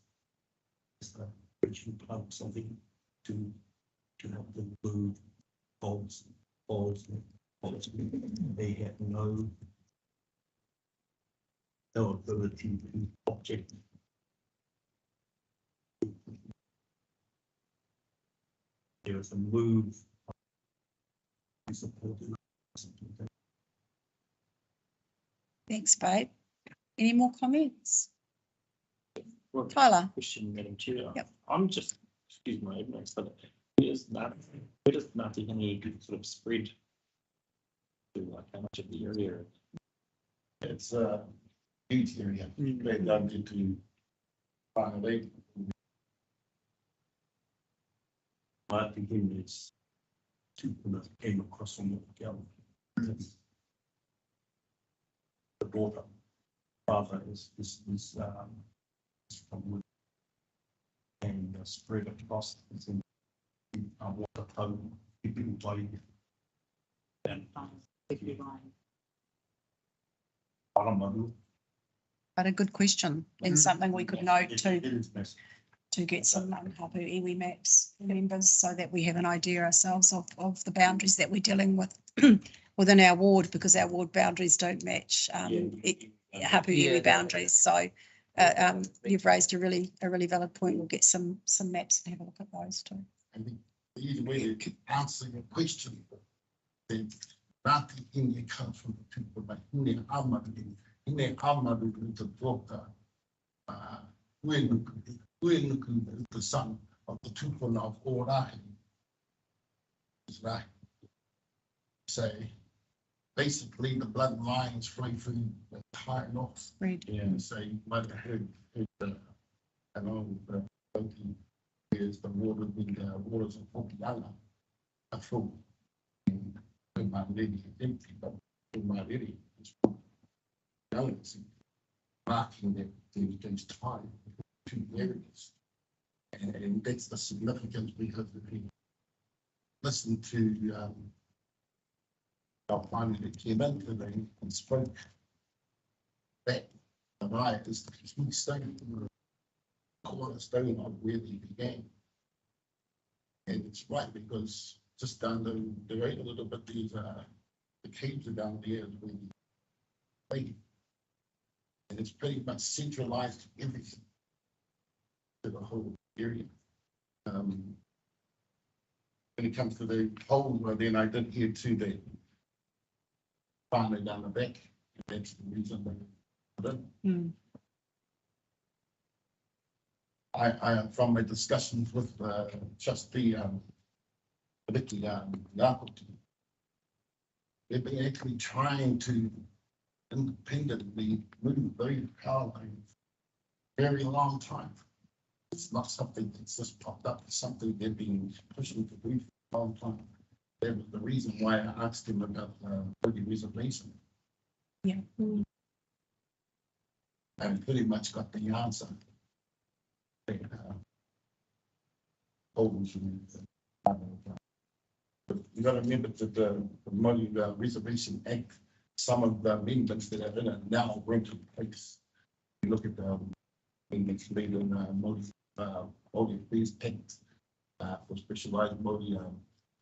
a bridging plug, something to help them move poles. They have no ability to object. There is a move to support it. Thanks, babe. Any more comments? Well, Tyler. Question, Madam Chair. Yep. I'm just, excuse my ignorance, but where does Ngāti Hine sort of spread to, like, how much of the area? It's a huge area. They're done into Whangaroa. Ngāti Hine is two that came across on the gallery. The daughter, father is from Wood. And spread across water tone, keeping play. And But a good question and something we could note to get some hapu iwi maps members so that we have an idea ourselves of the boundaries that we're dealing with within our ward, because our ward boundaries don't match hapu iwi boundaries. So you've raised a really valid point. We'll get some maps and have a look at those too. I think the easy way to answer your question, then Ngāti Inge comes from the people like Hine Amadu to Toka, Uenuku is the son of the tupuna of Ōrahi. Is right. Say, basically the bloodlines flow through the entire north. Right. And say, might have heard along the is the water with the waters of Hokianga are full. In my lady empty, but in my lady is full. Galaxy marking that there's time between two areas. And that's the significance, because if you listen to our primary that came in today and spoke, that the right is the key stone, the cornerstone of where they began. And it's right, because just down the road a little bit, these the caves are down there as where we played. And it's pretty much centralized everything to the whole area. When it comes to the whole, then I did hear too that finally down the back, and that's the reason they did. I from my discussions with trustee Vicky Yakuti, they've been actually trying to independently move those power lines very long time. It's not something that's just popped up. It's something they've been pushing to do for a long time. That was the reason why I asked him about the reservation. Yeah. And pretty much got the answer. But you got to remember that the Māori Reservation Act, some of the amendments that are in it now weren't in place. You look at the amendments made in Māori Affairs Act for specialised Māori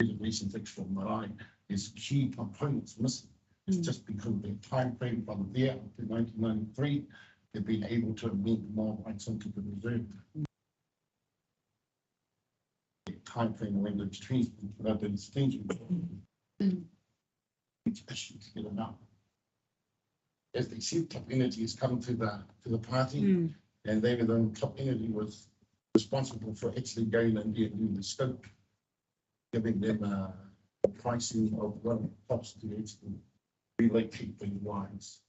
reservations Act for Marae, there's key components missing. It's just because the time frame from there to 1993, they've been able to amend more rights into the reserve. Time frame when the trees, issues get enough. As they see, Top Energy has come to the party, and they were the Top Energy was responsible for actually going in there and doing the scope, giving them a pricing of what it costs to actually relocate these lines.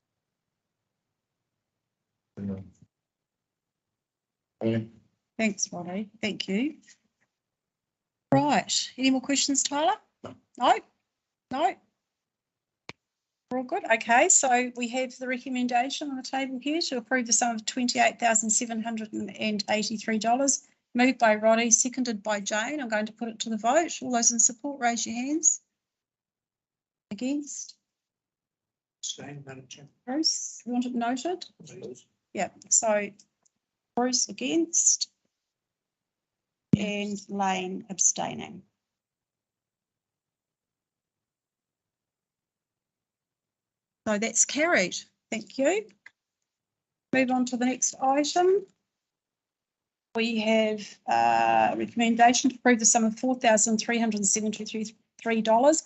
Thanks, Roddy. Thank you. Right. Any more questions, Tyler? No? No? We're all good. Okay, so we have the recommendation on the table here to approve the sum of $28,783. Moved by Roddy, seconded by Jane. I'm going to put it to the vote. All those in support, raise your hands. Against? Same, Madam Chair. Bruce, you want it noted? Yeah, so Bruce against and Lane abstaining. So that's carried. Thank you. Move on to the next item. We have a recommendation to approve the sum of $4,373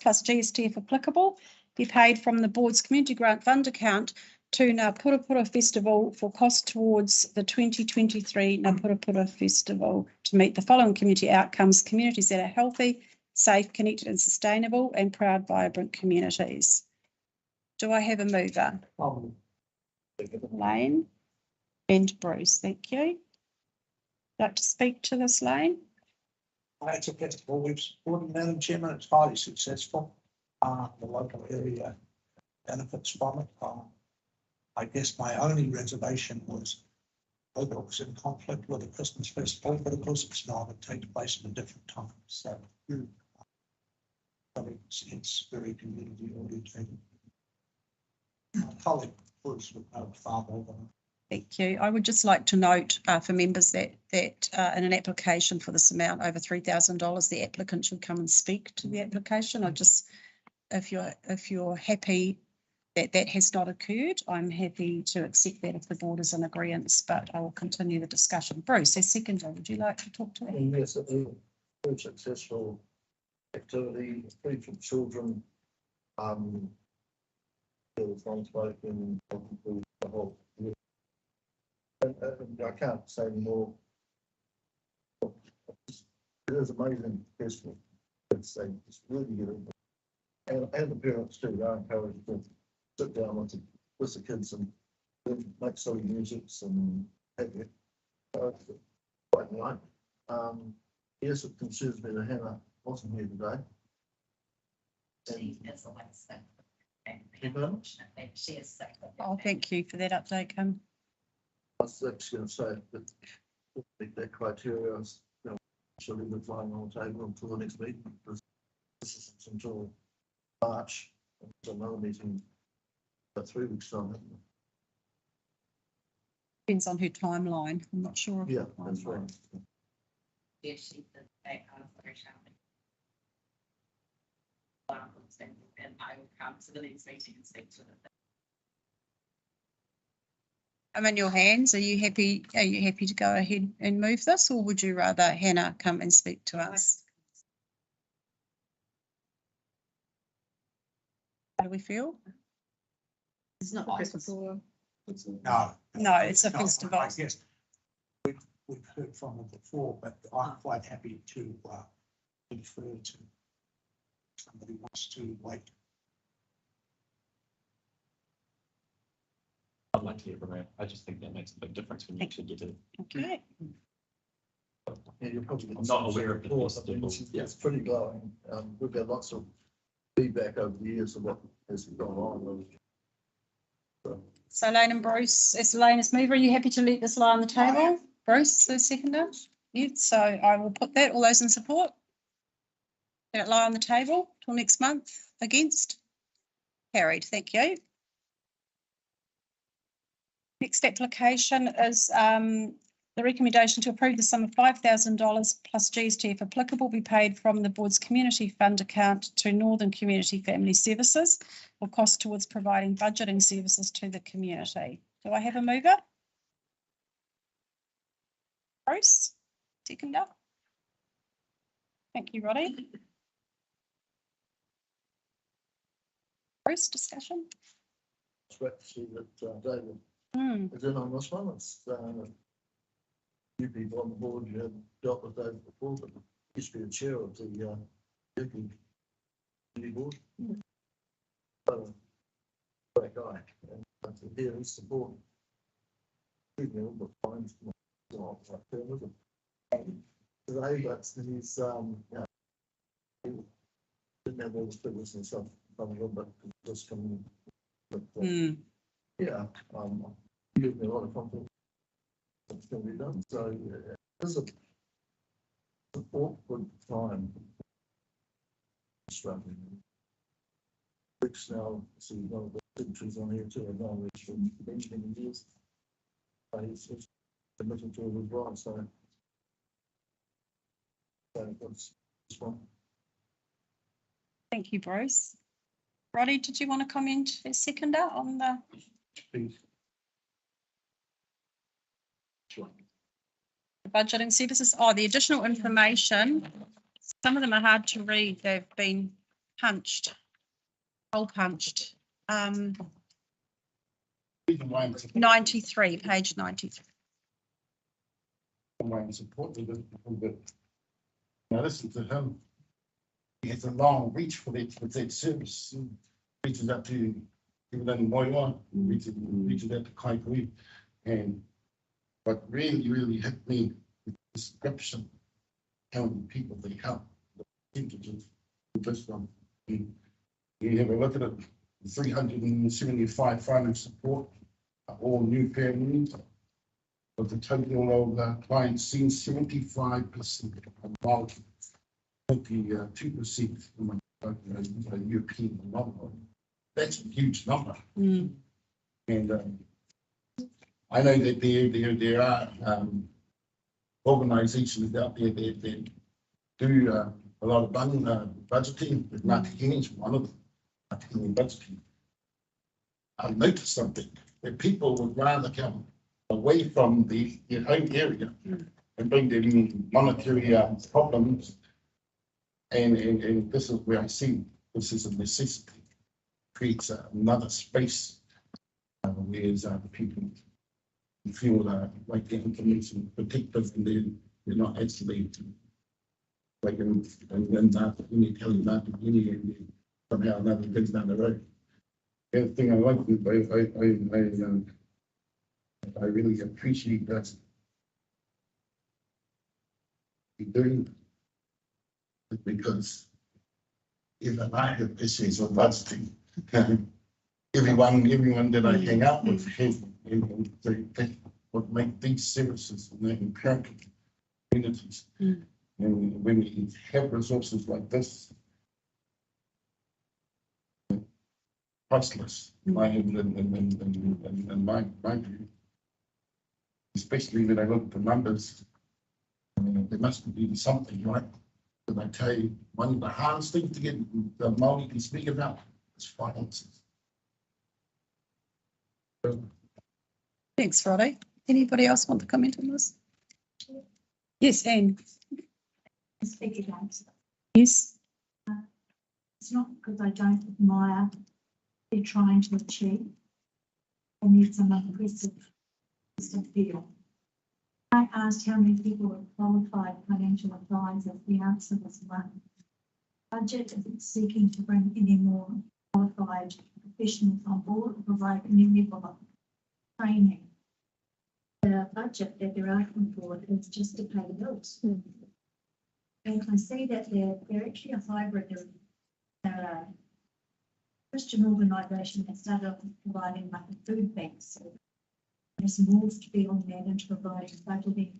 plus GST if applicable be paid from the board's community grant fund account to Ngā Purapura Festival for cost towards the 2023 Ngā Purapura Festival to meet the following community outcomes: communities that are healthy, safe, connected and sustainable, and proud, vibrant communities. Do I have a mover? Lane and Bruce, thank you. Like to speak to this, Lane? It's a festival we've supported, Madam Chairman. It's highly successful. The local area benefits from it. I guess my only reservation was It was in conflict with the Christmas festival, but of course it's not, it takes place at a different time, so. But it's very community oriented. My colleague was far more than. Thank you. I would just like to note for members that in an application for this amount over $3,000, the applicant should come and speak to the application. I just, if you're happy that that has not occurred, I'm happy to accept that if the board is in agreement, but I will continue the discussion. Bruce, as seconder, would you like to talk to that? Yes, a very successful activity, free for children. There was one spoken the whole. And I can't say more. It is amazing festival. It's really good. And the parents too, they're encouraged to sit down with the kids and make silly musics and have it. Quite right. Yes, it concerns me that Hannah wasn't here today. She is always sick. She is sick. Oh, thank you for that update, Kim. I was actually going to say that criteria is, she'll leave it lying on the table until the next meeting, because this is until March, until another meeting, about 3 weeks time. Depends on her timeline. I'm not sure. Yeah, that's right. Yes, she did take on for shopping. And I will come to the next meeting and speak to them. I'm in your hands. Are you happy to go ahead and move this, or would you rather Hannah come and speak to us? How do we feel? It's not the Christmas. No. No, it's a festival. I guess we've heard from them before, but I'm quite happy to defer to somebody wants to wait. I'd like to hear from her. I just think that makes a big difference when you actually get it. Okay. Yeah, you're probably. I'm not aware of the course. I mean, it's pretty glowing. We've had lots of feedback over the years of what has gone on. So Elaine and Bruce, as Elaine is mover, are you happy to let this lie on the table? Bruce, the seconder? Yeah, so I will put that. All those in support? Let it lie on the table till next month. Against? Carried. Thank you. Next application is the recommendation to approve the sum of $5,000 plus GST if applicable be paid from the board's community fund account to Northern Community Family Services for costs towards providing budgeting services to the community. Do I have a mover? Bruce, seconder. Thank you, Roddy. Bruce, discussion? It's great to see that David is in on this one. It's few people on the board who have dealt with David before, but he used to be the chair of the community board. Great guy. And to hear his support. Today, but he's didn't have all the figures and stuff coming in, but just coming. But yeah, gives me a lot of confidence. It's going to be done. So it's an awkward time. Struggling. Which now, see one of the signatures on here too, and now which for many years. He's committed to it as well. So that's this one. Thank you, Bruce. Roddy, did you want to comment as seconder on the? Please. The budgeting services? Oh, the additional information. Some of them are hard to read. They've been punched, hole punched. 93, page 93. Now listen to him. He has a long reach for that service. He reaches out to even Moiwan, reaches out to Kaipui. And what really hit me with the description, how many people they help, the percentages of this one. You have a look at it, 375 farming support, all new families. of the total of clients seen 75% about 22% from European number. That's a huge number. Mm. And I know that there are organisations out there that do a lot of budgeting, but Ngāti is one of them. Ngāti budgeting. I noticed something, that people would rather come away from their home area and bring them monetary problems. And this is where I see this is a necessity. Creates another space where the people feel like the information protective and they're not actually like and you tell you that and somehow another things down the road. The other thing I like is I really appreciate that you're doing it because even I have issues with budgeting. everyone that I hang out with has and they would make these services in parent communities. And when you have resources like this, priceless, in my view. Especially when I look at the numbers, there must be something, right? But I tell you, one of the hardest things to get the Māori to speak about is finances. Thanks, Friday. Anybody else want to comment on this? Yes, Anne. Yes. It's not because I don't admire what they're trying to achieve. And it's an impressive field. I asked how many people are qualified financial advisors. The answer was one. Budget isn't seeking to bring any more qualified professionals on board or provide any level of training. The budget that they're asking for is just to pay the bills. And I see that they're actually a hybrid. They're a Christian organisation that started off providing like a food bank. So there's morphed beyond that into providing budgeting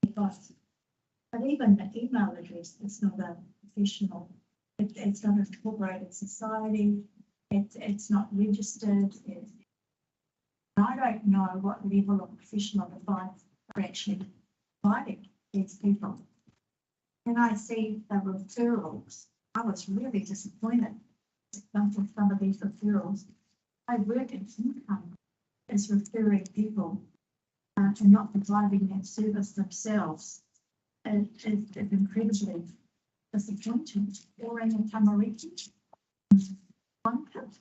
advice. But even the email address is not a professional. It's not a incorporated society. It's not registered. I don't know what level of professional advice are actually providing these people. When I see the referrals, I was really disappointed with some of these referrals. I work in income as referring people and not providing that service themselves. It's incredibly disappointing. Or in a tamariki, one cup,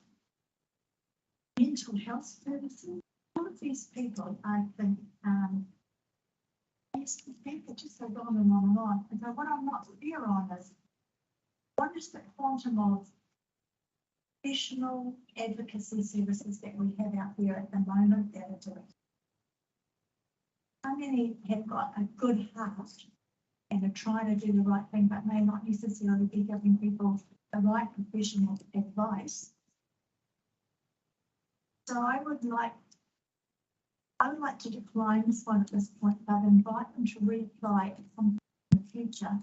mental health services. All of these people, I think, people just go on and on and on. And so what I'm not clear on is, what is the quantum of professional advocacy services that we have out there at the moment that are doing? How many have got a good heart and are trying to do the right thing, but may not necessarily be giving people the right professional advice? So I would like to decline this one at this point, but invite them to reapply at some point in the future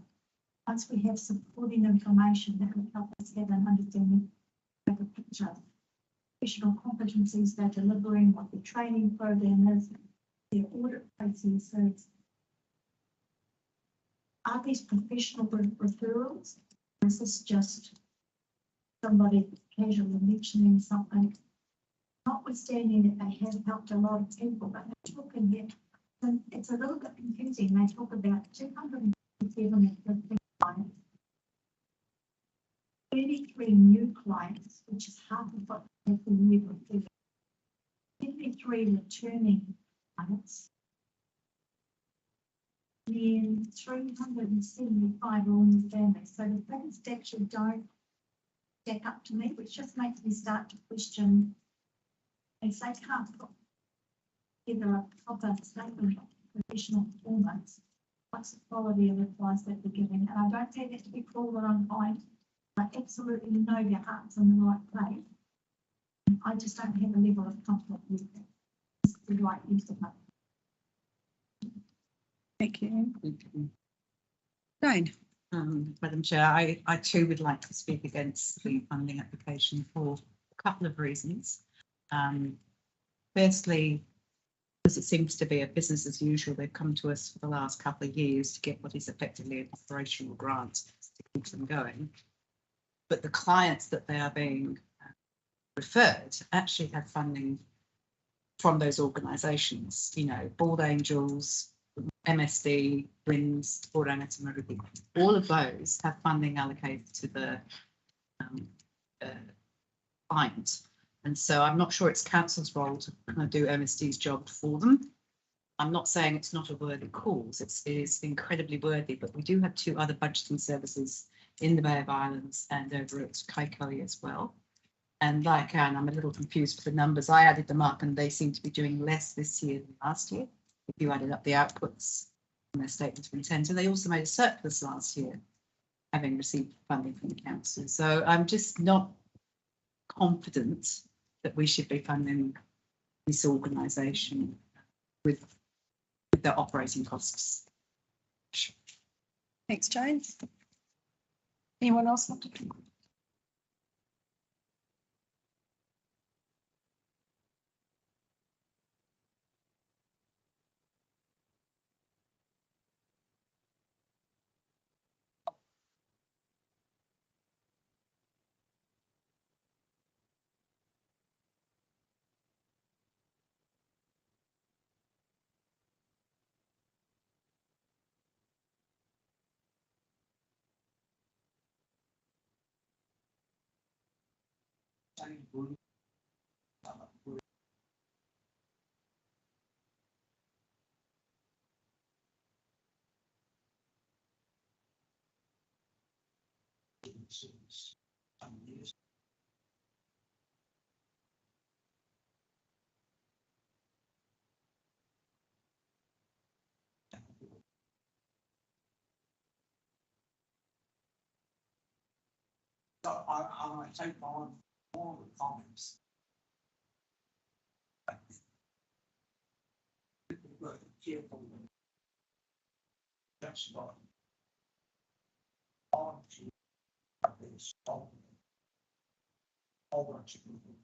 once we have supporting information that will help us have an understanding of the picture. Professional competencies they're delivering, what their training program is, their audit processes. Are these professional referrals? Or is this just somebody casually mentioning something? Notwithstanding that they have helped a lot of people, but they're talking here, and it's a little bit confusing. They talk about 257 existing clients, 33 new clients, which is half of what they have the year before, 53 returning clients, and 375 are all new families. So the things actually don't stack up to me, which just makes me start to question. If they can't put together a proper statement of professional performance, what's the quality of advice that they're giving? And I don't say that to be cruel or unkind. I absolutely know their heart's in the right place. I just don't have a level of comfort with that. It's the right use of money. Thank you. Jane. Madam Chair, I too would like to speak against the funding application for a couple of reasons. Firstly, because it seems to be a business as usual, they've come to us for the last couple of years to get what is effectively an operational grant to keep them going. But the clients that they are being referred actually have funding from those organisations, you know, Bald Angels, MSD, RINS, Orangata Marubi, all of those have funding allocated to the client. And so I'm not sure it's council's role to kind of do MSD's job for them. I'm not saying it's not a worthy cause, it is incredibly worthy, but we do have two other budgeting services in the Bay of Islands and over at Kaikoui as well. And like Anne, I'm a little confused with the numbers. I added them up and they seem to be doing less this year than last year. If you added up the outputs from their statements of intent, and they also made a surplus last year, having received funding from the council. So I'm just not confident that we should be funding this organisation with their operating costs. Thanks, Jane. Anyone else want to? So I take on all the comments. Careful. That's not. All bunch of people.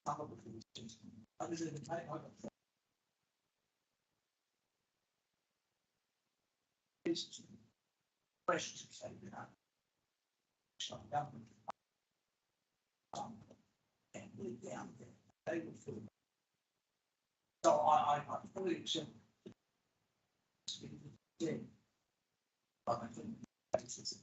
Some of the things, others in the time, questions say that. And leave down there, they will feel. So I fully accept. But I think that's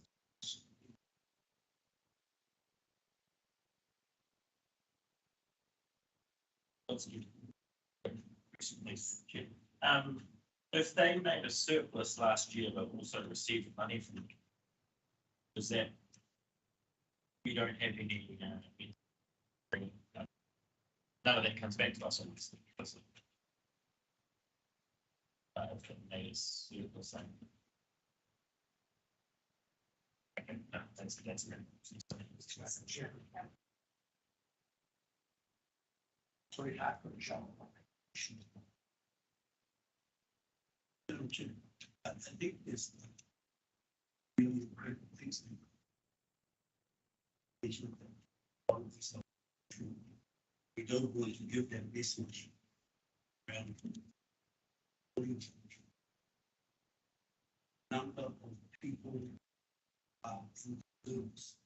If they made a surplus last year, but also received money from, does that, we don't have any, none of that comes back to us, obviously. If they made a surplus. Okay, no, that's very hard for the show. I think it's really great things. We don't want to give them message. Number of people in groups.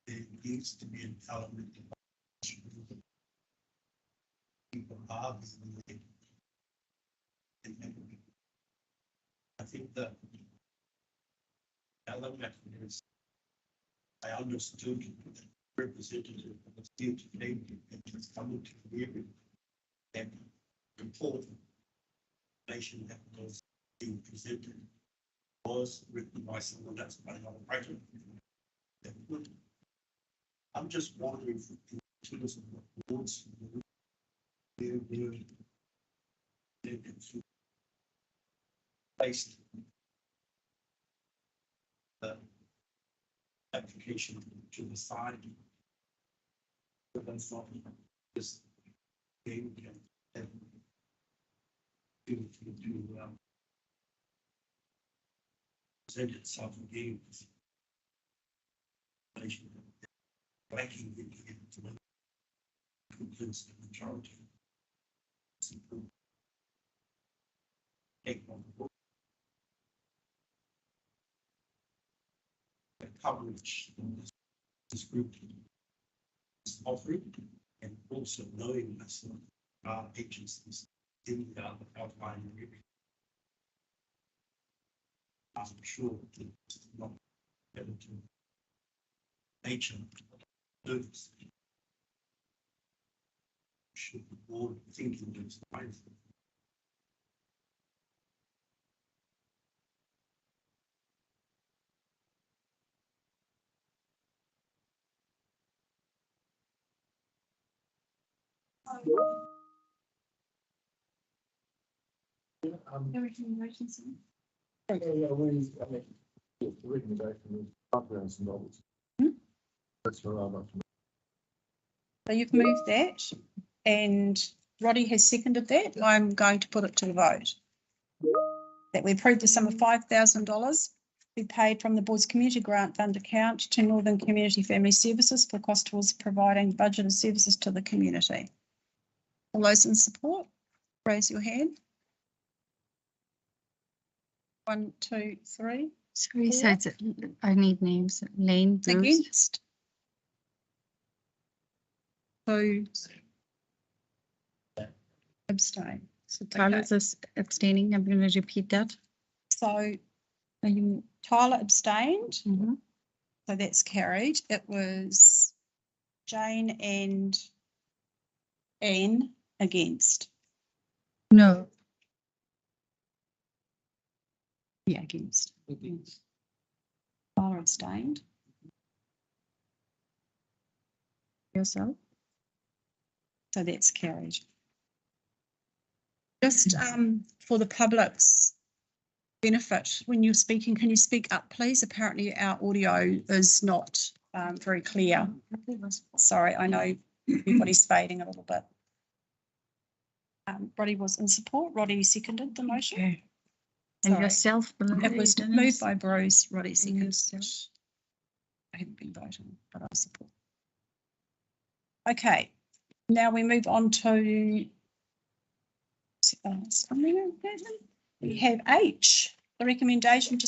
There needs to be an element of people are. I think that element is, I understood that representative of the state name and just coming to the area and important information that was being presented was written by someone that's by another writer. I'm just wondering if the tourism boards based the application to the side But that's not just game and to present itself again. Breaking into the concludes the majority. The coverage this group is offering, and also knowing this agencies in the outlying area. I'm sure that it's not better to nature do this. Should the board thinking it's right? The recommendations. That's what I'm. So you've moved that and Roddy has seconded that. I'm going to put it to the vote. That we approve the sum of $5,000 be paid from the board's community grant fund account to Northern Community Family Services for cost towards providing budgeted services to the community. All those in support, raise your hand. 1, 2, 3. Sorry, so it's, I need names. Lane, Bruce. Against. 2. Abstain. So Tyler's is abstaining. I'm going to repeat that. So Tyler abstained. So that's carried. It was Jane and Anne against. No. Yeah, against. Tyler abstained. Yourself. So that's carried. Just for the public's benefit, when you're speaking, can you speak up, please? Apparently our audio is not very clear. Sorry, I know everybody's fading a little bit. Roddy was in support. Roddy seconded the motion. Okay. And Sorry. yourself? It was moved by Bruce. Roddy seconded. I haven't been voting, but I support. Okay, now we move on to we have H, the recommendation to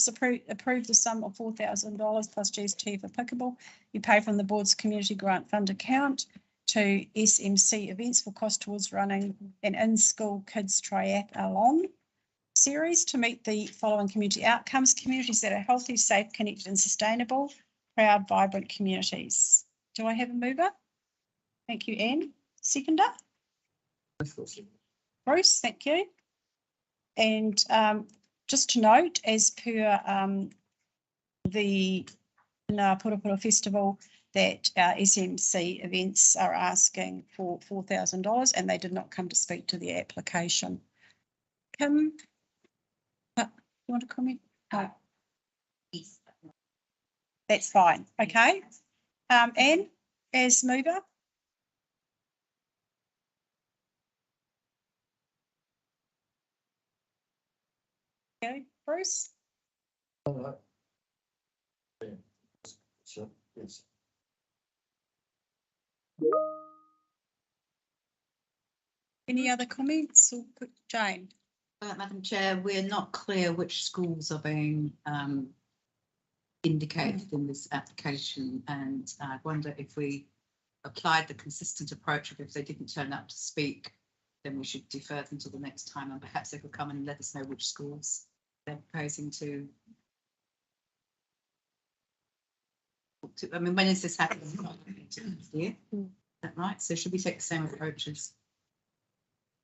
approve the sum of $4,000 plus GST if applicable. You pay from the board's community grant fund account to SMC events for cost towards running an in-school kids triathlon series to meet the following community outcomes: communities that are healthy, safe, connected and sustainable, proud, vibrant communities. Do I have a mover? Thank you, Anne. Seconder? Bruce, thank you. And just to note, as per the Purapura Festival, that SMC events are asking for $4,000 and they did not come to speak to the application. Kim, you want to comment? Yes. That's fine. Okay. Anne, as mover? Okay, Bruce? Sure, yes. Any other comments or Jane? Madam Chair, we're not clear which schools are being indicated in this application, and I wonder if we applied the consistent approach of if they didn't turn up to speak, then we should defer them to the next time, and perhaps they could come and let us know which schools they're proposing to. I mean, when is this happening? Yeah, is that right? So should we take the same approaches?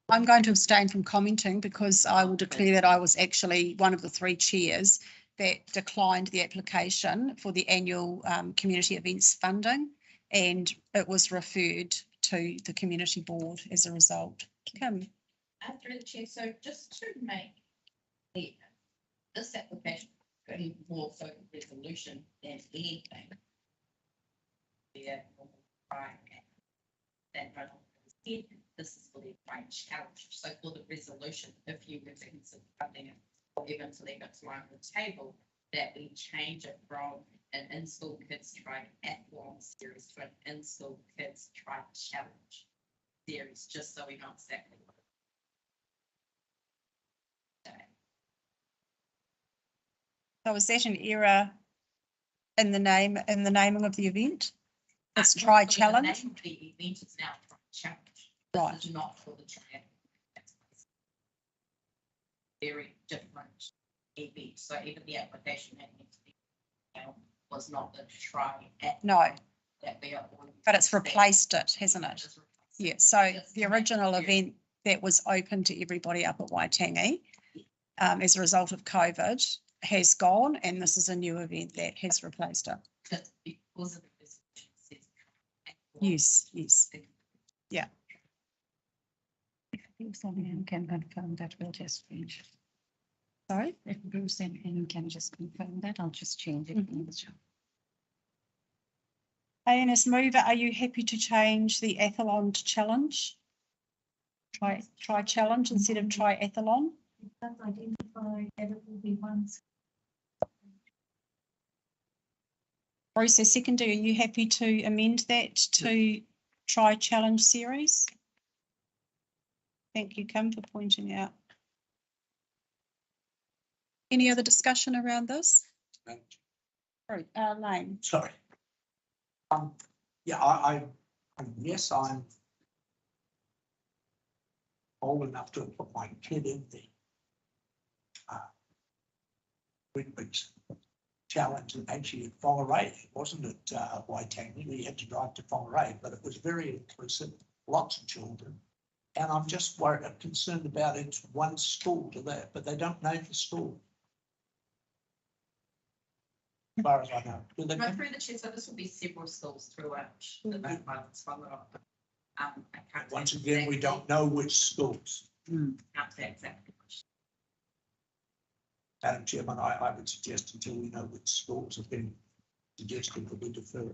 I'm going to abstain from commenting because I will declare that I was actually one of the 3 chairs that declined the application for the annual community events funding, and it was referred to the community board as a result. Kim? Through the chair, so just to make clear, this application is more so resolution than anything. Yeah, right. this is for the right challenge. So for the resolution, if you were to consider funding it, or even to leave it to on the table, that we change it from an in-school kids try athlon series to an in-school kids try challenge series, just so we know exactly what it is. So is that an error in the naming of the event? It's try So challenge. The name of the event is now try challenge. Right. This is not for the triathlon. Very different event. So even the application that needs to be was not the try. No. That we are. But it's replaced it, hasn't it? Yeah, so the original event that was open to everybody up at Waitangi, as a result of COVID, has gone, and this is a new event that has replaced it. Just because of the resolution says. Yes, yes. Yeah. If Bruce and Anne can confirm that, we'll just change. Sorry? If Bruce and Anne can just confirm that, I'll just change it. in the chat. And as mover, are you happy to change the athlon to challenge? Try challenge instead of triathlon? It does identify that it will be once. Bruce, as secondary, are you happy to amend that to try challenge series? Thank you, Kim, for pointing out. Any other discussion around this? Sorry, Lane. Sorry. Yeah, yes, I'm old enough to put my kid in the Whitbridge challenge, and actually at Whangaroa. It wasn't at Waitangi. We had to drive to Whangaroa, but it was very inclusive, lots of children. And I'm just worried, I'm concerned about it's one school to that, but they don't know the school. As far as I know. Do they? No, through the chair, so this will be several schools throughout the month. Once again, we don't know which schools. Can't say exactly which. Madam Chairman, I would suggest until we know which schools have been suggested that we defer.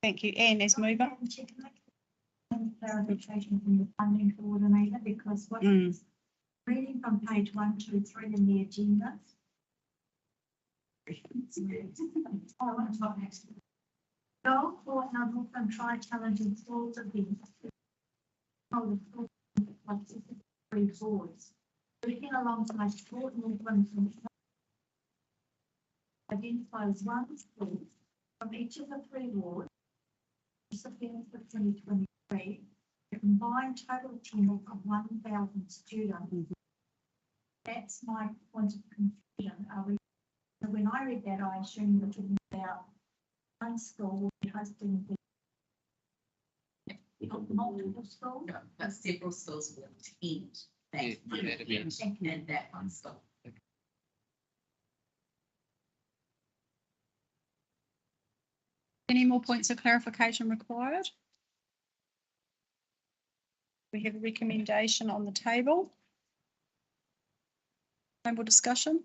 Thank you. Anne, as mover. Clarification from the funding coordinator, because what reading from page 1, 2, 3 in the agenda. Goal for our Northland Try Challenge and Schools event. Three boards. Working alongside Sport Northland identifies one school from each of the 3 wards. Recipients for 2023, a combined total attendance of 1,000 students. That's my point of confusion. So when I read that, I assumed that it was about one school will be hosting multiple schools. No, but several schools will attend that event and that one school. Any more points of clarification required? We have a recommendation on the table. No more discussion.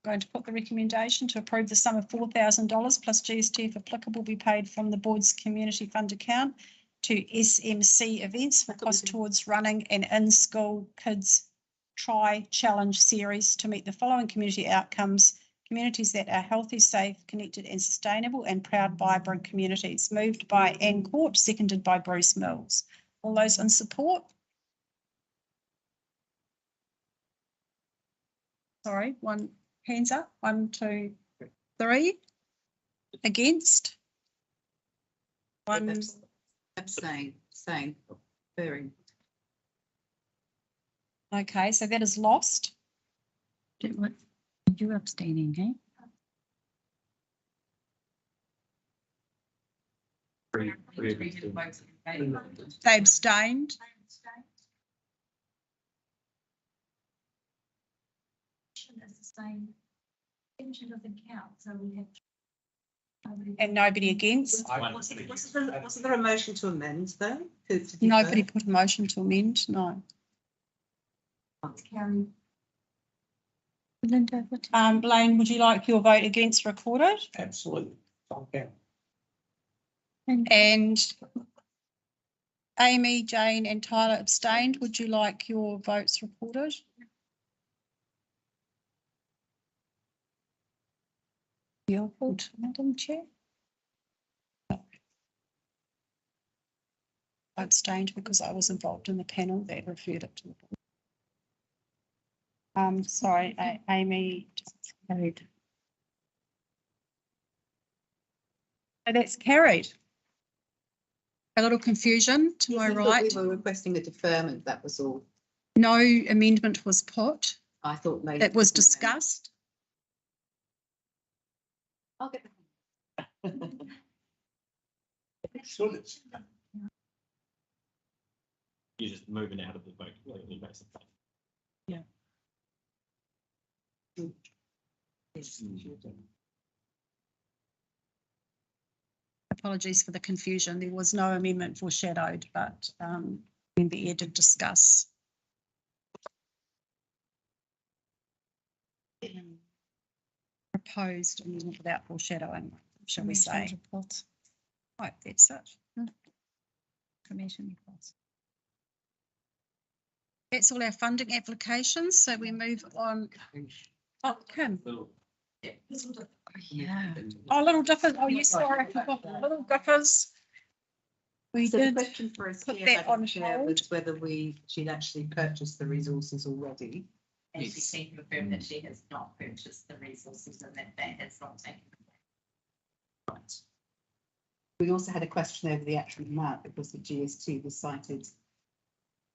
Going to put the recommendation to approve the sum of $4,000 plus GST if applicable be paid from the board's community fund account to SMC events for cost towards running an in-school kids try challenge series to meet the following community outcomes: communities that are healthy, safe, connected and sustainable, and proud, vibrant communities. Moved by Anne Court, seconded by Bruce Mills. All those in support? Sorry, one hands up. 1, 2, 3. Against? One. Abstain, same, very. Okay, so that is lost. You abstaining, eh? They abstained. Is the same. Pension doesn't count, so we have. And nobody against? Wasn't there a motion to amend though? Nobody put a motion to amend, no. Carried. Blaine, would you like your vote against recorded? Absolutely. Okay. And Amy, Jane and Tyler abstained. Would you like your votes recorded? Your vote, Madam Chair. I abstained because I was involved in the panel that referred it to the board. Sorry, Amy. Carried. So that's carried. A little confusion to my right. We were requesting a deferment, that was all. No amendment was put. I thought maybe. It was discussed. I'll get You're just moving out of the vote, basically. Yeah. Apologies for the confusion. There was no amendment foreshadowed, but Member Eyre did discuss. Proposed amendment without foreshadowing, shall we say? Right, that's it. Commission reports. That's all our funding applications, so we move on. Oh, Kim. Yeah. Oh, little differs. Oh, yes, sorry, I forgot. Little differs. We So the did question for us put here, that on Madam Chair, hold. was whether she'd actually purchased the resources already. And she can confirm that she has not purchased the resources and that has not taken. Right. We also had a question over the actual amount because the GST was cited,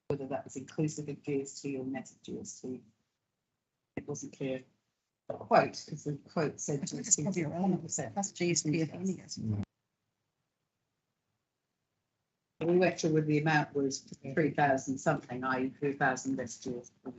whether that was inclusive of GST or net of GST. It wasn't clear. The quote, because the quote said GST 100%. That's GST if any. We went through with the amount was 3,000 something, i.e. 3,000 less GST.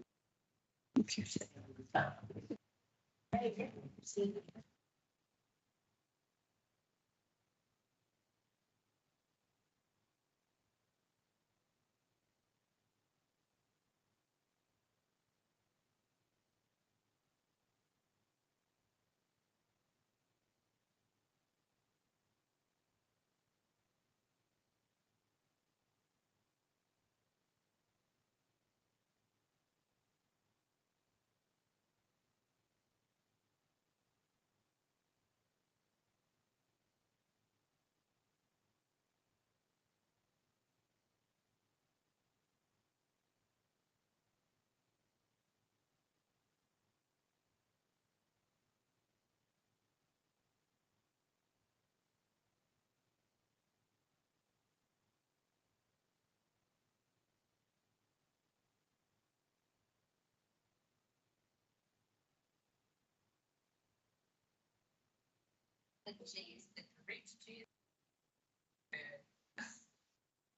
The G is the correct G.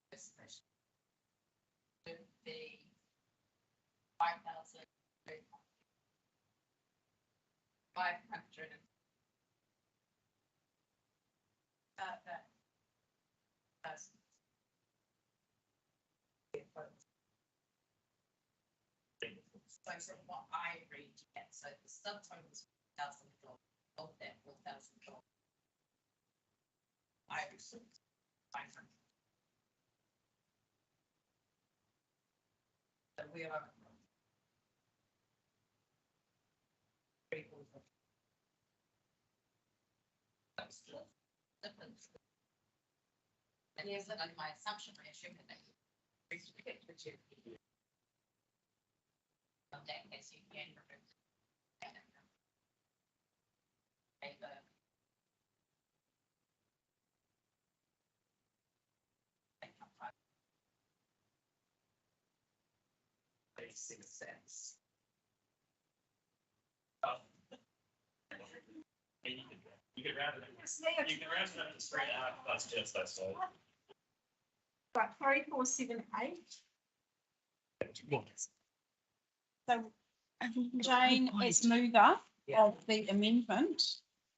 The 5,500. So from what I read, so the subtotal is $1,000 of that $4,000. I received 500. So we are. And yes, like my assumption, I assume that they of that as you can remove paper. 36 cents. You can round it up. You can round it up to 3.5 plus just that side. Right, 3478. So Jane, as mover of the amendment,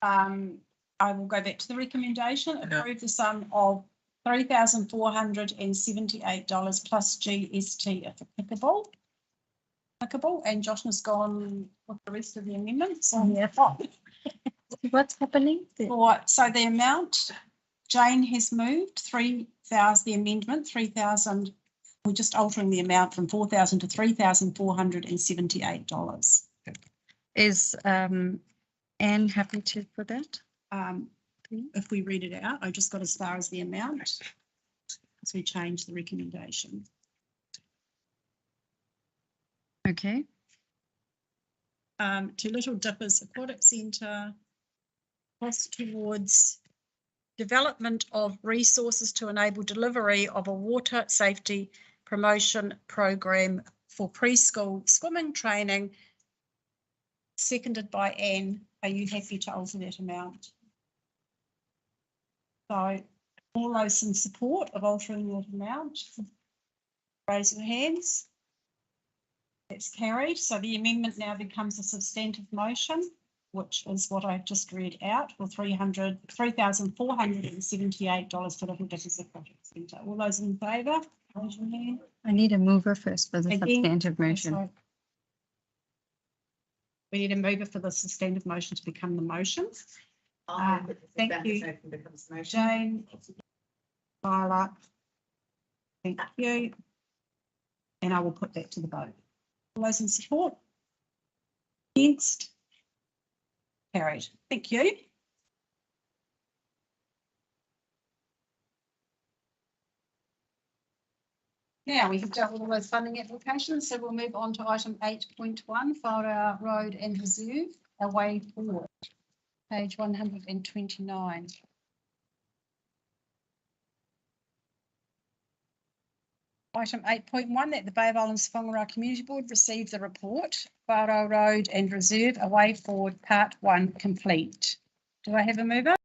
I will go back to the recommendation, approve the sum of $3,478 plus GST if applicable. And Josh has gone with the rest of the amendments. What's happening? So the amount Jane has moved 3,000, the amendment, 3,000, we're just altering the amount from 4,000 to $3,478. Is Anne happy to put that? If we read it out, I just got as far as the amount. So we change the recommendation. Okay. To Little Dippers Aquatic Centre, cost towards development of resources to enable delivery of a water safety promotion program for preschool swimming training, seconded by Anne. Are you happy to alter that amount? So all those in support of altering that amount, raise your hands. That's carried. So the amendment now becomes a substantive motion, which is what I just read out, for $3,478 for Little Dippers Aquatic Centre. All those in favour, raise your hand. I need a mover first for the Again, substantive motion. sorry. We need a mover for the substantive motion to become the motion. Thank you, Jane. Viola. Thank you. And I will put that to the vote. All those in support? Against? Carried. Thank you. Now we have dealt with all those funding applications, so we'll move on to item 8.1, Whangaroa Road and Reserve, a way forward, page 129. Item 8.1, that the Bay of Islands Whangaroa Community Board received the report, Whangaroa Road and Reserve, a way forward, part 1 complete. Do I have a mover?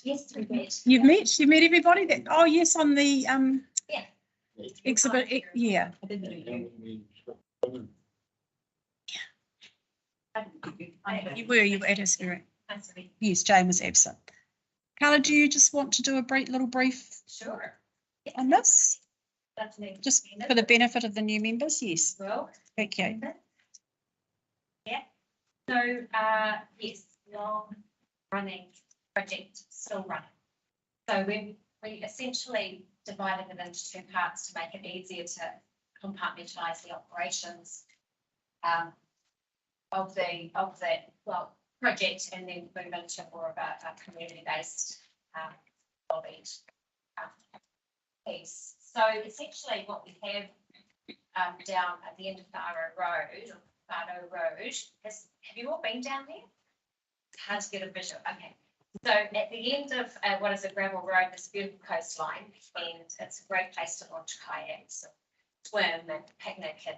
Yes, we met. You've met everybody that, oh yes, on the Yeah. exhibit, yeah. You were at his hearing. Yes, Jane was absent. Carla, do you just want to do a little brief Sure. on this? That's me. Just for the benefit of the new members, yes. Well. Thank you. Yeah. So, yes, long running project, still running. So we essentially divided it into two parts to make it easier to compartmentalise the operations of the project, and then move into more of a community-based knowledge piece. So essentially what we have down at the end of Whangaroa Road is, have you all been down there? It's hard to get a visual. Okay. So at the end of what is a gravel road, this beautiful coastline, and it's a great place to launch kayaks, swim and picnic, and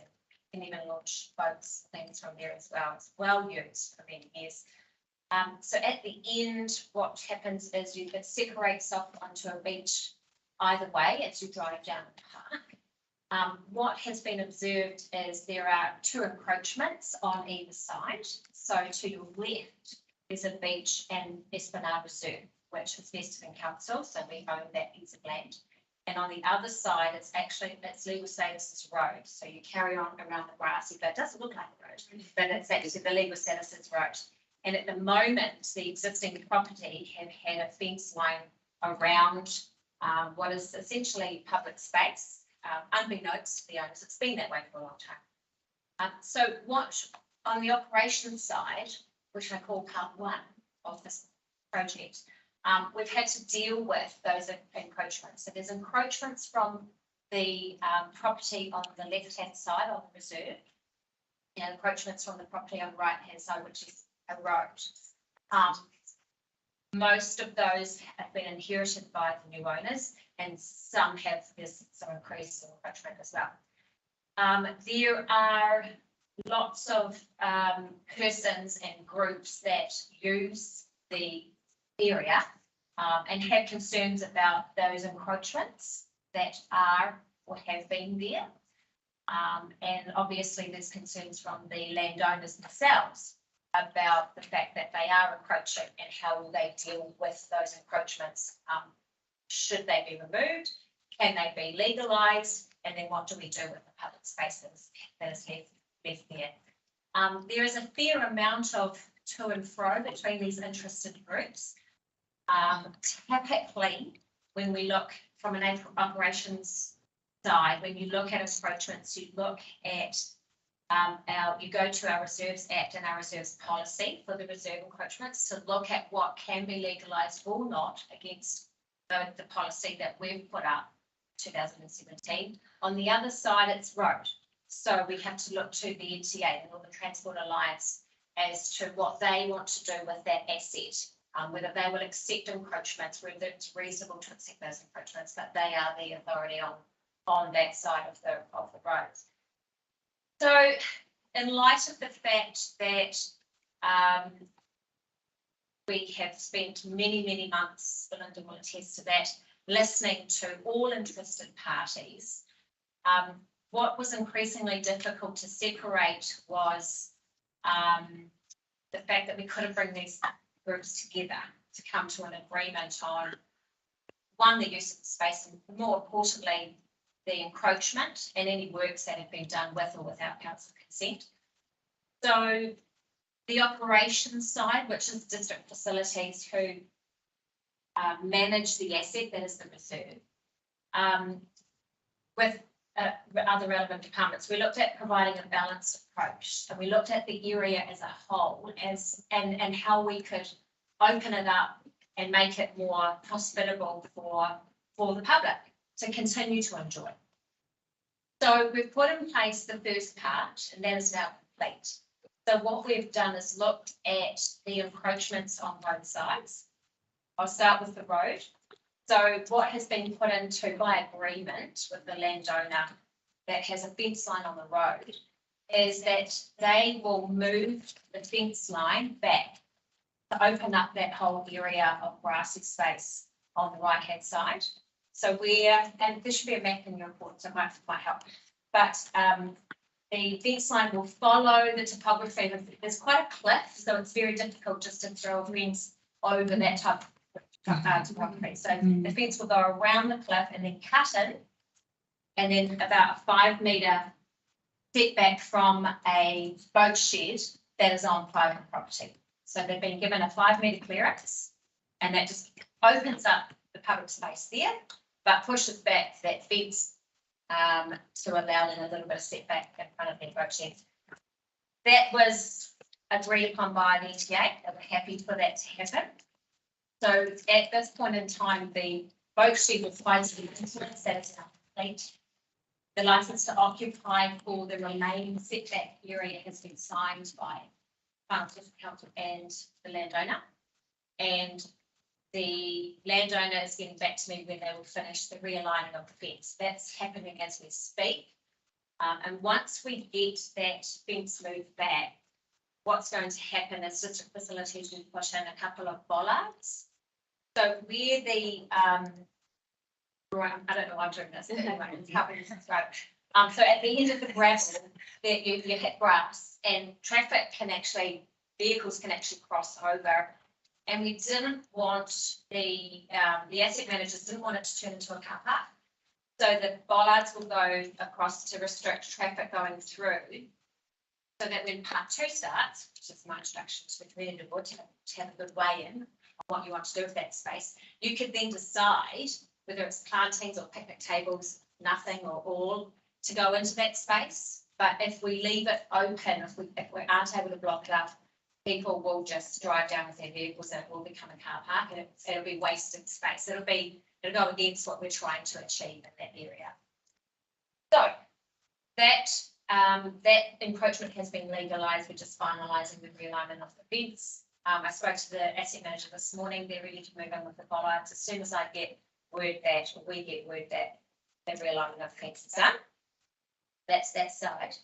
can even launch boats, things from there as well. It's well used for many years. So at the end, what happens is it separates off onto a beach either way as you drive down the park. What has been observed is there are two encroachments on either side. So to your left, there's a beach and Esplanade Reserve, which is vested in council, so we own that piece of land. And on the other side, it's legal status as road. So you carry on around the grassy, but it doesn't look like a road, but it's actually the legal status as road. And at the moment, the existing property have had a fence line around what is essentially public space, unbeknownst to the owners. It's been that way for a long time. So what on the operations side, which I call part 1 of this project, we've had to deal with those encroachments. So there's encroachments from the property on the left-hand side of the reserve, and encroachments from the property on the right-hand side, which is a road. Most of those have been inherited by the new owners, and there's some increase in encroachment as well. There are lots of persons and groups that use the area and have concerns about those encroachments that are or have been there. And obviously there's concerns from the landowners themselves about the fact that they are encroaching and how will they deal with those encroachments. Should they be removed? Can they be legalised? And then what do we do with the public space that is left there? There is a fair amount of to and fro between these interested groups. Typically, when we look from an operations side, when you look at encroachments, you look at you go to our Reserves Act and our Reserves Policy for the reserve encroachments to look at what can be legalised or not against the policy that we've put up 2017. On the other side, it's road. So we have to look to the NTA, the Northern Transport Alliance, as to what they want to do with that asset, whether they will accept encroachments, whether it's reasonable to accept those encroachments, but they are the authority on that side of the roads. So in light of the fact that we have spent many months, Belinda will attest to that, listening to all interested parties, what was increasingly difficult to separate was the fact that we couldn't bring these groups together to come to an agreement on, one, the use of the space, and more importantly, the encroachment and any works that have been done with or without council consent. So the operations side, which is district facilities who manage the asset that is the reserve, with other relevant departments, we looked at providing a balanced approach, and we looked at the area as a whole and how we could open it up and make it more hospitable for the public to continue to enjoy. So we've put in place the first part, and that is now complete. So what we've done is looked at the encroachments on both sides. I'll start with the road. So what has been put into by agreement with the landowner that has a fence line on the road is that they will move the fence line back to open up that whole area of grassy space on the right-hand side. So and there should be a map in your report, so it might help. But the fence line will follow the topography. There's quite a cliff, so it's very difficult just to throw a fence over that type of topography. So the fence will go around the cliff and then cut in, and then about a 5 metre setback from a boat shed that is on private property. So they've been given a 5 metre clearance, and that just opens up the public space there, but pushes back that fence to allow them a little bit of setback in front of their boat shed. That was agreed upon by the ETA. They were happy for that to happen. So at this point in time, the boat shed was finally implemented, that is now complete. The licence to occupy for the remaining setback area has been signed by Council and the landowner. And the landowner is getting back to me when they will finish the realigning of the fence. That's happening as we speak. And once we get that fence moved back, what's going to happen is district facilities will put in a couple of bollards. So where the, I don't know why I'm doing this, but anyway, it's covering this road. So at the end of the gravel, you hit grass, and vehicles can actually cross over. And we didn't want the asset managers didn't want it to turn into a car park. So the bollards will go across to restrict traffic going through, so that when part 2 starts, which is my introduction to the community board, to have a good weigh in on what you want to do with that space, you could then decide whether it's plantings or picnic tables, nothing or all, to go into that space. But if we leave it open, if we aren't able to block it up, people will just drive down with their vehicles and it will become a car park, and it'll be wasted space. It'll go against what we're trying to achieve in that area. So that encroachment has been legalised. We're just finalising the realignment of the fence. I spoke to the asset manager this morning. They're ready to move in with the bollards as soon as I get word that, or we get word that the realignment of the fence is done. That's that side.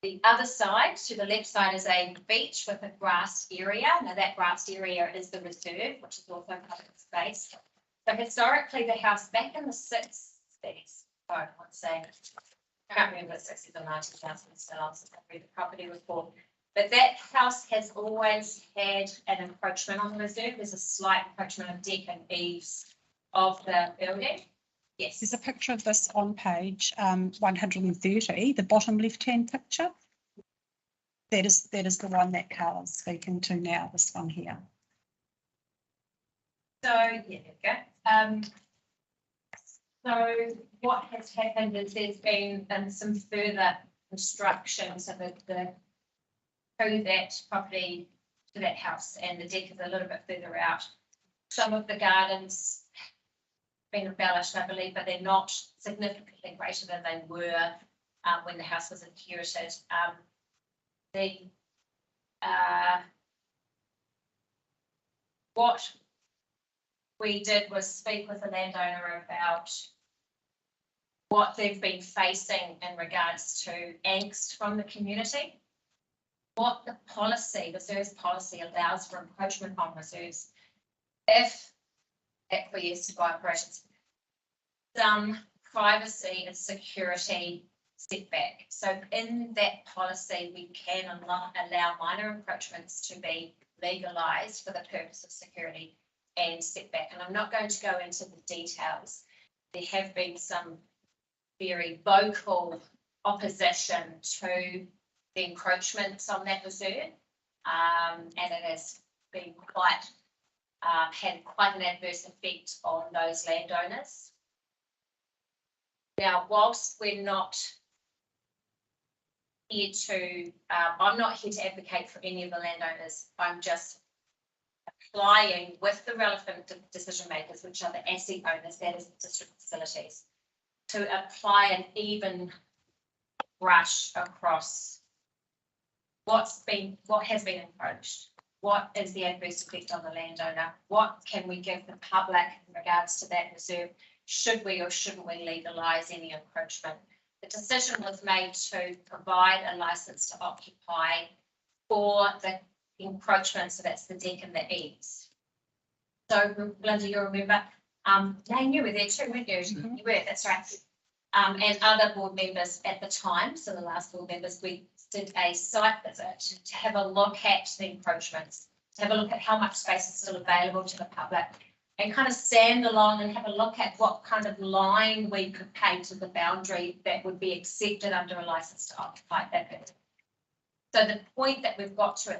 The other side, to the left side, is a beach with a grassed area. Now that grassed area is the reserve, which is also public space. So historically, the house back in the 60s, I would say, I can't remember if it's 60 or 90,000 still, I'll read the property report. But that house has always had an encroachment on the reserve. There's a slight encroachment of deck and eaves of the building. Yes. There's a picture of this on page 130, the bottom left-hand picture. That is the one that Carla's speaking to now, this one here. So, yeah, there we go. So what has happened is there's been some further construction, so the to that property, to that house, and the deck is a little bit further out. Some of the gardens been embellished, I believe, but they're not significantly greater than they were when the house was inherited. What we did was speak with the landowner about what they've been facing in regards to angst from the community. What the policy, the reserves policy allows for encroachment on reserves if acquiesced by operations. Some privacy and security setback. So in that policy, we can allow minor encroachments to be legalised for the purpose of security and setback. And I'm not going to go into the details. There have been some very vocal opposition to the encroachments on that reserve, and it has been quite had quite an adverse effect on those landowners. Now, whilst we're not here to, I'm not here to advocate for any of the landowners. I'm just applying with the relevant decision makers, which are the asset owners, that is district facilities, to apply an even brush across what has been encroached, what is the adverse effect on the landowner, what can we give the public in regards to that reserve, should we or shouldn't we legalise any encroachment. The decision was made to provide a licence to occupy for the encroachment, so that's the deck and the eaves. So, Linda, you remember, Jane, you were there too, weren't you? Mm-hmm. You were, that's right. And other board members at the time, so the last board members, we did a site visit to have a look at the encroachments, to have a look at how much space is still available to the public, and kind of stand along and have a look at what kind of line we could paint to the boundary that would be accepted under a licence to occupy that bit. So the point that we've got to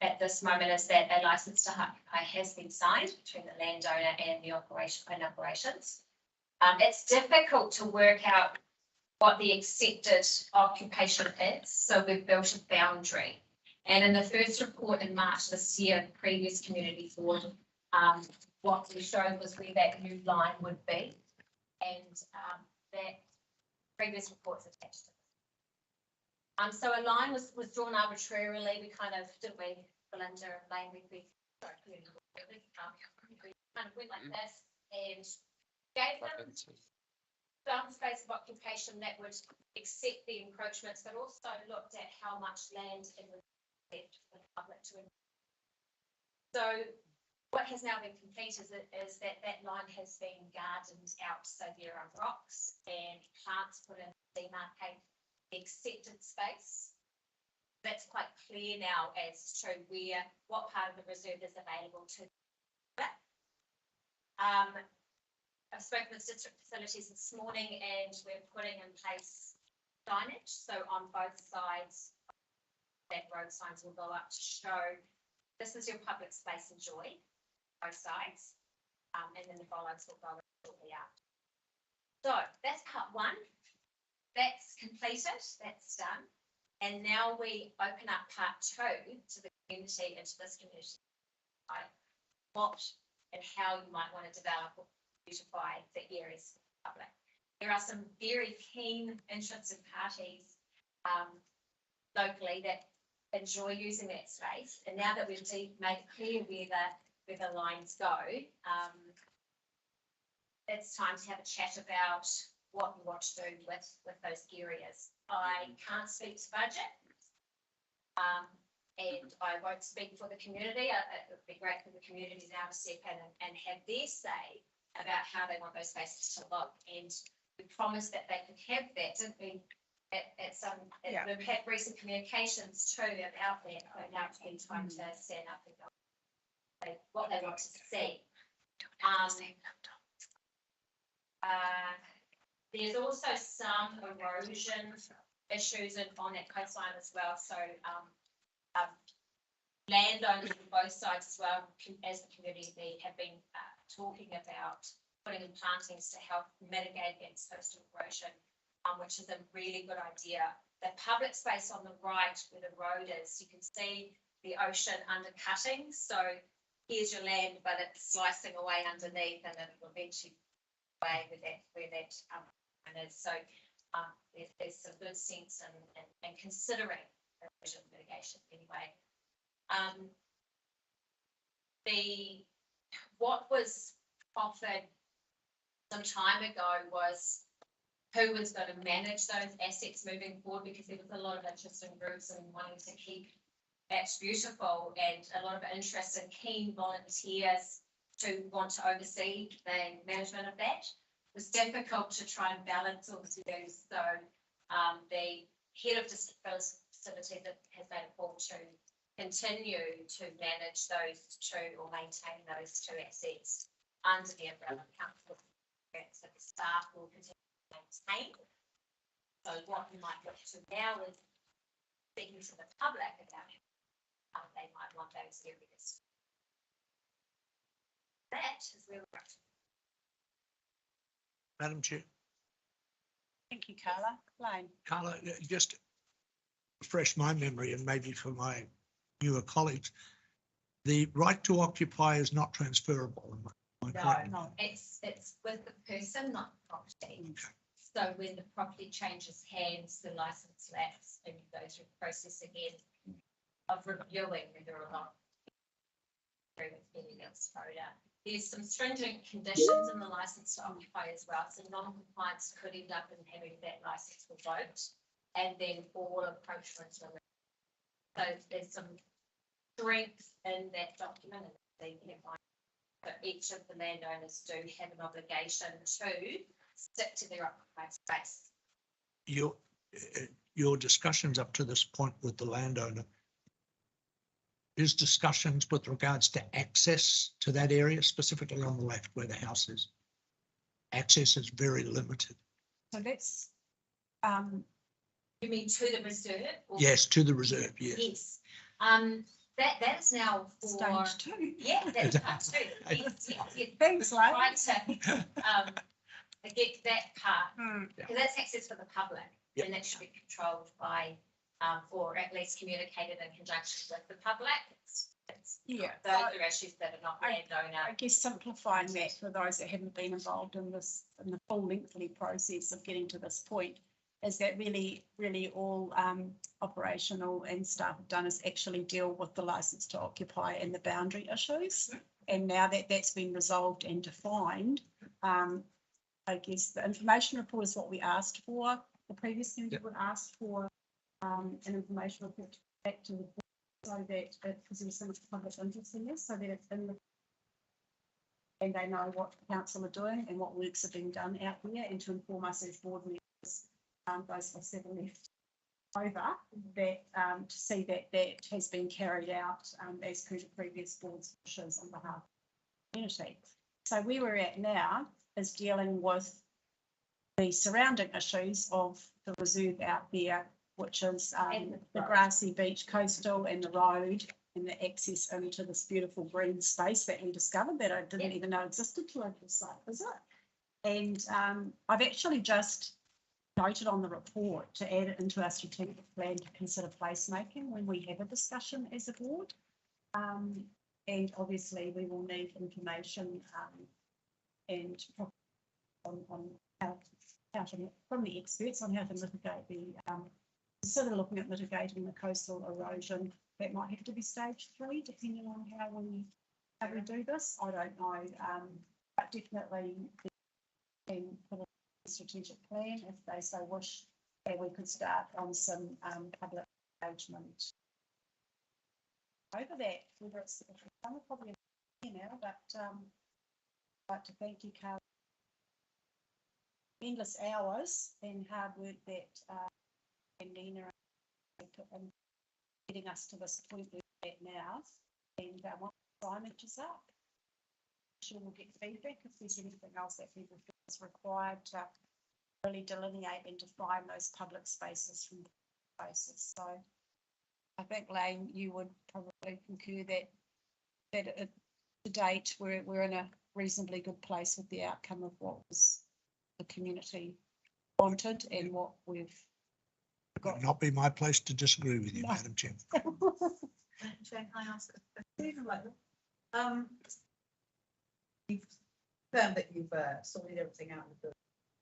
at this moment is that a licence to occupy has been signed between the landowner and the operations. It's difficult to work out what the accepted occupation is, so we've built a boundary. And in the first report in March this year, the previous community board, what we showed was where that new line would be, and that previous report's attached to it. So a line was drawn arbitrarily. We kind of, didn't we, Belinda and Lane, we kind of went like this and gave them some space of occupation that would accept the encroachments, but also looked at how much land it would left for the public to. So what has now been completed is that line has been gardened out, so there are rocks and plants put in to demarcate the accepted space. That's quite clear now as to what part of the reserve is available to that. I've spoken with district facilities this morning, and we're putting in place signage. So on both sides, that road signs will go up to show this is your public space, enjoy, both sides, and then the bollards will go shortly after. So that's part one. That's completed, that's done. And now we open up part two to the community and to this community. What and how you might want to develop or beautify the areas for the public. There are some very keen interested parties locally that enjoy using that space. And now that we've made clear where the lines go, it's time to have a chat about what we want to do with those areas. I can't speak to budget, and I won't speak for the community. It would be great for the community now to step in and have their say about how they want those spaces to look. And we promised that they could have that, didn't we, we've had recent communications too about that, but now it's been time to stand up and go what they want to see. There's also some erosion issues on that coastline as well, so landowners on both sides as well, as the community have been talking about putting in plantings to help mitigate against coastal erosion, which is a really good idea. The public space on the right where the road is, you can see the ocean undercutting. So here's your land, but it's slicing away underneath, and it will eventually away where that is. So there's some good sense in considering erosion mitigation anyway. What was offered some time ago was who was going to manage those assets moving forward, because there was a lot of interest in groups and wanting to keep that beautiful, and a lot of interest and keen volunteers to want to oversee the management of that. It was difficult to try and balance all the views. So the head of district facility that has made a call to continue to manage those two or maintain those two assets under the umbrella council. So the staff will continue to maintain. So what we might look to now is speaking to the public about how they might want those areas. That is where we're at. Madam Chair. Thank you, Carla. Lane. Carla, just refresh my memory, and maybe for my newer colleagues, the right to occupy is not transferable. No, it's with the person, not the property. Okay. So when the property changes hands, the license lapses, and you go through the process again of reviewing whether or not anything else further. There's some stringent conditions in the license to occupy as well. So non-compliance could end up in having that license revoked, and then all encroachments are removed. So there's some strength in that document, and but each of the landowners do have an obligation to stick to their occupied space. Your discussions up to this point with the landowner is discussions with regards to access to that area, specifically on the left where the house is. Access is very limited. So let's. You mean to the reserve? Yes, to the reserve. Yes. Yes. That is now for stage 2. Yeah, that's stage 2. Yes. Thanks, Lane. Trying to get that part, because that's access for the public, and that should be controlled by, or at least communicated in conjunction with the public. Those are issues that are not landowner. I guess simplifying that for those that haven't been involved in this, in the full lengthy process of getting to this point, is that really all operational and staff have done is actually deal with the license to occupy and the boundary issues. And now that that's been resolved and defined, I guess the information report is what we asked for. The previous member would ask for an information report back to the board, so that because there was so much public interest in this, so that it's in the and they know what the council are doing and what works are being done out there, and to inform us as board members, those of us that are left over, that to see that that has been carried out as per the previous board's wishes on behalf of the community. So where we're at now is dealing with the surrounding issues of the reserve out there, which is the grassy beach coastal and the road and the access into this beautiful green space that we discovered that I didn't even know existed till I did a site visit. And I've actually just noted on the report to add it into our strategic plan to consider placemaking when we have a discussion as a board. And obviously we will need information and on how to, from the experts on how to mitigate the, sort of looking at mitigating the coastal erosion. That might have to be stage 3, depending on how we do this. I don't know, but definitely can put a strategic plan if they so wish, and we could start on some public engagement over that. Whether it's probably now, but I'd like to thank you, Carl. Endless hours and hard work that and Nina and getting us to this point we're at now. And once the signage is up, sure we'll get feedback if there's anything else that people feel is required to really delineate and define those public spaces from spaces. So I think, Lane, you would probably concur that to date we're in a reasonably good place with the outcome of what was the community wanted and what we've got. Would not be my place to disagree with you, No. Madam Chair. Can I ask a question? You've confirmed that you've sorted everything out with the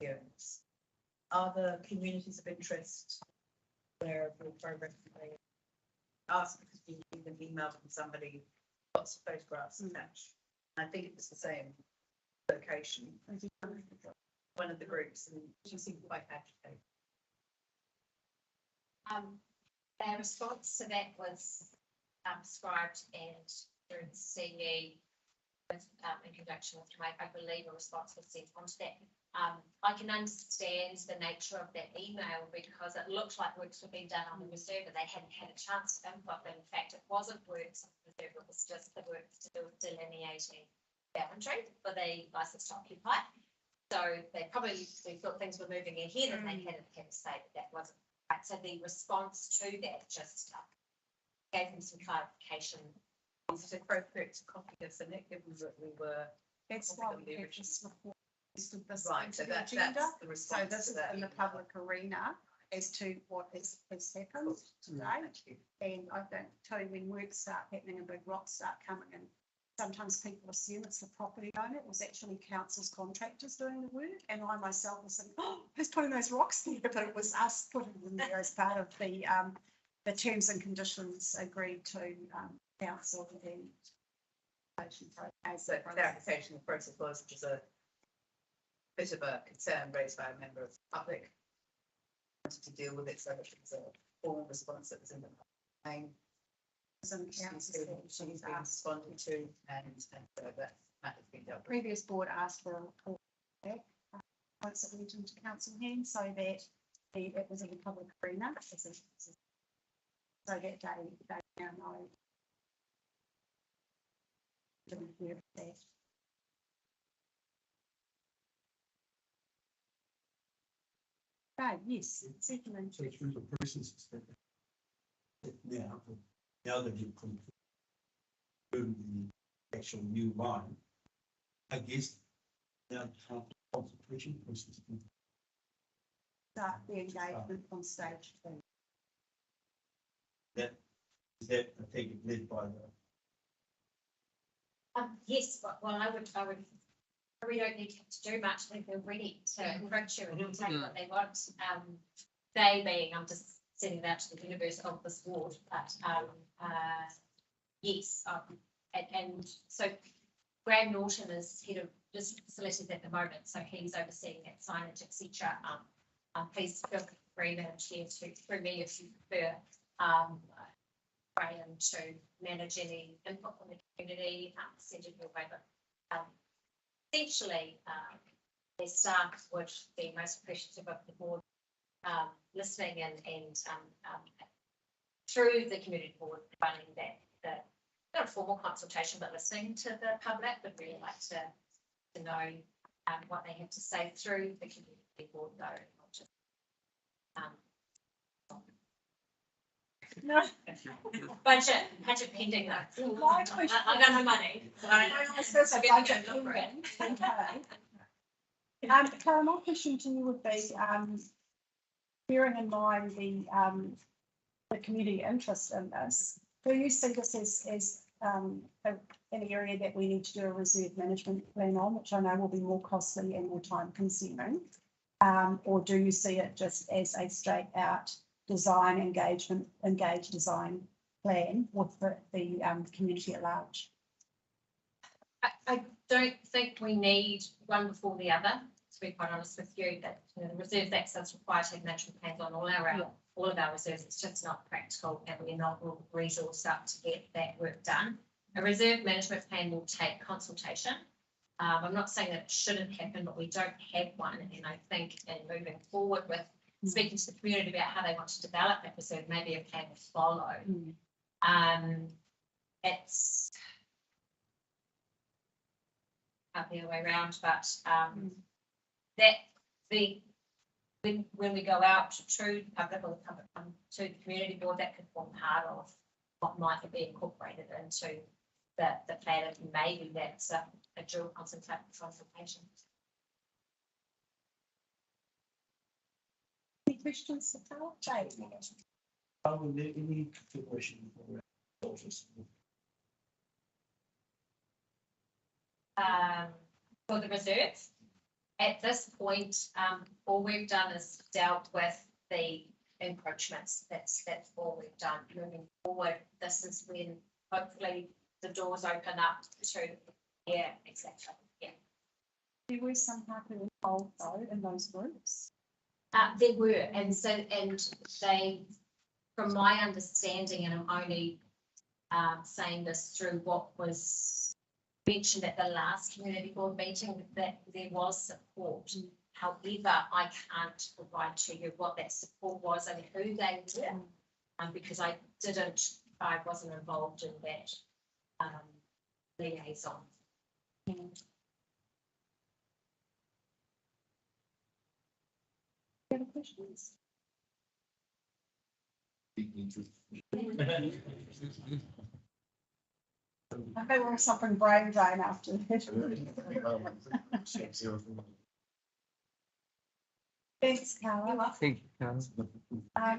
hearings. Are the communities of interest aware of your program? Ask because you need an email from somebody, lots of photographs attached. I think it was the same location. One of the groups, and she seemed quite agitated. Their response to that was described and through the CE with in conjunction with Mike, I believe a response was sent onto that. I can understand the nature of that email because it looked like works were being done on the reserve and they hadn't had a chance to input, but in fact it wasn't works on the reserve, it was just the work to do with delineating boundary for the license to occupy. So they probably thought things were moving ahead and they hadn't had to say that wasn't right. So the response to that just gave them some clarification. Is it appropriate to copy this and it, given that we were. That's why we have this report. Right, so that's the response. So this is in the public arena as to what has happened today. And I think, Tony, when work start happening and big rocks start coming in, sometimes people assume it's the property owner. It was actually council's contractors doing the work. And I myself was saying, oh, who's putting those rocks there? But it was us putting them there as part of the terms and conditions agreed to council and as the clarification of process was, which is a bit of a concern raised by a member of the public. Wanted to deal with it, so it was a formal response that was in the main. She's been responded to, and so that has been dealt with. Previous board asked for a report back once it went into council hands, so that it was in the public arena. So that they now know. Didn't hear that. Right, yes, second. So through the process now that you've confirmed the actual new line, I guess now the consultation process. Start the engagement on stage 2. That is that I take it led by the. Yes, but well, I would, we don't need to do much. I think they're ready to approach you and take what they want. They being, I'm just sending that to the universe of this ward, but yes, and so Graham Norton is head of district facilities at the moment, so he's overseeing that signage, etc. Please feel free, Madam Chair, to through me if you prefer. Graham to manage any input from the community, send it your way, but essentially their staff would be most appreciative of the board listening and through the community board running that not a formal consultation but listening to the public. Would really like to know what they have to say through the community board though, not just no. budget pending though. I got no money. Karen, my question to you would be, bearing in mind the community interest in this, do you see this as an area that we need to do a reserve management plan on, which I know will be more costly and more time consuming, or do you see it just as a straight out design engaged design plan with the community at large? I don't think we need one before the other, to be quite honest with you, that the Reserves Act does require to have management plans on all of our reserves. It's just not practical and we're not resourced up to get that work done. A reserve management plan will take consultation. I'm not saying that it shouldn't happen, but we don't have one, and I think in moving forward with speaking to the community about how they want to develop it, so maybe a plan to follow. It's not the other way around, but that when we go out to public or to the community board, that could form part of what might be incorporated into the plan, and maybe that's a dual consultation. Any questions, Carl? Any consideration for daughters? For the reserve, at this point, all we've done is dealt with the encroachments. That's all we've done. Moving forward, this is when hopefully the doors open up to, yeah, exactly, yeah. There were some people involved though in those groups. There were, and they, from my understanding, and I'm only saying this through what was mentioned at the last community board meeting, that there was support. However, I can't provide to you what that support was and who they were, because I wasn't involved in that liaison. Any questions? I think we're suffering brain drain after this. Thanks, Carla. Thank you, Carla.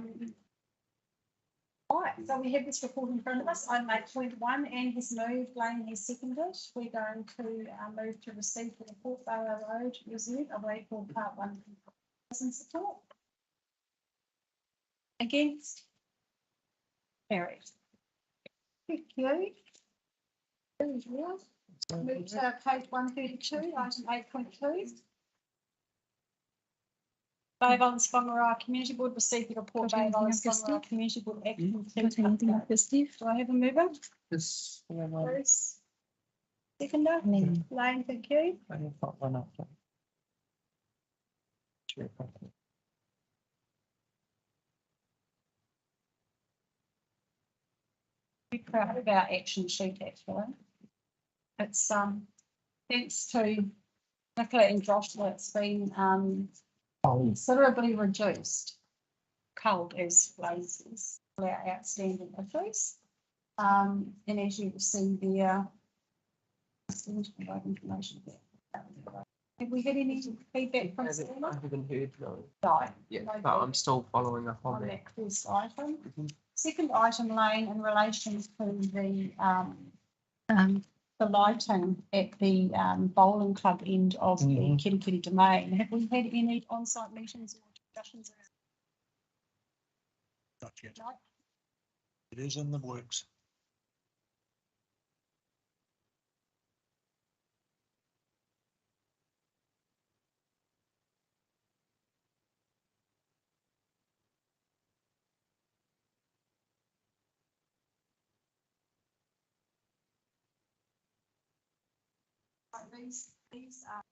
Right, so we have this report in front of us. I made point one and has moved, Lane has seconded. We're going to move to receive the report, Barrow Road Reserve of April Part 1. Support. Against? Carried. Thank you. Move to page 132, item 8.2. Islands-Whangaroa Community Board received the report by Islands-Whangaroa Community Board Action. Do I have a mover? Yes. Bruce. Seconder? Lane, thank you. I have got one up. Be proud of our action sheet actually. It's thanks to Nicola and Joshua, it's been considerably reduced. Cold as blazes, our outstanding issues. And as you can see there, information there. Have we had any feedback from Stella? I haven't heard, no. No. Yeah, No but I'm still following up on that. that first item. Second item, Lane, in relation to the lighting at the bowling club end of the Kirikiri domain. Have we had any on-site meetings or discussions? Not yet. No? It is in the works. These are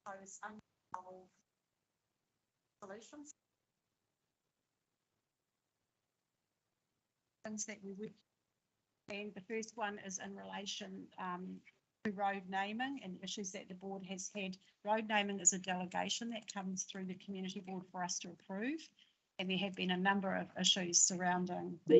those unsolved solutions. Things that we would, and the first one is in relation to road naming and issues that the board has had. Road naming is a delegation that comes through the community board for us to approve, and there have been a number of issues surrounding the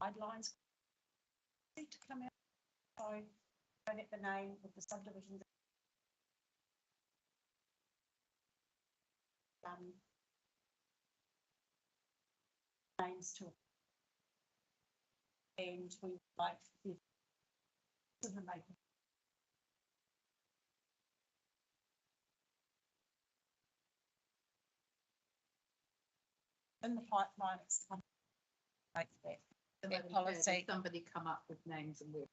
guidelines to come out. So I get the name of the subdivision. Names to, and we like the make in the pipeline. It's like that. Somebody policy. had somebody come up with names and where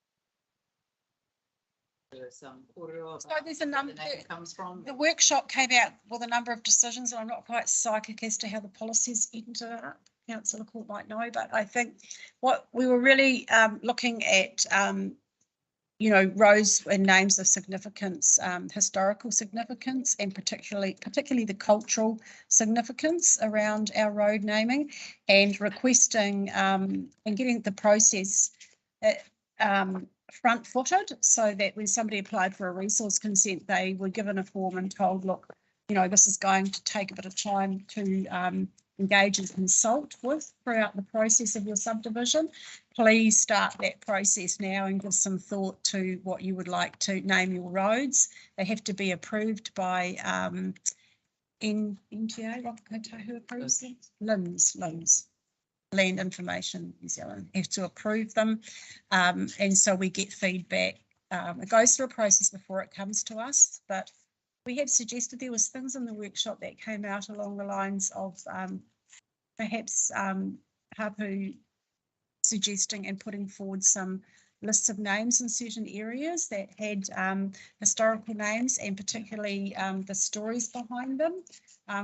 there's some order. So there's a number. The name comes from. The workshop came out with a number of decisions, and I'm not quite psychic as to how the policies ended up. Councillor Court might know, but I think what we were really looking at, you know, roads and names of significance, historical significance, and particularly the cultural significance around our road naming, and requesting and getting the process front-footed, so that when somebody applied for a resource consent, they were given a form and told, look, you know, this is going to take a bit of time to engage and consult with throughout the process of your subdivision. Please start that process now and give some thought to what you would like to name your roads. They have to be approved by NTA, Rokakoto, who approves them? LINZ. Land Information New Zealand have to approve them, and so we get feedback. It goes through a process before it comes to us, but we had suggested there was things in the workshop that came out along the lines of perhaps Hapu suggesting and putting forward some lists of names in certain areas that had historical names, and particularly the stories behind them,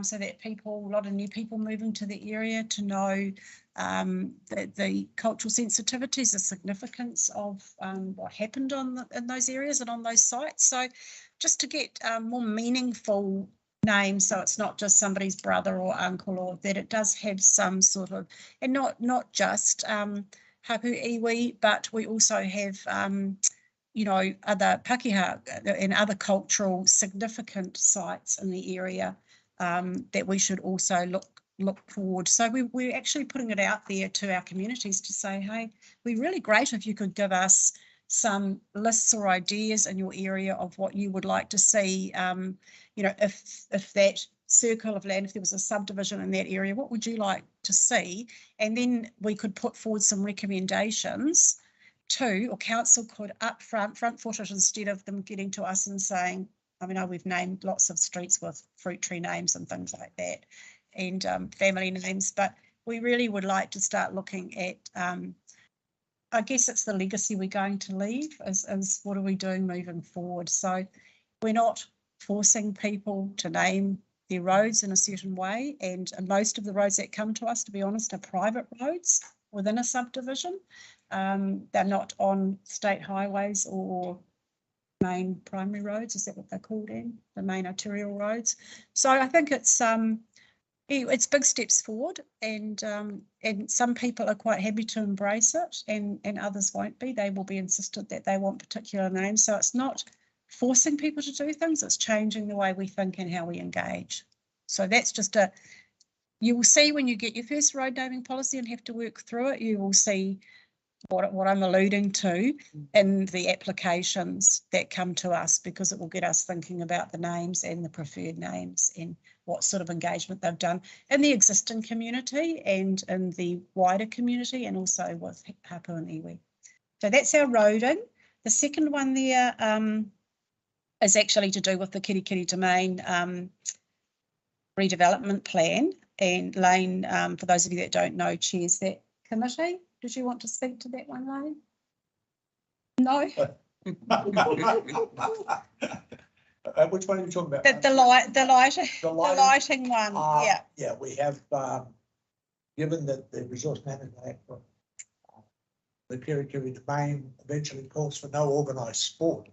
so that a lot of new people moving to the area to know the cultural sensitivities, the significance of what happened in those areas and on those sites. So just to get more meaningful names, so it's not just somebody's brother or uncle, or that it does have some sort of, and not just hapu iwi, but we also have you know, other Pakeha and other cultural significant sites in the area that we should also look forward. So we're actually putting it out there to our communities to say, hey, we're really great if you could give us some lists or ideas in your area of what you would like to see. You know, if that circle of land, if there was a subdivision in that area, what would you like to see? And then we could put forward some recommendations to, or council could front-foot it, instead of them getting to us and saying, I mean, we've named lots of streets with fruit tree names and things like that, and family names, but we really would like to start looking at, I guess it's the legacy we're going to leave, is what are we doing moving forward. So we're not forcing people to name their roads in a certain way, and most of the roads that come to us, to be honest, are private roads within a subdivision. They're not on state highways or main primary roads, is that what they're called, in the main arterial roads? So I think it's big steps forward, and some people are quite happy to embrace it, and others won't be. They will be insistent that they want particular names. So it's not forcing people to do things, it's changing the way we think and how we engage. So that's just you will see when you get your first road naming policy and have to work through it, you will see what I'm alluding to in the applications that come to us, because it will get us thinking about the names and the preferred names and what sort of engagement they've done in the existing community and in the wider community, and also with hapu and iwi. So that's our roading. The second one there is actually to do with the Kirikiri Domain redevelopment plan, and Lane, for those of you that don't know, chairs that committee. Did you want to speak to that one, Lane? No. Which one are you talking about? The lighting one. Yeah. Yeah, we have given that the Resource Management Act, the Kirikiri Domain eventually calls for no organised sport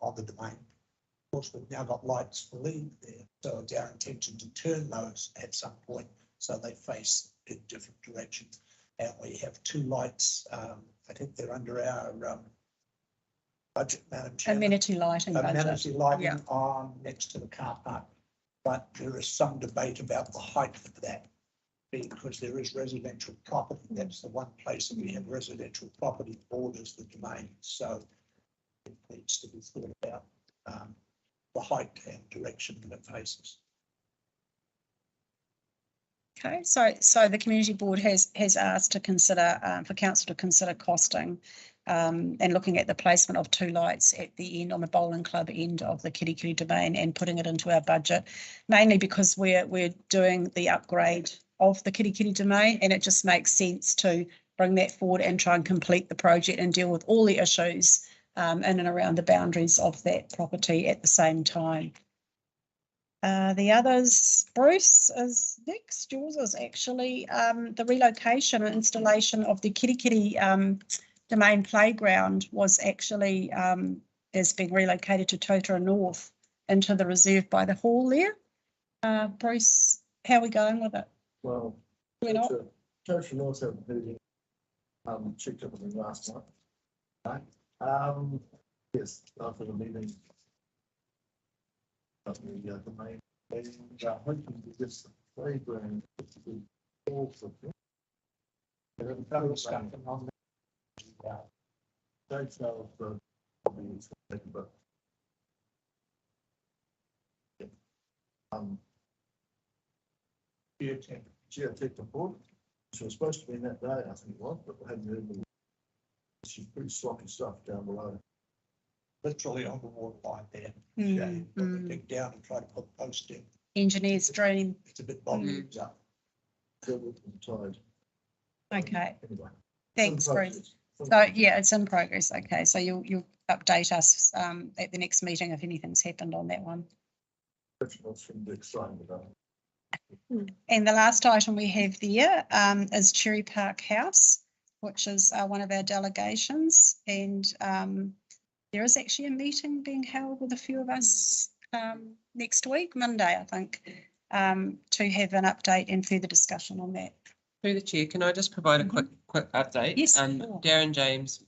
on the domain. Of course, we've now got lights for leave there, so it's our intention to turn those at some point so they face in different directions. And we have 2 lights. I think they're under our budget, Madam Chair. Amenity lighting budget. Amenity lighting on next to the car park. But there is some debate about the height of that, because there is residential property. That's the one place that we have residential property borders the domain. So it needs to be thought about the height and direction that it faces. Okay, so the community board has asked to consider, for council to consider costing and looking at the placement of 2 lights at the end, on the bowling club end of the Kirikiri Domain, and putting it into our budget, mainly because we're doing the upgrade of the Kirikiri domain, and it just makes sense to bring that forward and try and complete the project and deal with all the issues in and around the boundaries of that property at the same time. The others, Bruce, is next. Yours is actually the relocation and installation of the Kirikiri domain playground was actually is being relocated to Totara North into the reserve by the hall there. Bruce, how are we going with it? Well, We're not. Totally North have a meeting, checked up with them last night. Right, yes, after the meeting. The main, and hoping to get the playground to be all for them. And then kind of stuff on the, don't know if the, but. Geotech report, she was supposed to be in that day, I think it was, but we hadn't heard. She's pretty sloppy stuff down below. Literally on the water line there. Dig down and try to put the post in. Engineer's dream. It's a bit boggy. Yeah. Filled with the tide. Okay. Anyway. Thanks, Bruce. So yeah, it's in progress. Okay, so you'll update us at the next meeting if anything's happened on that one. And the last item we have there is Cherry Park House, which is one of our delegations, and there is actually a meeting being held with a few of us next week, Monday, I think, to have an update and further discussion on that. Through the chair, can I just provide a quick update? Yes. Sure. Darren James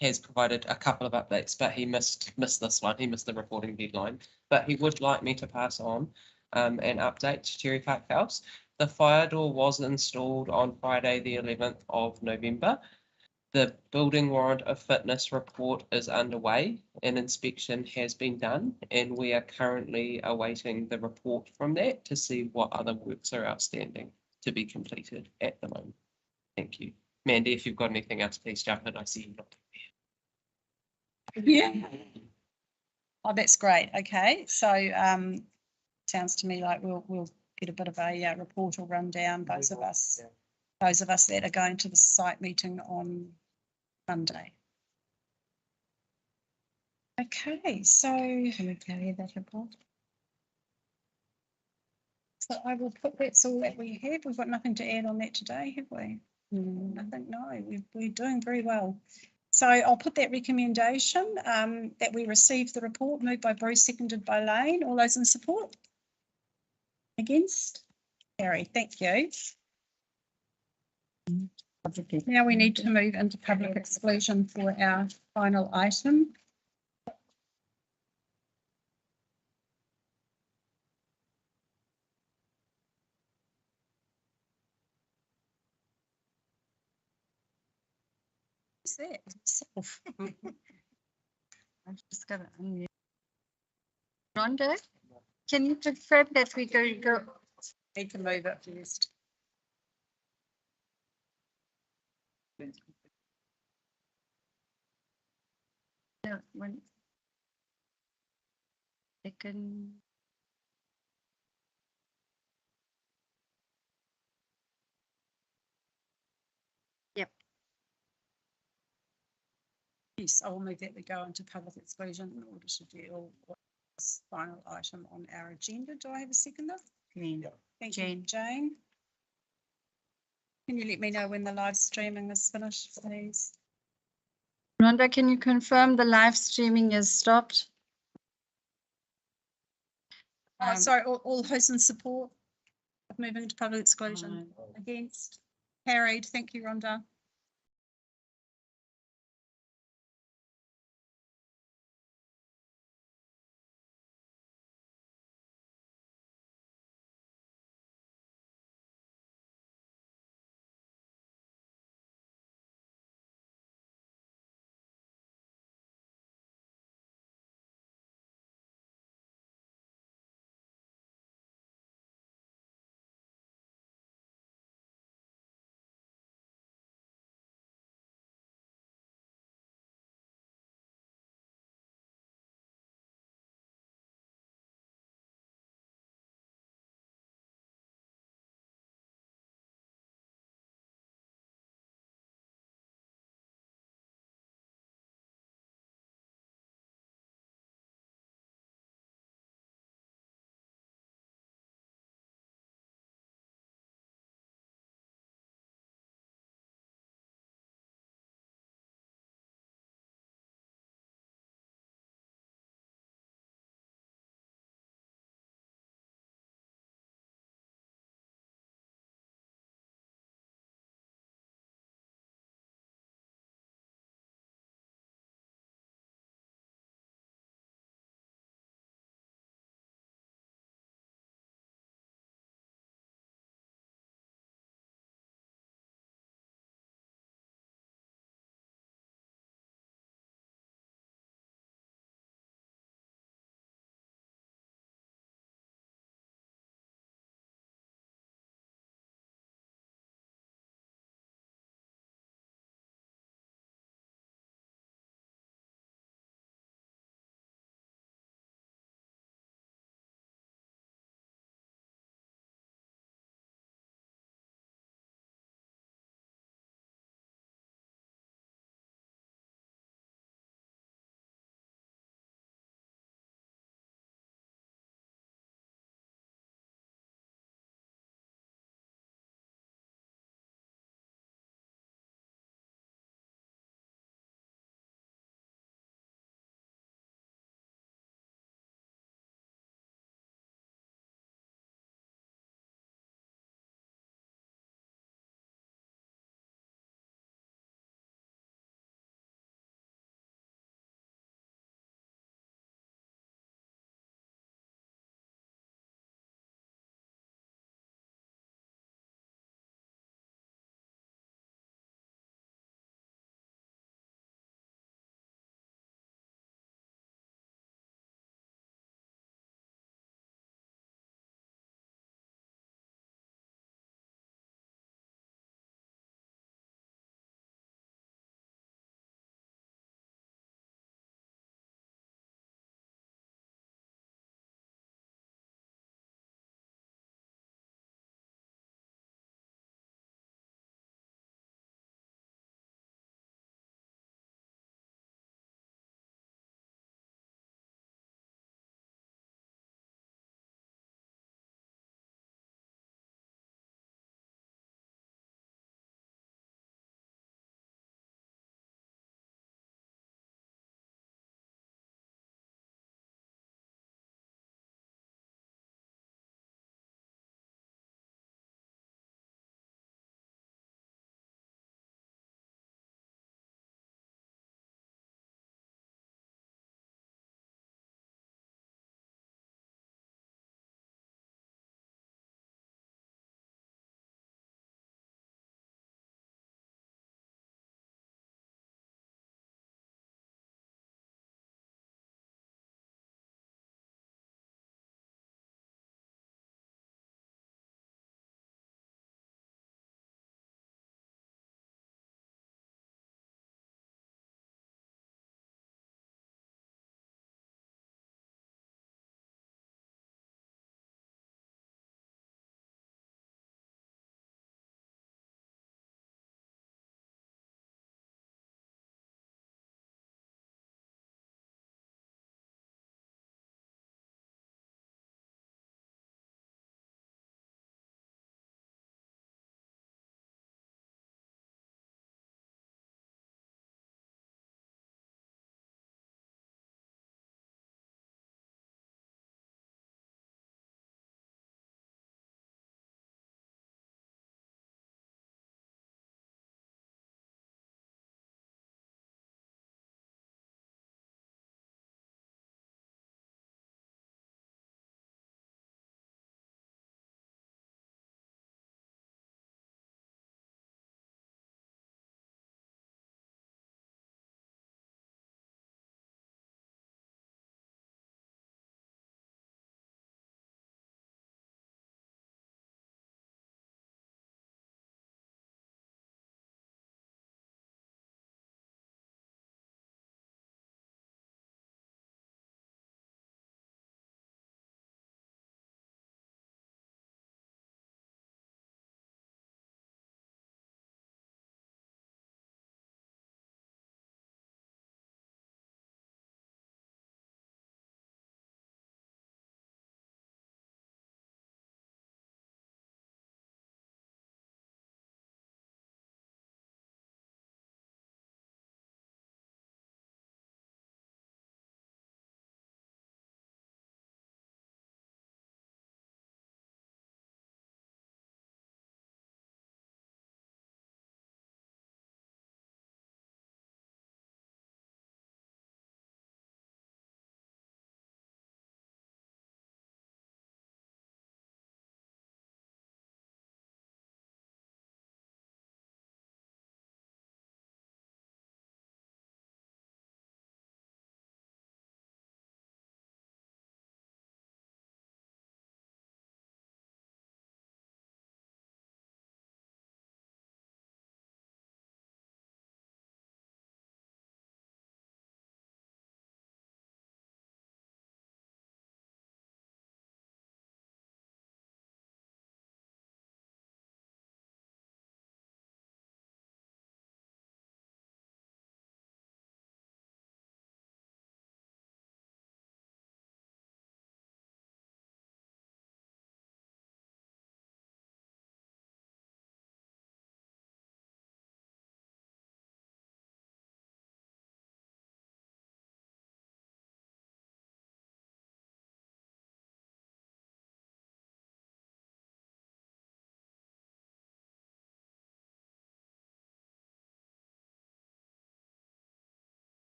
has provided a couple of updates, but he missed this one. He missed the reporting deadline, but he would like me to pass on an update to Cherry Park House. The fire door was installed on Friday, the 11th of November. The building warrant of fitness report is underway. An inspection has been done, and we are currently awaiting the report from that to see what other works are outstanding to be completed at the moment. Thank you. Mandy, if you've got anything else, please jump in. I see you not there. Yeah. Oh, that's great. Okay, so sounds to me like we'll get a bit of a report or rundown. Those of us that are going to the site meeting on Monday. Okay, so can we carry that report? So I will put that's all that we have. We've got nothing to add on that today, have we? Nothing. No, we're doing very well. So I'll put that recommendation that we received the report, moved by Bruce, seconded by Lane. All those in support? Against? Carried. Thank you. Now we need to move into public exclusion for our final item. What's that? Self. I've just got to unmute. Rhonda, can you confirm that we go? Need to move it first. No, 1 second. Yep. Yes, I will move that we go into public exclusion in order to deal with this final item on our agenda. Do I have a seconder? Thank you, Jane. Can you let me know when the live streaming is finished, please? Rhonda, can you confirm the live streaming is stopped? Sorry, all those in support of moving into public exclusion? Against? Carried. Thank you, Rhonda.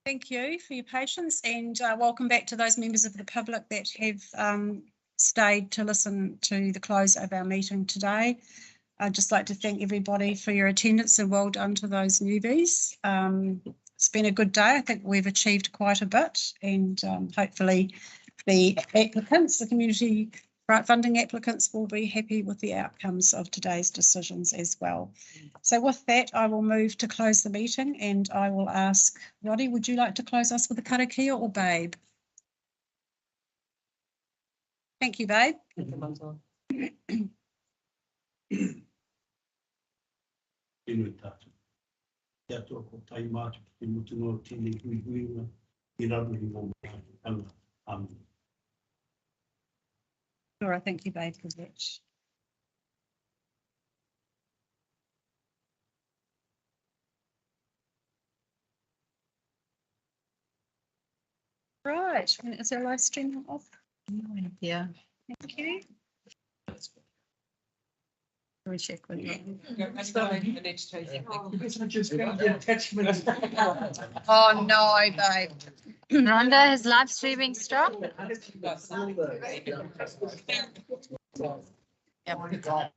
Thank you for your patience and welcome back to those members of the public that have stayed to listen to the close of our meeting today. I'd just like to thank everybody for your attendance and well done to those newbies. It's been a good day. I think we've achieved quite a bit and hopefully the applicants, the community grant funding applicants will be happy with the outcomes of today's decisions as well. So with that, I will move to close the meeting and I will ask Roddy, would you like to close us with a karakia or Babe? Thank you, Babe. Laura, thank you, Babe, for that. Right, is our live stream off? Yeah. Thank you. Let me check with you. Oh no, Babe. Rhonda, is live streaming stopped? Yep.